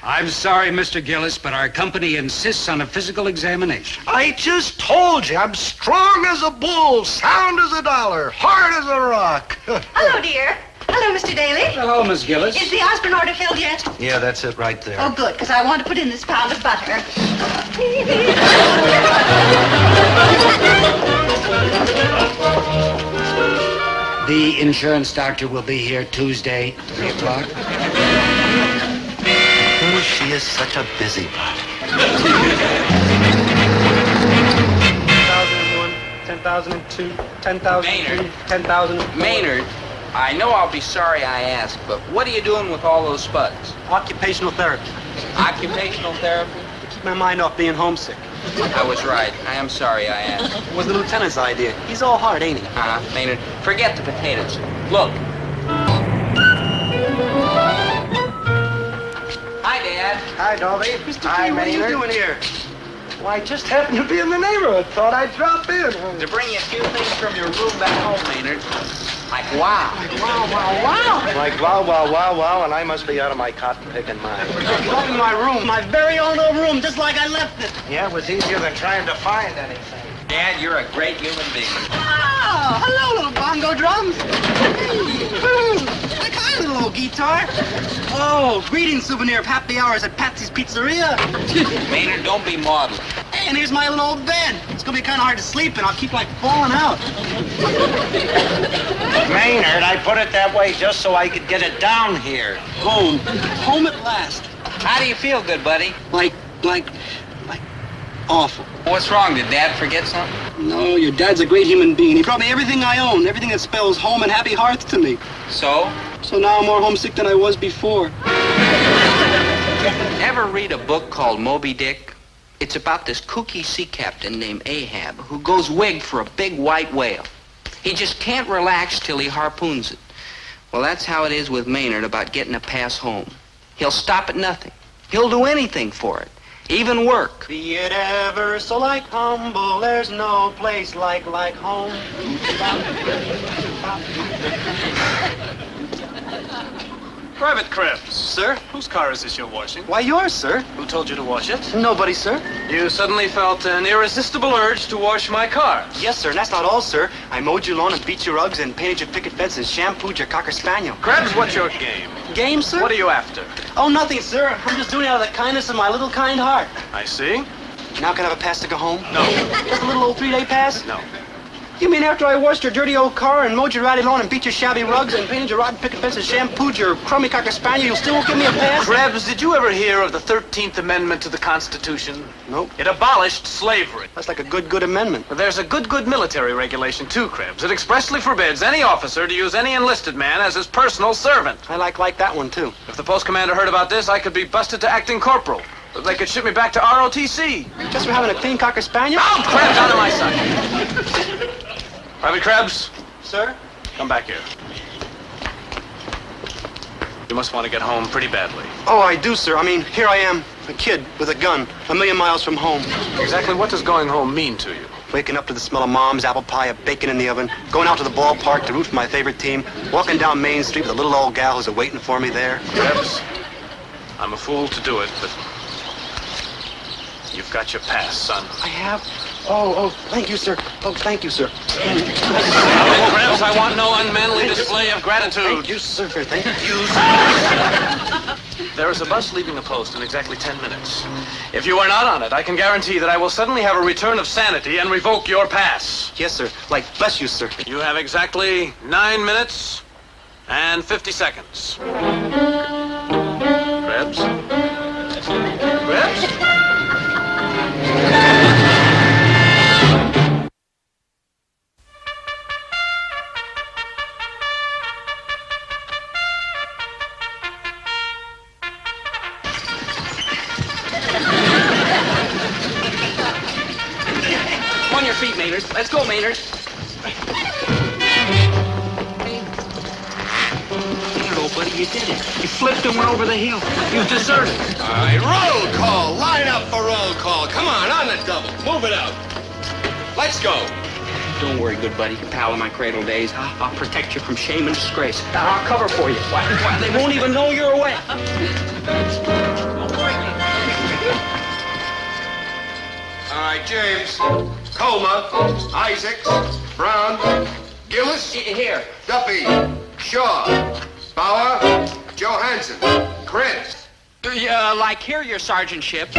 I'm sorry, Mr. Gillis, but our company insists on a physical examination. I just told you, I'm strong as a bull, sound as a dollar, hard as a rock. Hello, dear. Hello, Mr. Daly. Hello, Miss Gillis. Is the aspirin order filled yet? Yeah, that's it right there. Oh, good, because I want to put in this pound of butter. The insurance doctor will be here Tuesday, 3 o'clock. Oh, she is such a busybody. 2001, 10%. 10,002, 10,003, 10,000. Maynard, I know I'll be sorry I asked, but what are you doing with all those spuds? Occupational therapy. Occupational therapy? To keep my mind off being homesick. I was right. I am sorry I asked. It was the lieutenant's idea. He's all heart, ain't he? Maynard, forget the potatoes. Look. Hi, Dad. Hi, Dobie. Mr. Hi, Key, what are you Maynard. doing here? Well, I just happened to be in the neighborhood. Thought I'd drop in. To bring you a few things from your room back home, Maynard. Like wow. Wow, wow, wow. Like wow, wow, wow, wow, and I must be out of my cotton picking mind. Right in my room, my very own old room, just like I left it. Yeah, it was easier than trying to find anything. Dad, you're a great human being. Oh, hello, little bongo drums. Like, hi, little old guitar. Oh, greeting souvenir of happy hours at Patsy's Pizzeria. Maynard, don't be maudlin. Hey, and here's my little old bed. It's gonna be kind of hard to sleep in. I'll keep, like, falling out. Maynard, I put it that way just so I could get it down here. Home. Home at last. How do you feel, good buddy? Like, awful. What's wrong? Did Dad forget something? No, your dad's a great human being. He brought me everything I own, everything that spells home and happy hearts to me. So? So now I'm more homesick than I was before. Ever read a book called Moby Dick? It's about this kooky sea captain named Ahab who goes wigged for a big white whale. He just can't relax till he harpoons it. Well, that's how it is with Maynard about getting a pass home. He'll stop at nothing. He'll do anything for it. Even work. Be it ever so like humble, there's no place like home. Private Krebs. Sir? Whose car is this you're washing? Why, yours, sir. Who told you to wash it? Nobody, sir. You suddenly felt an irresistible urge to wash my car. Yes, sir, and that's not all, sir. I mowed your lawn and beat your rugs and painted your picket fence and shampooed your Cocker Spaniel. Krebs, what's your game? Game, sir? What are you after? Oh, nothing, sir. I'm just doing it out of the kindness of my little kind heart. I see. Now can I have a pass to go home? No. Just a little old 3-day pass? No. You mean after I washed your dirty old car and mowed your ratty lawn and beat your shabby rugs and painted your rotten picket fence and shampooed your crummy Cocker Spaniel, you still won't give me a pass? Krebs, did you ever hear of the 13th Amendment to the Constitution? Nope. It abolished slavery. That's like a good amendment. There's a good military regulation, too, Krebs. It expressly forbids any officer to use any enlisted man as his personal servant. I like that one, too. If the post commander heard about this, I could be busted to acting corporal. They could ship me back to ROTC. Just for having a clean Cocker Spaniel? Oh, Krebs, out of my sight. Private Krebs? Sir? Come back here. You must want to get home pretty badly. Oh, I do, sir. I mean, here I am, a kid with a gun, 1,000,000 miles from home. Exactly what does going home mean to you? Waking up to the smell of Mom's apple pie, of bacon in the oven, going out to the ballpark to root for my favorite team, walking down Main Street with a little old gal who's waiting for me there. Krebs, I'm a fool to do it, but you've got your pass, son. I have? Oh, thank you, sir. Oh, thank you, sir. Krebs, I want no unmanly display of gratitude. Thank you, sir. Thank you. There is a bus leaving the post in exactly 10 minutes. If you are not on it, I can guarantee that I will suddenly have a return of sanity and revoke your pass. Yes, sir. Like, bless you, sir. You have exactly 9 minutes and 50 seconds. Krebs? Krebs? On your feet, Maynard. Let's go, Maynard. Hello, buddy, you did it. You flipped and went over the hill. You deserted. All right, roll call. Line up for roll call. Come on the double. Move it out. Let's go. Don't worry, good buddy. Pal of my cradle days. I'll protect you from shame and disgrace. I'll cover for you. Why, they won't even know you're away. All right, James, Colma, Isaacs, Brown, Gillis. Here. Duffy, Shaw, Bauer, Johansson, Krebs. Like here, your sergeantship.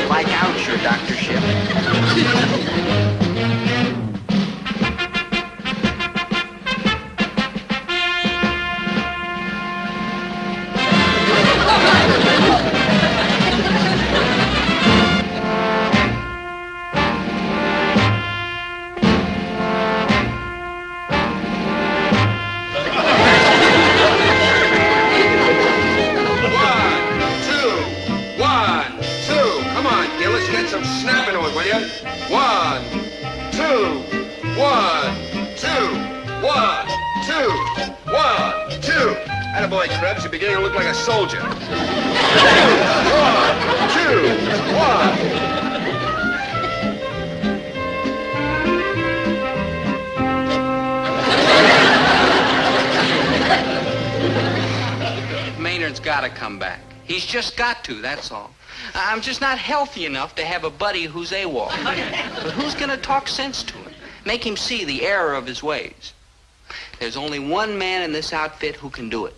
Like ouch. 1, 2, 1, 2, 1, 2, 1, 2. Attaboy, Krebs, you're beginning to look like a soldier. 1, 2, 1. Maynard's got to come back. He's just got to, that's all. I'm just not healthy enough to have a buddy who's AWOL. But who's going to talk sense to him? Make him see the error of his ways. There's only one man in this outfit who can do it.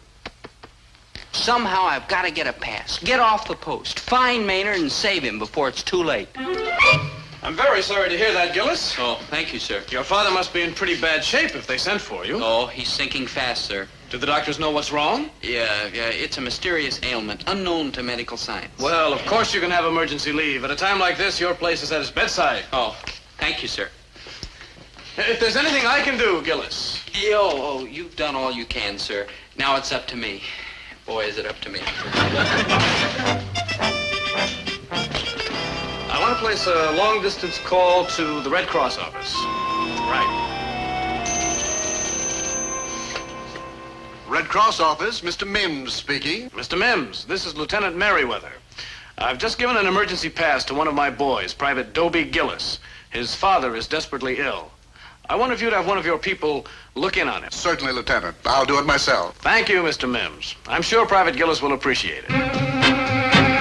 Somehow I've got to get a pass. Get off the post. Find Maynard and save him before it's too late. I'm very sorry to hear that, Gillis. Oh, thank you, sir. Your father must be in pretty bad shape if they sent for you. Oh, he's sinking fast, sir. Do the doctors know what's wrong? Yeah, it's a mysterious ailment, unknown to medical science. Well, of course you can have emergency leave. At a time like this, your place is at his bedside. Oh, thank you, sir. If there's anything I can do, Gillis. Oh, you've done all you can, sir. Now it's up to me. Boy, is it up to me. I want to place a long-distance call to the Red Cross office. Right. Red Cross office, Mr. Mims speaking. Mr. Mims, this is Lieutenant Merriweather. I've just given an emergency pass to one of my boys, Private Dobie Gillis. His father is desperately ill. I wonder if you'd have one of your people look in on him. Certainly, Lieutenant. I'll do it myself. Thank you, Mr. Mims. I'm sure Private Gillis will appreciate it.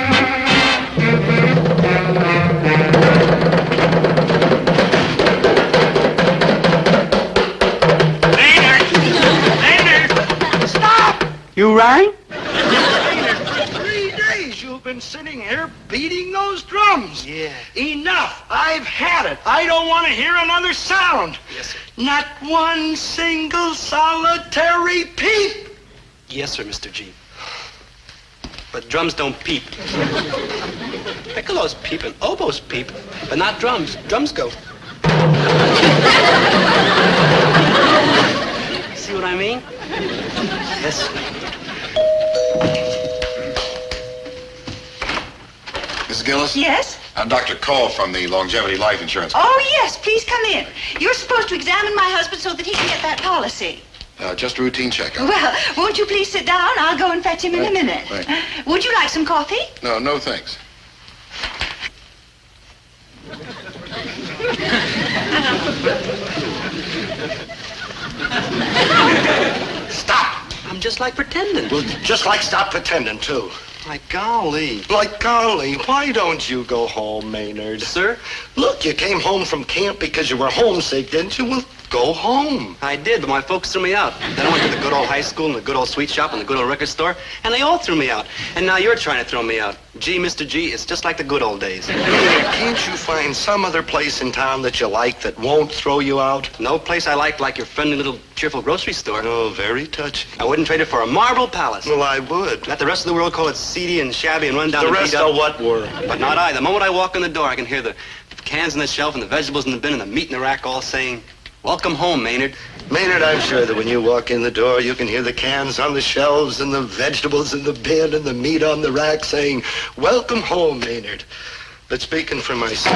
You rang? For 3 days you've been sitting here beating those drums. Yeah. Enough. I've had it. I don't want to hear another sound. Yes, sir. Not one single solitary peep. Yes, sir, Mr. G. But drums don't peep. Piccolo's peep and oboes peep, but not drums. Drums go. See what I mean? Yes. Mrs. Gillis? Yes? I'm Dr. Cole from the Longevity Life Insurance. Oh, yes, please come in. You're supposed to examine my husband so that he can get that policy. Just a routine checkup. Well, won't you please sit down? I'll go and fetch him in a minute. Right. Would you like some coffee? No thanks. Stop. I'm just like pretending. Well, just like stop pretending, too. My golly. Like golly, why don't you go home, Maynard? Sir? Look, you came home from camp because you were homesick, didn't you? Well, go home. I did, but my folks threw me out. Then I went to the good old high school and the good old sweet shop and the good old record store, and they all threw me out. And now you're trying to throw me out. Gee, Mr. G, it's just like the good old days. Can't you find some other place in town that you like that won't throw you out? No place I like your friendly little cheerful grocery store. Oh, very touching. I wouldn't trade it for a marble palace. Well, I would. Let the rest of the world call it seedy and shabby and run down The and rest beat up. of what were? But not I. The moment I walk in the door, I can hear the cans on the shelf and the vegetables in the bin and the meat in the rack all saying, "Welcome home, Maynard." Maynard, I'm sure that when you walk in the door, you can hear the cans on the shelves and the vegetables in the bin and the meat on the rack saying, "Welcome home, Maynard." But speaking for myself...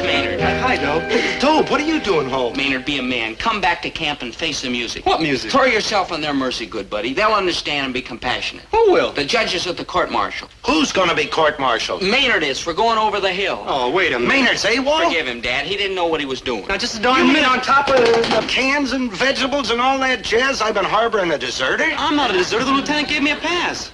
Maynard. Hi, Dope. Dope, what are you doing home? Maynard, be a man. Come back to camp and face the music. What music? Throw yourself on their mercy, good buddy. They'll understand and be compassionate. Who will? The judges at the court-martial. Who's going to be court-martialed? Maynard is for going over the hill. Oh, wait a minute. Maynard's AWOL? Forgive him, Dad. He didn't know what he was doing. Now, just a darn You mean minute. on top of cans and vegetables and all that jazz, I've been harboring a deserter? I'm not a deserter. The lieutenant gave me a pass.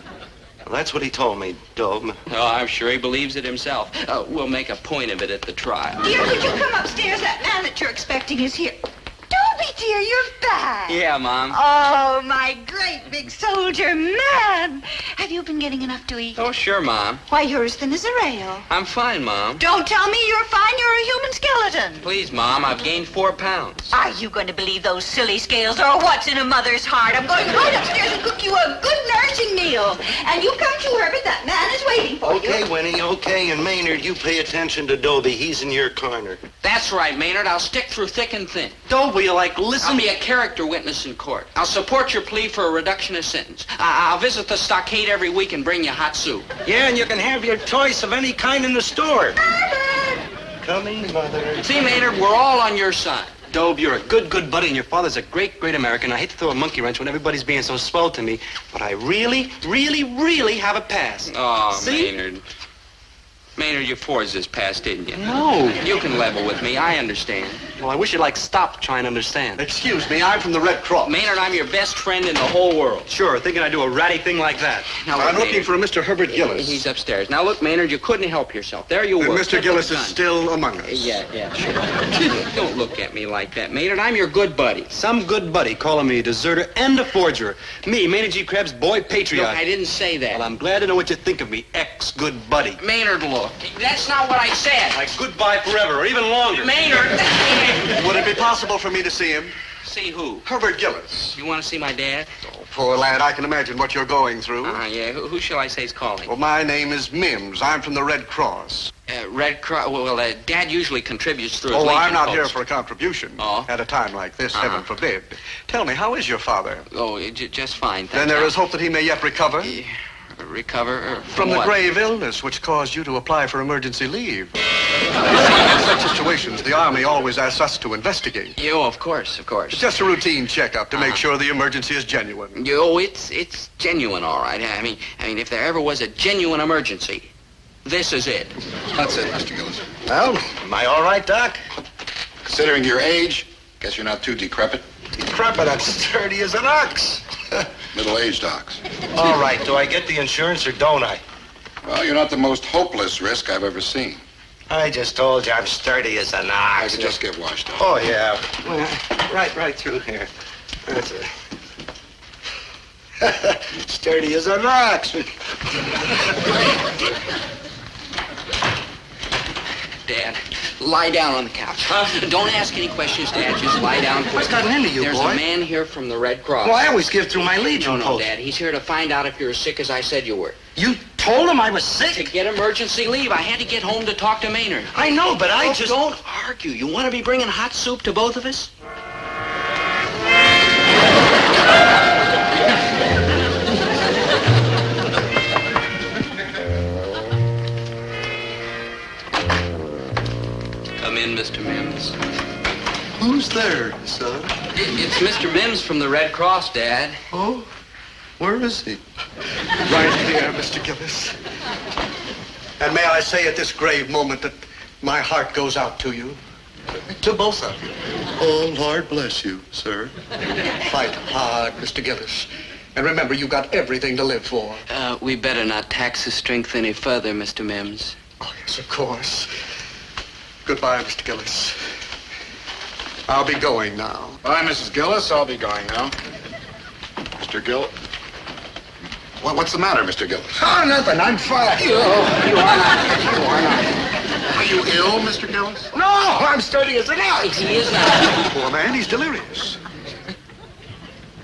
Well, that's what he told me, Dope. Oh, I'm sure he believes it himself. We'll make a point of it at the trial. Dear, could you come upstairs? That man that you're expecting is here. Dobie, dear, you're back. Yeah, Mom. Oh, my great big soldier man. Have you you been getting enough to eat? Oh, sure, Mom. Why, you're as thin as a rail. I'm fine, Mom. Don't tell me you're fine. You're a human skeleton. Please, Mom, I've gained 4 pounds. Are you going to believe those silly scales or what's in a mother's heart? I'm going right upstairs and cook you a good nourishing meal. And you come to Herbert. That man is waiting for you. Okay, Winnie, okay. And Maynard, you pay attention to Dobie. He's in your corner. That's right, Maynard. I'll stick through thick and thin. Dobie, listen. I'll be a character witness in court. I'll support your plea for a reduction of sentence. I'll visit the stockade every week and bring you hot soup. Yeah, and you can have your choice of any kind in the store. Coming, Mother. See, Maynard, we're all on your side. Dobe, you're a good buddy, and your father's a great American. I hate to throw a monkey wrench when everybody's being so swell to me, but I really have a pass. Oh, See? Maynard. Maynard, you forged this pass, didn't you? No. You can level with me. I understand. Well, I wish you'd stop trying to understand. Excuse me, I'm from the Red Cross. Maynard, I'm your best friend in the whole world. Sure, thinking I'd do a ratty thing like that. Now, I'm look, looking for a Mr. Herbert Gillis. He's upstairs. Now, look, Maynard, you couldn't help yourself. There you were. Mr. Gillis is still among us. Yeah, sure. Don't look at me like that, Maynard. I'm your good buddy. Some good buddy calling me a deserter and a forger. Me, Maynard G. Krebs, boy patriot. Look, I didn't say that. Well, I'm glad to know what you think of me, ex-good buddy. Maynard, look. That's not what I said. Like goodbye forever, or even longer. Maynard! Would it be possible for me to see him? See who? Herbert Gillis. You want to see my dad? Oh, poor lad, I can imagine what you're going through. Yeah. Who shall I say is calling? Well, my name is Mims. I'm from the Red Cross. Red Cross? Well, Dad usually contributes through his Oh, I'm Legion not post. here for a contribution. Oh? At a time like this, heaven forbid. Tell me, how is your father? Oh, just fine, Then there is hope that he may yet recover? Recover? From the what? grave illness which caused you to apply for emergency leave. In such situations, the Army always asks us to investigate. Oh, of course. It's just a routine checkup to make sure the emergency is genuine. It's genuine, all right. I mean, if there ever was a genuine emergency, this is it. That's it, Mr. Gillis. Well, am I all right, Doc? Considering your age, guess you're not too decrepit. Decrepit, I'm sturdy as an ox. Middle-aged ox. All right, do I get the insurance or don't I? Well, you're not the most hopeless risk I've ever seen. I just told you I'm sturdy as an I ox. could just get washed out. Oh, yeah. Well, right through here. That's it. Sturdy as an ox. Dad, lie down on the couch. Don't ask any questions, Dad. Just lie down. What's gotten into you, There's boy? a man here from the Red Cross. Well, I always give through my Legion No, post. Dad. He's here to find out if you're as sick as I said you were. You told him I was sick? To get emergency leave. I had to get home to talk to Maynard. I know, but I just... Don't argue. You want to be bringing hot soup to both of us? Come in, Mr. Mims. Who's there, son? It's Mr. Mims from the Red Cross, Dad. Oh? Where is he? Right here, Mr. Gillis. And may I say at this grave moment that my heart goes out to you. To both of you. Oh, Lord bless you, sir. Fight hard, Mr. Gillis. And remember, you've got everything to live for. We better not tax his strength any further, Mr. Mims. Oh, yes, of course. Goodbye, Mr. Gillis. I'll be going now. Bye, Mrs. Gillis. I'll be going now. Mr. Gill... What's the matter, Mr. Gillis? Oh, nothing. I'm fine. You are not. Are you ill, Mr. Gillis? No, I'm sturdy as an ox. He is not. Poor man, he's delirious.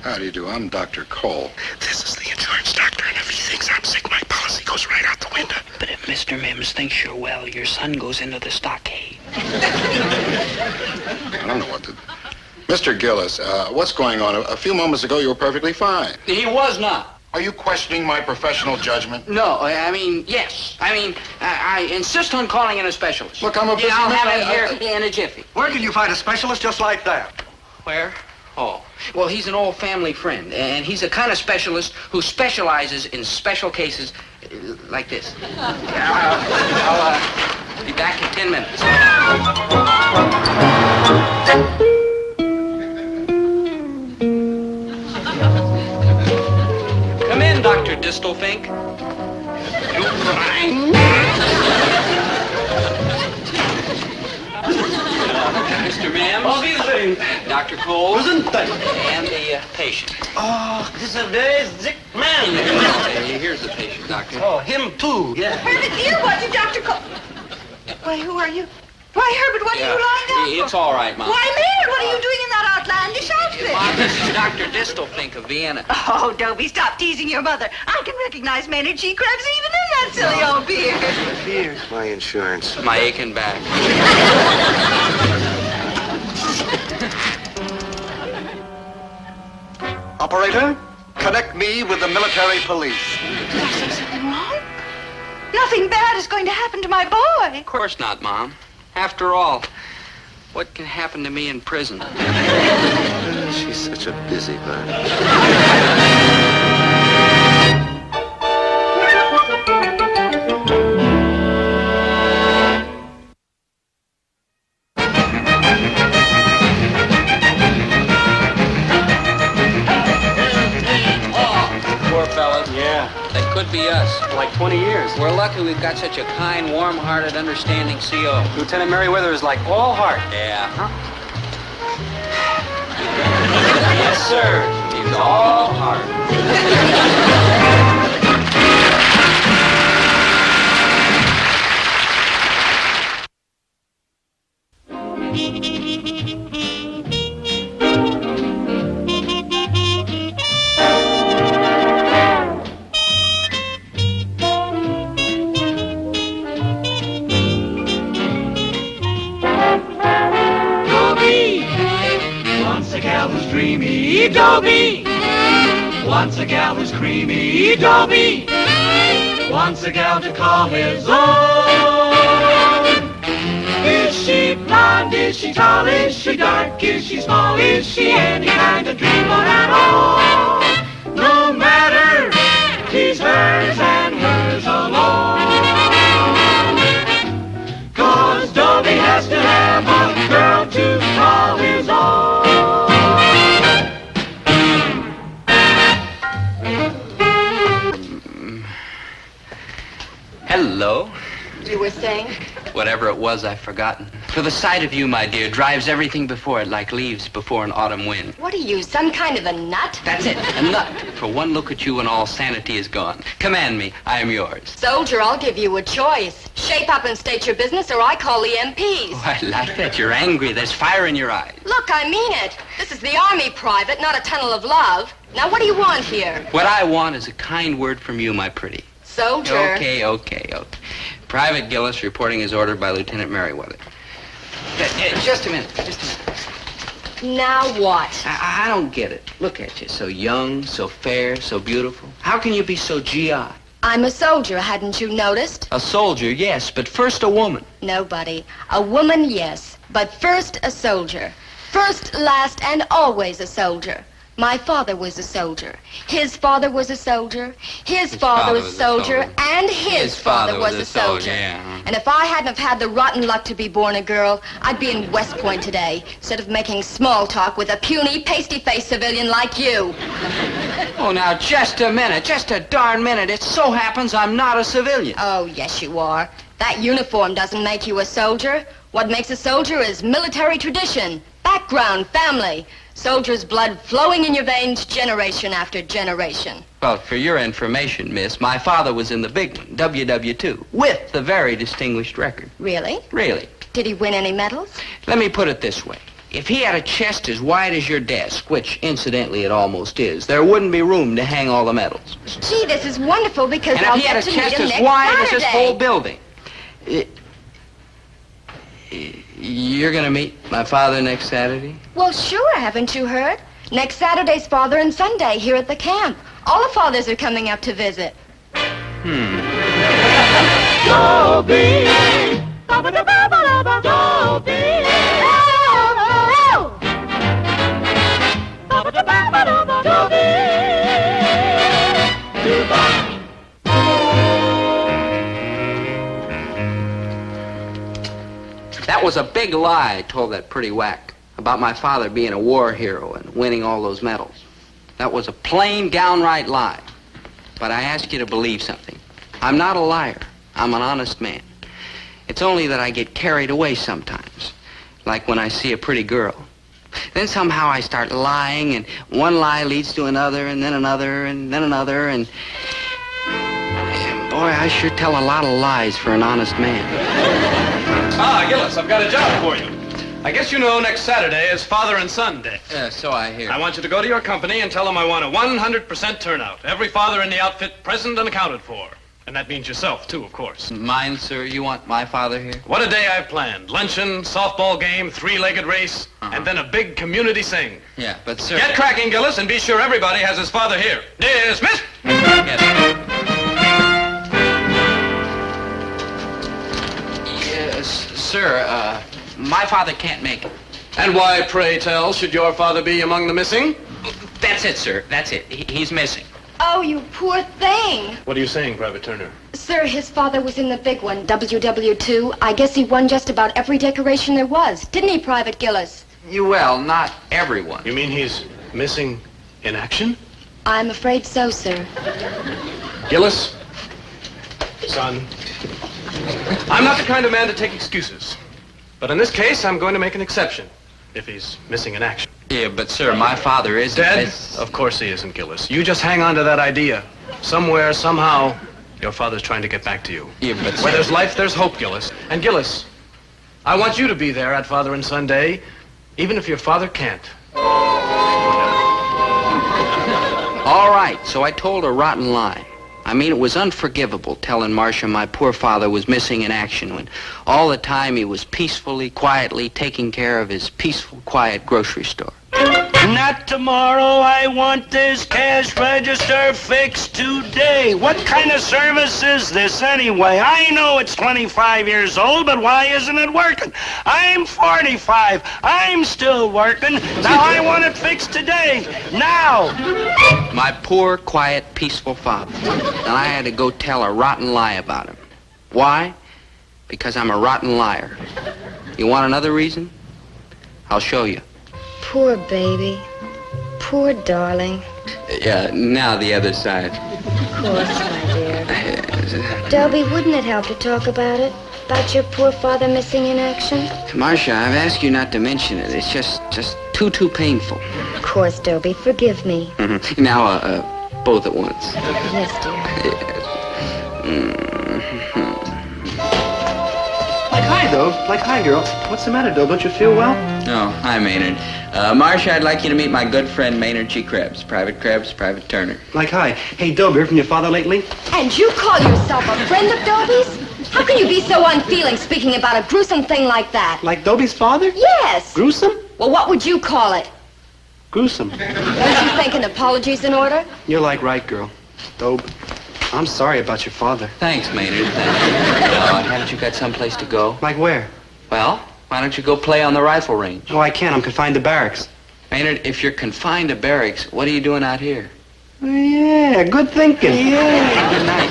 How do you do? I'm Dr. Cole. This is the insurance doctor, and if he thinks I'm sick, my policy goes right out the window. But if Mr. Mims thinks you're well, your son goes into the stockade. I don't know what to... Mr. Gillis, what's going on? A few moments ago, you were perfectly fine. He was not. Are you questioning my professional judgment? No, I mean, yes. I insist on calling in a specialist. Look, I'm a busy I'll man. have him here in a jiffy. Where can you find a specialist just like that? Where? Oh, well, he's an old family friend, and he's the kind of specialist who specializes in special cases like this. I'll be back in 10 minutes. Come in, Dr. Distelfink. Mr. Mims, Dr. Cole, and the patient. Oh, this is a very sick man. Here's Here's the patient, Doctor. Oh, him too, yeah. Herbert, dear, what did Doctor call? Why, who are you? Why, Herbert, what are you lying down for? It's all right, Mom. Why, Maynard, what are you doing in that outlandish outfit? Mom, this is Dr. Distelfink of Vienna. Oh, Dobie, stop teasing your mother. I can recognize Maynard G. Krebs even in that silly old beard. Here's my insurance. My aching back. Operator, connect me with the military police. Did I say something wrong? Nothing bad is going to happen to my boy. Of course not, Mom. After all, what can happen to me in prison? She's such a busybody. Poor fellas. Yeah. That could be us. Like 20 years. We're lucky we've got such a kind, warm-hearted, understanding CO. Lieutenant Merriweather is like all heart. Yeah. Yes, sir. He's all heart. Creamy Dobie. Once a gal who's creamy Dobie. Wants a gal to call his own. Is she blonde? Is she tall? Is she dark? Is she small? Is she any kind of dreamboat at all? No matter, he's hers and hers alone. 'Cause Dobie has to have a girl to call his own. Hello. You were saying? Whatever it was, I've forgotten. For the sight of you, my dear, drives everything before it like leaves before an autumn wind. What are you, some kind of a nut? That's it, a nut. For one look at you and all sanity is gone. Command me, I am yours. Soldier, I'll give you a choice. Shape up and state your business or I call the MPs. Oh, I like that. You're angry. There's fire in your eyes. Look, I mean it. This is the Army, Private, not a tunnel of love. Now, what do you want here? What I want is a kind word from you, my pretty. Soldier. Okay. Private Gillis reporting as ordered by Lieutenant Merriweather. Just a minute. Now what? I don't get it. Look at you, so young, so fair, so beautiful. How can you be so GI? I'm a soldier, hadn't you noticed? A soldier, yes, but first a woman. Nobody. A woman, yes, but first a soldier. First, last, and always a soldier. My father was a soldier. His father was a soldier. His father was a soldier. And his father was a soldier. Yeah. And if I hadn't have had the rotten luck to be born a girl, I'd be in West Point today, instead of making small talk with a puny, pasty-faced civilian like you. Oh, now, just a minute. Just a darn minute. It so happens I'm not a civilian. Oh, yes, you are. That uniform doesn't make you a soldier. What makes a soldier is military tradition, background, family. Soldier's blood flowing in your veins generation after generation. Well, for your information, miss, my father was in the big one, WW2, with the very distinguished record. Really? Really. Did he win any medals? Let me put it this way. If he had a chest as wide as your desk, which incidentally it almost is, there wouldn't be room to hang all the medals. Gee, this is wonderful because And I'll if he had get a to meet chest him as next wide Saturday. as this whole building, you're going to meet my father next Saturday? Well, sure, haven't you heard? Next Saturday's Father and Sunday here at the camp. All the fathers are coming up to visit. Dobie. Dobie. That was a big lie I told that pretty whack about my father being a war hero and winning all those medals. That was a plain, downright lie. But I ask you to believe something. I'm not a liar. I'm an honest man. It's only that I get carried away sometimes, like when I see a pretty girl. Then somehow I start lying, and one lie leads to another, and then another, and then another, and Boy, I sure tell a lot of lies for an honest man. Ah, Gillis, I've got a job for you. I guess you know next Saturday is Father and Son Day. So I hear. I want you to go to your company and tell them I want a 100% turnout. Every father in the outfit present and accounted for. And that means yourself, too, of course. Mine, sir? You want my father here? What a day I've planned. Luncheon, softball game, three-legged race, and then a big community sing. Yeah, but sir... Get cracking, Gillis, and be sure everybody has his father here. Dismissed! Yes, sir, my father can't make it. And why, pray tell, should your father be among the missing? That's it, sir. That's it. He's missing. Oh, you poor thing. What are you saying, Private Turner? Sir, his father was in the big one, WW2. I guess he won just about every decoration there was. Didn't he, Private Gillis? Well, not everyone. You mean he's missing in action? I'm afraid so, sir. Gillis, son, I'm not the kind of man to take excuses. But in this case, I'm going to make an exception if he's missing in action. Yeah, but sir, my father is dead. Of course he isn't, Gillis. You just hang on to that idea. Somewhere, somehow, your father's trying to get back to you. Yeah, but where there's life, there's hope, Gillis. And Gillis, I want you to be there at Father and Son Day, even if your father can't. All right, so I told a rotten lie. I mean, it was unforgivable telling Marcia my poor father was missing in action when all the time he was peacefully, quietly taking care of his peaceful, quiet grocery store. Not tomorrow. I want this cash register fixed today. What kind of service is this anyway? I know it's 25 years old, but why isn't it working? I'm 45. I'm still working. Now I want it fixed today. Now. My poor, quiet, peaceful father. And I had to go tell a rotten lie about him. Why? Because I'm a rotten liar. You want another reason? I'll show you. Poor baby. Poor darling. Yeah, now the other side. Of course, my dear. Dobie, wouldn't it help to talk about it? About your poor father missing in action? Marcia, I've asked you not to mention it. It's just too painful. Of course, Dobie. Forgive me. Mm-hmm. Now, both at once. Yes, dear. Yes. Like, hi, Dobe. Like, hi, girl. What's the matter, Dobe? Don't you feel well? Oh, hi, Maynard. Marcia, I'd like you to meet my good friend Maynard G. Krebs, Private Turner. Like, hi. Hey, Dobe, heard from your father lately? And you call yourself a friend of Dobie's? How can you be so unfeeling speaking about a gruesome thing like that? Like Dobie's father? Yes. Gruesome? Well, what would you call it? Gruesome. Don't you think an apology's in order? You're like right, girl. Dobe, I'm sorry about your father. Thanks, Maynard. Haven't you got someplace to go? Like where? Well, why don't you go play on the rifle range? Oh, I can't. I'm confined to barracks. Maynard, if you're confined to barracks, what are you doing out here? Oh, yeah, good thinking. Yeah. Good night.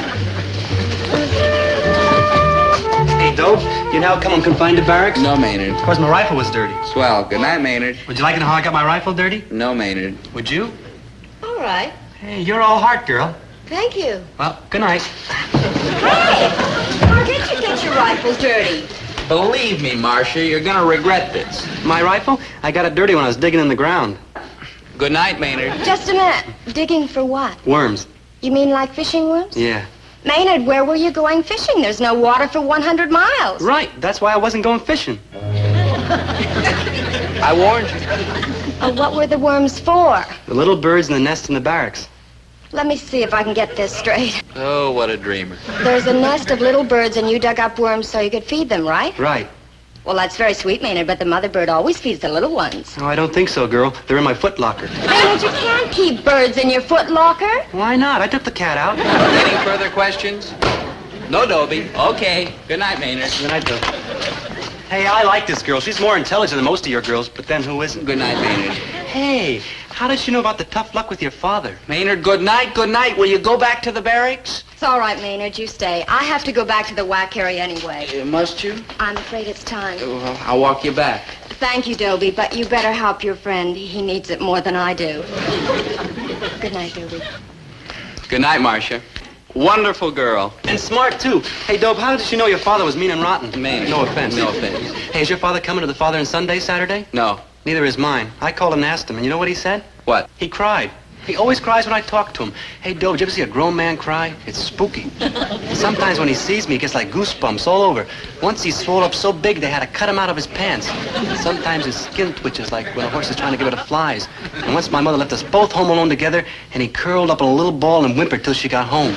Hey, Dobe, you know how come I'm confined to barracks? No, Maynard. Because my rifle was dirty. Swell. Good night, Maynard. Would you like to know how I got my rifle dirty? No, Maynard. Would you? All right. Hey, you're all heart, girl. Thank you. Well, good night. Hey, how did you get your rifle dirty? Believe me, Marcia, you're gonna regret this. My rifle? I got it dirty when I was digging in the ground. Good night, Maynard. Just a minute. Digging for what? Worms. You mean like fishing worms? Yeah. Maynard, where were you going fishing? There's no water for 100 miles. Right. That's why I wasn't going fishing. I warned you. What were the worms for? The little birds in the nest in the barracks. Let me see if I can get this straight. Oh, what a dreamer. There's a nest of little birds and you dug up worms so you could feed them, right? Right. Well, that's very sweet, Maynard, but the mother bird always feeds the little ones. Oh, I don't think so, girl. They're in my foot locker. Maynard, you can't keep birds in your foot locker. Why not? I took the cat out. Any further questions? No, Dobie. Okay. Good night, Maynard. Good night, Dobe. Hey, I like this girl. She's more intelligent than most of your girls, but then who isn't? Good night, Maynard. Hey, how did she know about the tough luck with your father? Maynard, good night, good night. Will you go back to the barracks? It's all right, Maynard. You stay. I have to go back to the whack area anyway. Must you? I'm afraid it's time. Well, I'll walk you back. Thank you, Dobie, but you better help your friend. He needs it more than I do. Good night, Dobie. Good night, Marcia. Wonderful girl. And smart, too. Hey, Dobe, how did she know your father was mean and rotten? Maynard. No offense. No offense. Hey, is your father coming to the Father and Son Day Saturday? No. Neither is mine. I called him and asked him, and you know what he said? What? He cried. He always cries when I talk to him. Hey, Doe, did you ever see a grown man cry? It's spooky. Sometimes when he sees me, he gets like goosebumps all over. Once he swelled up so big, they had to cut him out of his pants. Sometimes his skin twitches like when a horse is trying to get rid of flies. And once my mother left us both home alone together, and he curled up in a little ball and whimpered till she got home.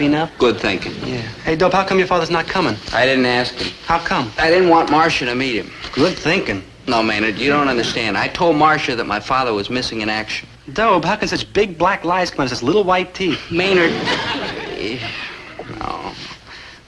Enough? Good thinking. Yeah. Hey, Dope, how come your father's not coming? I didn't ask him. How come? I didn't want Marcia to meet him. Good thinking. No, Maynard, you don't understand. I told Marcia that my father was missing in action. Dope, how can such big black lies come out of such little white teeth? Maynard, no.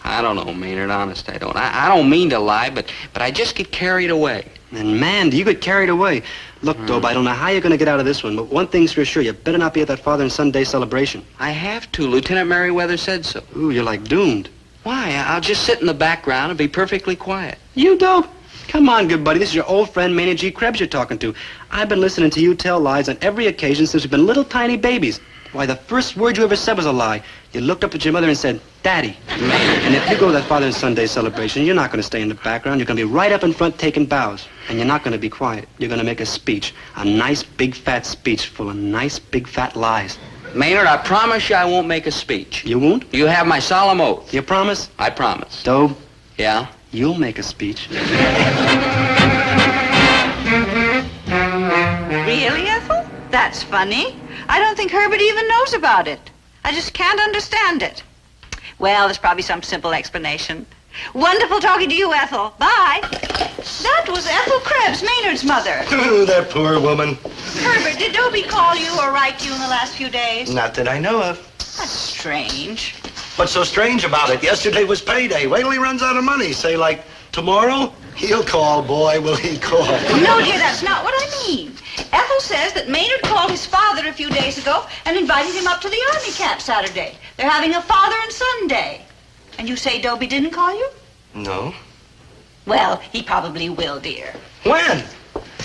I don't know, Maynard, honest, I don't. I don't mean to lie, but I just get carried away. And man, do you get carried away. Look, Dope, I don't know how you're going to get out of this one, but one thing's for sure, you better not be at that Father and Son Day celebration. I have to. Lieutenant Merriweather said so. Ooh, you're like doomed. Why? I'll just sit in the background and be perfectly quiet. You, Dope? Come on, good buddy. This is your old friend, Maynard G. Krebs you're talking to. I've been listening to you tell lies on every occasion since we've been little tiny babies. Why, the first word you ever said was a lie. You looked up at your mother and said, Daddy. And if you go to that Father and Son Day celebration, you're not going to stay in the background. You're going to be right up in front taking bows. And you're not going to be quiet. You're going to make a speech. A nice, big, fat speech full of nice, big, fat lies. Maynard, I promise you I won't make a speech. You won't? You have my solemn oath. You promise? I promise. Dobe? Yeah? You'll make a speech. Really, Ethel? That's funny. I don't think Herbert even knows about it. I just can't understand it. Well, there's probably some simple explanation. Wonderful talking to you, Ethel. Bye. That was Ethel Krebs, Maynard's mother. Oh, that poor woman. Herbert, did Dobie call you or write to you in the last few days? Not that I know of. That's strange. What's so strange about it? Yesterday was payday. Wait till he runs out of money. Say, like, tomorrow? He'll call, boy, will he call. No, dear, that's not what I mean. Ethel says that Maynard called his father a few days ago and invited him up to the army camp Saturday. They're having a Father and Son Day. And you say Dobie didn't call you? No. Well, he probably will, dear. When?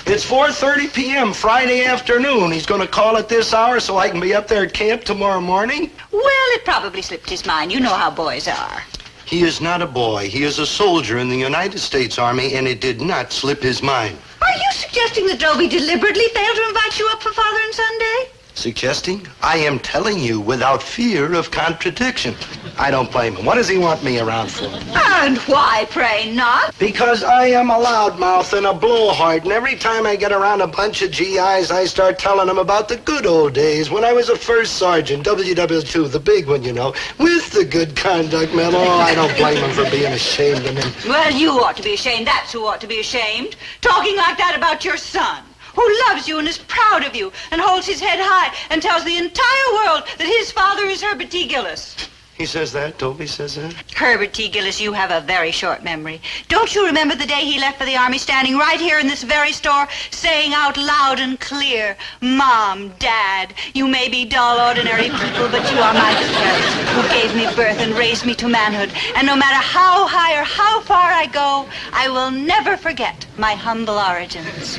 It's 4:30 p.m. Friday afternoon. He's going to call at this hour so I can be up there at camp tomorrow morning? Well, it probably slipped his mind. You know how boys are. He is not a boy. He is a soldier in the United States Army, and it did not slip his mind. Are you suggesting that Dobie deliberately failed to invite you up for Father and Son Day? Suggesting? I am telling you without fear of contradiction. I don't blame him. What does he want me around for? And why, pray not? Because I am a loudmouth and a blowhard, and every time I get around a bunch of GIs, I start telling them about the good old days when I was a first sergeant, WW2, the big one, you know, with the good conduct medal. Oh, I don't blame him for being ashamed of me. Well, you ought to be ashamed. That's who ought to be ashamed. Talking like that about your son, who loves you and is proud of you and holds his head high and tells the entire world that his father is Herbert T. Gillis. He says that? Dobie says that? Herbert T. Gillis, you have a very short memory. Don't you remember the day he left for the Army, standing right here in this very store, saying out loud and clear, Mom, Dad, you may be dull, ordinary people, but you are my parents who gave me birth and raised me to manhood. And no matter how high or how far I go, I will never forget my humble origins.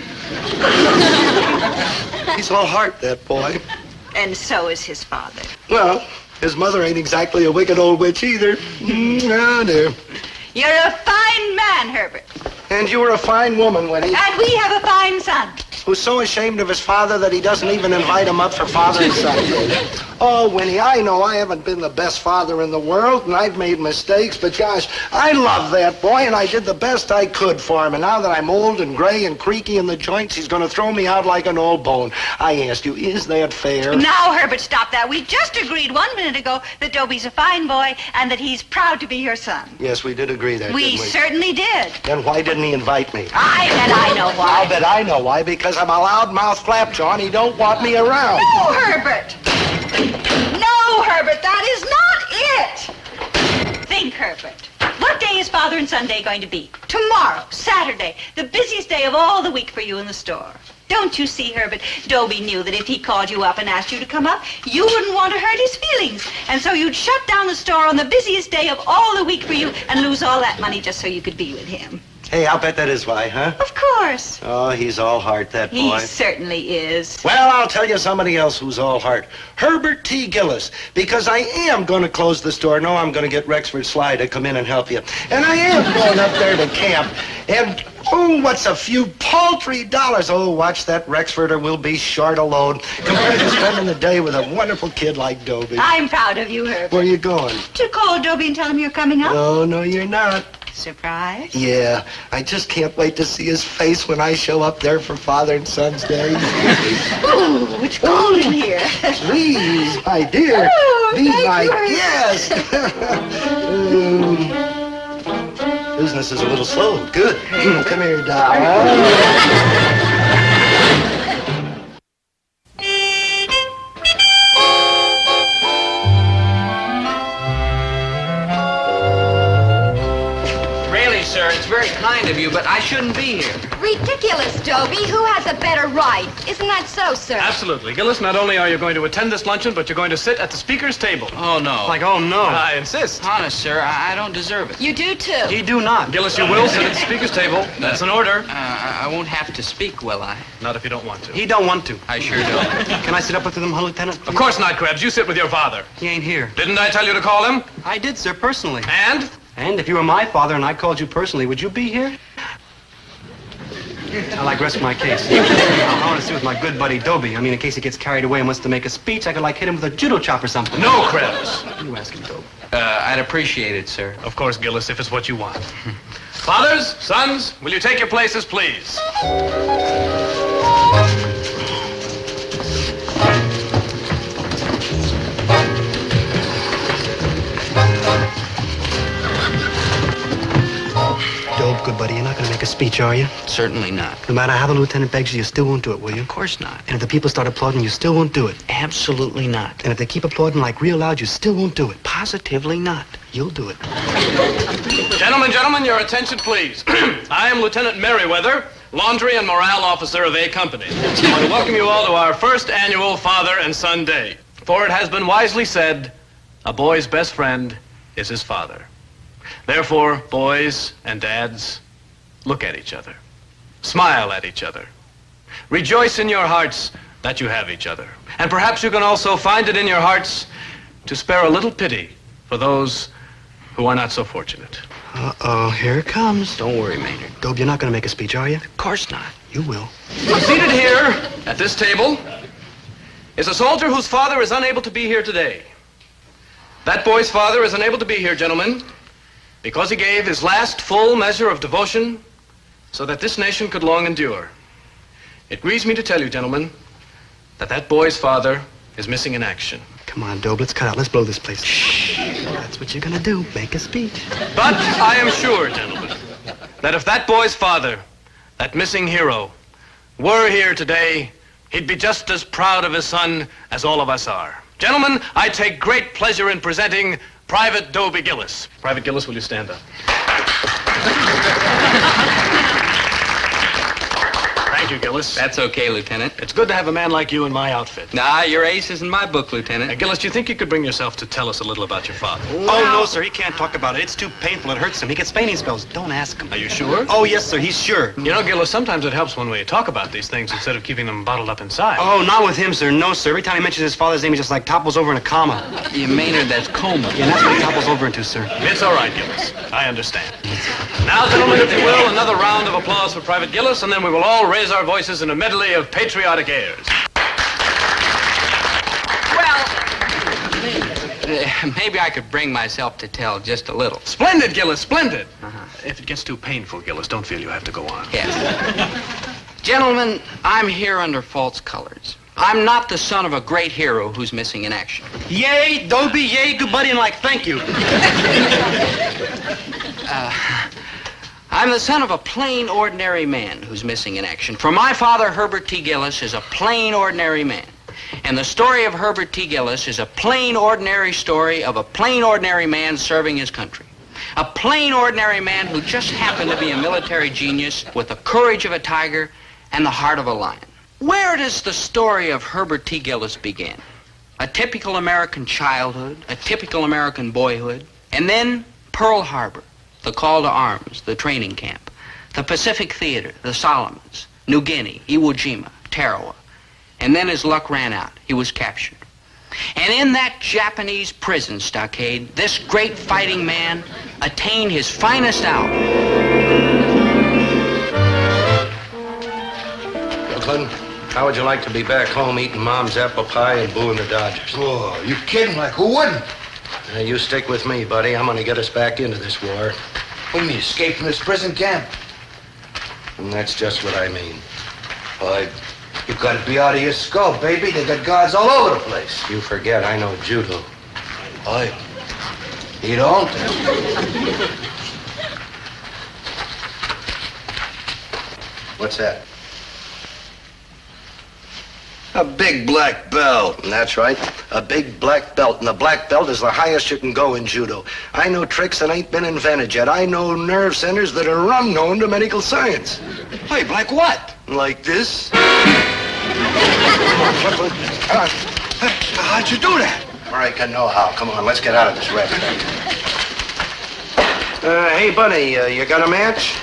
He's all heart, that boy. And so is his father. Well, his mother ain't exactly a wicked old witch either. Oh, dear. You're a fine man, Herbert. And you were a fine woman, Winnie. And we have a fine son. Who's so ashamed of his father that he doesn't even invite him up for Father and Son Day. Oh, Winnie, I know I haven't been the best father in the world, and I've made mistakes, but gosh, I love that boy, and I did the best I could for him. And now that I'm old and gray and creaky in the joints, he's going to throw me out like an old bone. I asked you, is that fair? Now, Herbert, stop that. We just agreed 1 minute ago that Dobie's a fine boy and that he's proud to be your son. Yes, we did agree that, We didn't we? certainly did. Then why didn't he invite me? I bet I know why. I'll bet I know why, because I'm a loudmouth flapjaw and he don't want me around. No, Herbert. No, Herbert, that is not it. Think, Herbert. What day is Father and Son Day going to be? Tomorrow, Saturday, the busiest day of all the week for you in the store. Don't you see, Herbert? Dobie knew that if he called you up and asked you to come up, you wouldn't want to hurt his feelings. And so you'd shut down the store on the busiest day of all the week for you and lose all that money just so you could be with him. Hey, I'll bet that is why, huh? Of course. Oh, he's all heart, that He boy. certainly is. Well, I'll tell you somebody else who's all heart. Herbert T. Gillis. Because I am going to close the store. No, I'm going to get Rexford Sly to come in and help you. And I am going up there to camp. And Oh, what's a few paltry dollars? Oh, watch that Rexford or we'll be short a load compared to spending the day with a wonderful kid like Dobie. I'm proud of you, Herbert. Where are you going? To call Dobie and tell him you're coming up. Oh, no, you're not. Surprise? Yeah, I just can't wait to see his face when I show up there for Father and Son's Day. Ooh, it's cold in here. Please, my dear, Oh, be thank my you, Herbert. guest. Business is a little slow. Good. Come here, Doc. Really, sir, it's very kind of you, but I shouldn't be here. Ridiculous, Dobie. Who has a better right? Isn't that so, sir? Absolutely. Gillis, not only are you going to attend this luncheon, but you're going to sit at the speaker's table. Oh, no. Like, oh, no. I insist. Honest, sir, I don't deserve it. You do, too. He do not. Gillis, you will sit at the speaker's table. That's an order. I won't have to speak, will I? Not if you don't want to. He don't want to. I sure don't. Can I sit up with him, huh, Lieutenant? Of course not, Krebs. You sit with your father. He ain't here. Didn't I tell you to call him? I did, sir, personally. And? And if you were my father and I called you personally, would you be here? I like rest my case. I want to sit with my good buddy Dobie. I mean, in case he gets carried away and wants to make a speech, I could like hit him with a judo chop or something. No, Krebs. You ask him, Dobie. I'd appreciate it, sir. Of course, Gillis, if it's what you want. Fathers, sons, will you take your places, please? Dobe, good buddy, you're not going to make a speech, are you? Certainly not. No matter how the lieutenant begs you, you still won't do it, will you? Of course not. And if the people start applauding, you still won't do it. Absolutely not. And if they keep applauding like real loud, you still won't do it. Positively not. You'll do it. Gentlemen, your attention, please. I am Lieutenant Merriweather, Laundry and Morale Officer of A Company. I want to welcome you all to our first annual Father and Son Day. For it has been wisely said, a boy's best friend is his father. Therefore, boys and dads, look at each other. Smile at each other. Rejoice in your hearts that you have each other. And perhaps you can also find it in your hearts to spare a little pity for those who are not so fortunate. Uh-oh, here it comes. Don't worry, Maynard. Dobe, you're not going to make a speech, are you? Of course not. You will. Seated here at this table is a soldier whose father is unable to be here today. That boy's father is unable to be here, gentlemen, because he gave his last full measure of devotion so that this nation could long endure. It grieves me to tell you, gentlemen, that that boy's father is missing in action. Come on, Dobe, let's cut out. Let's blow this place. Shh. That's what you're going to do. Make a speech. But I am sure, gentlemen, that if that boy's father, that missing hero, were here today, he'd be just as proud of his son as all of us are. Gentlemen, I take great pleasure in presenting Private Dobie Gillis. Private Gillis, will you stand up? Thank you, Gillis. That's okay, Lieutenant. It's good to have a man like you in my outfit. Nah, your ace is in my book, Lieutenant. Gillis, do you think you could bring yourself to tell us a little about your father? Oh, no, sir. He can't talk about it. It's too painful. It hurts him. He gets fainting spells. Don't ask him. Are you sure? Oh, yes, sir. He's sure. You know, Gillis, sometimes it helps when we talk about these things instead of keeping them bottled up inside. Oh, not with him, sir. No, sir. Every time he mentions his father's name, he just like topples over in a comma. You Maynard, that's coma. Yeah, that's what he topples over into, sir. It's all right, Gillis. I understand. Now, gentlemen, if you will, another round of applause for Private Gillis, and then we will all raise our voices in a medley of patriotic airs. Well, maybe I could bring myself to tell just a little. Splendid, Gillis, splendid. If it gets too painful, Gillis, don't feel you have to go on. Yes. Gentlemen, I'm here under false colors. I'm not the son of a great hero who's missing in action. Yay, Dobie, yay, good buddy, and like, thank you. I'm the son of a plain, ordinary man who's missing in action. For my father, Herbert T. Gillis, is a plain, ordinary man. And the story of Herbert T. Gillis is a plain, ordinary story of a plain, ordinary man serving his country. A plain, ordinary man who just happened to be a military genius with the courage of a tiger and the heart of a lion. Where does the story of Herbert T. Gillis begin? A typical American childhood, a typical American boyhood, and then Pearl Harbor, the call to arms, the training camp, the Pacific Theater, the Solomons, New Guinea, Iwo Jima, Tarawa. And then his luck ran out. He was captured. And in that Japanese prison stockade, this great fighting man attained his finest hour. Brooklyn, how would you like to be back home eating Mom's apple pie and booing the Dodgers? Oh, you kidding? Like, who wouldn't? You stick with me, buddy. I'm gonna get us back into this war. What do you mean, escape from this prison camp? And that's just what I mean. Boy, you gotta be out of your skull, baby. They got guards all over the place. You forget, I know judo. Boy, you don't? What's that? A big black belt. That's right. A big black belt. And the black belt is the highest you can go in judo. I know tricks that ain't been invented yet. I know nerve centers that are unknown to medical science. Hey, like what? Like this. How'd you do that? America know-how. Come on, let's get out of this wreck. Hey, buddy, you got a match?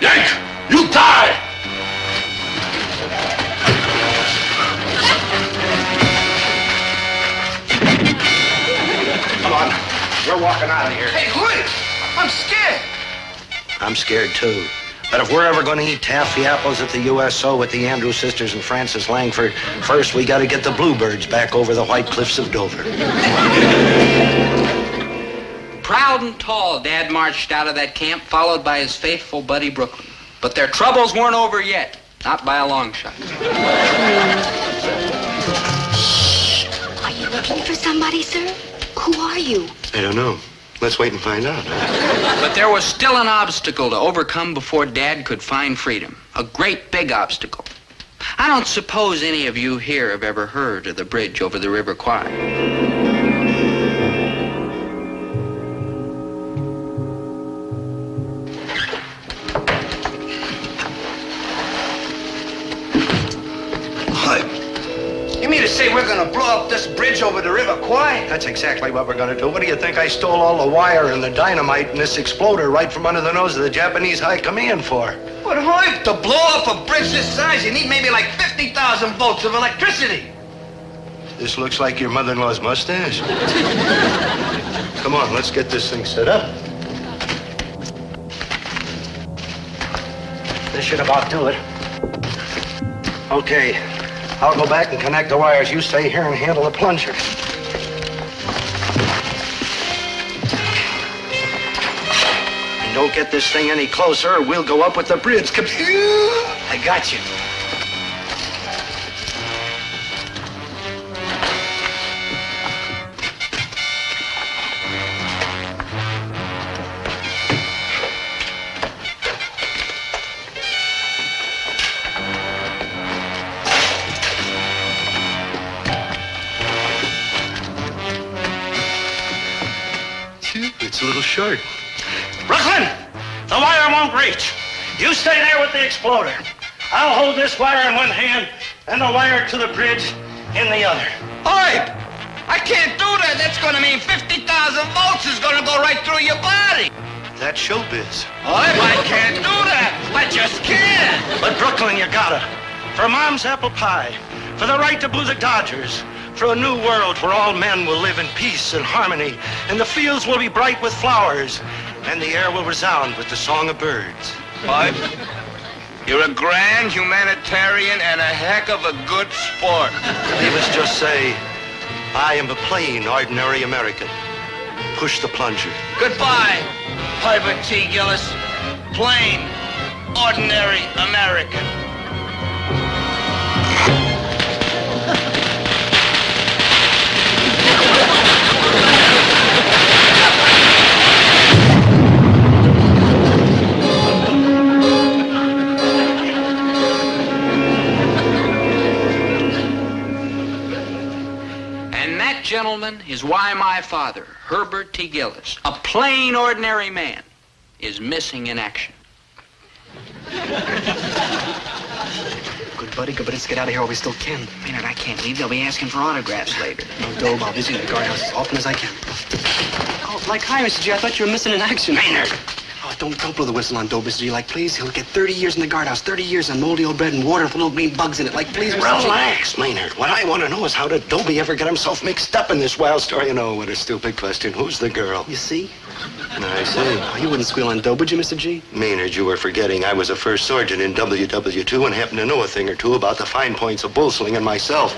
Yank! You die! Come on, we're walking out of here. Hey, wait! I'm scared. I'm scared, too. But if we're ever going to eat taffy apples at the USO with the Andrews sisters and Francis Langford, first we got to get the bluebirds back over the white cliffs of Dover. Proud and tall, Dad marched out of that camp, followed by his faithful buddy Brooklyn. But their troubles weren't over yet, not by a long shot. Are you looking for somebody, sir? Who are you? I don't know. Let's wait and find out. But there was still an obstacle to overcome before Dad could find freedom. A great big obstacle. I don't suppose any of you here have ever heard of the bridge over the River Kwai. You mean to say we're gonna blow up this bridge over the River Kwai? That's exactly what we're going to do. What do you think I stole all the wire and the dynamite and this exploder right from under the nose of the Japanese High Command for? But Hoyt, to blow up a bridge this size, you need maybe like 50,000 volts of electricity. This looks like your mother-in-law's mustache. Come on, let's get this thing set up. This should about do it. Okay, I'll go back and connect the wires. You stay here and handle the plunger. And don't get this thing any closer or we'll go up with the bridge. I got you. It's a little short. Brooklyn, the wire won't reach. You stay there with the exploder. I'll hold this wire in one hand and the wire to the bridge in the other. Hoyt, I can't do that. That's gonna mean 50,000 volts is gonna go right through your body. That's showbiz. Hoyt, I can't do that. I just can't. But Brooklyn, you gotta. For Mom's apple pie, for the right to boo the Dodgers, for a new world where all men will live in peace and harmony, and the fields will be bright with flowers, and the air will resound with the song of birds. Hoyt, you're a grand humanitarian and a heck of a good sport. Leave us just say, I am a plain, ordinary American. Push the plunger. Goodbye, Herbert T. Gillis. Plain, ordinary American. Gentlemen, is why my father, Herbert T. Gillis, a plain, ordinary man, is missing in action. Good buddy, good, but let's get out of here while we still can. Maynard, I can't leave. They'll be asking for autographs later. No, Dobe, I'll visit the guardhouse as often as I can. Oh, like hi, Mr. G. I thought you were missing in action. Maynard! Oh, Don't blow the whistle on Dobie, Mr. G. Like, please. He'll get 30 years in the guardhouse. 30 years on moldy old bread and water with little green bugs in it. Like, please, Mr. G. Relax, Maynard. What I want to know is how did Dobie ever get himself mixed up in this wild story? You know, what a stupid question. Who's the girl? You see? I see. Oh, you wouldn't squeal on Dobie, would you, Mr. G? Maynard, you were forgetting I was a first sergeant in WW2 and happen to know a thing or two about the fine points of bull slinging myself.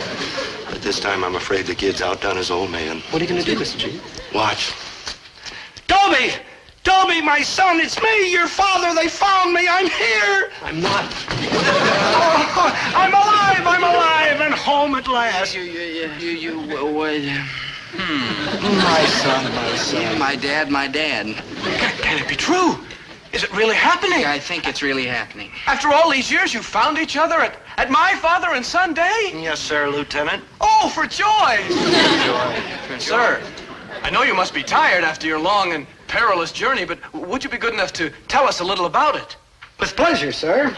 But this time I'm afraid the kid's outdone his old man. What are you going to do, Mr. G? Watch. Dobie! Dobie, my son, it's me, your father. They found me. I'm here. I'm not. Oh, I'm alive, and home at last. My son. Yeah, my dad. Can it be true? Is it really happening? Yeah, I think it's really happening. After all these years, you found each other at my father and son day? Yes, sir, Lieutenant. Oh, for joy! For joy. Sir, I know you must be tired after your long and perilous journey, but would you be good enough to tell us a little about it? With pleasure, sir.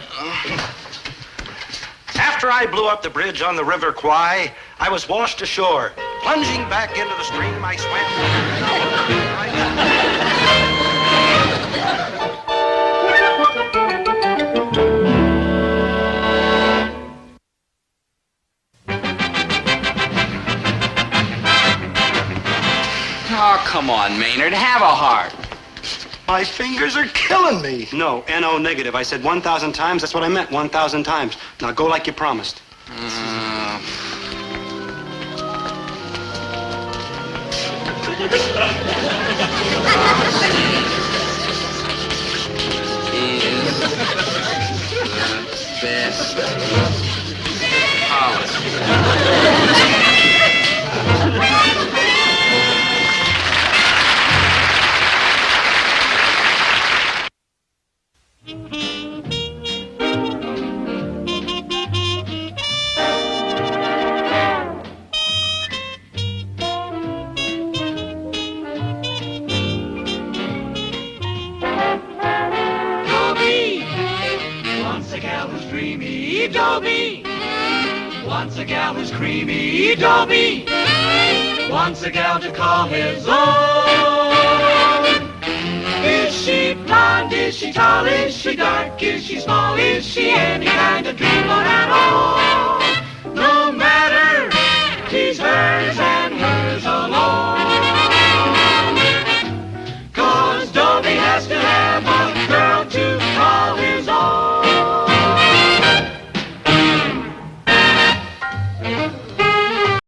After I blew up the bridge on the River Kwai, I was washed ashore. Plunging back into the stream, I Oh, come on, Maynard. Have a heart. My fingers are killing me. No, N-O negative. I said 1,000 times. That's what I meant, 1,000 times. Now go like you promised. Is the best policy. Dobie, once a gal who's creamy, Dobie, once a gal to call his own. Is she blonde, is she tall, is she dark, is she small, is she any kind of dreamboat at all? No matter, he's hers and hers alone. 'Cause Dobie has to have a girl to call his own.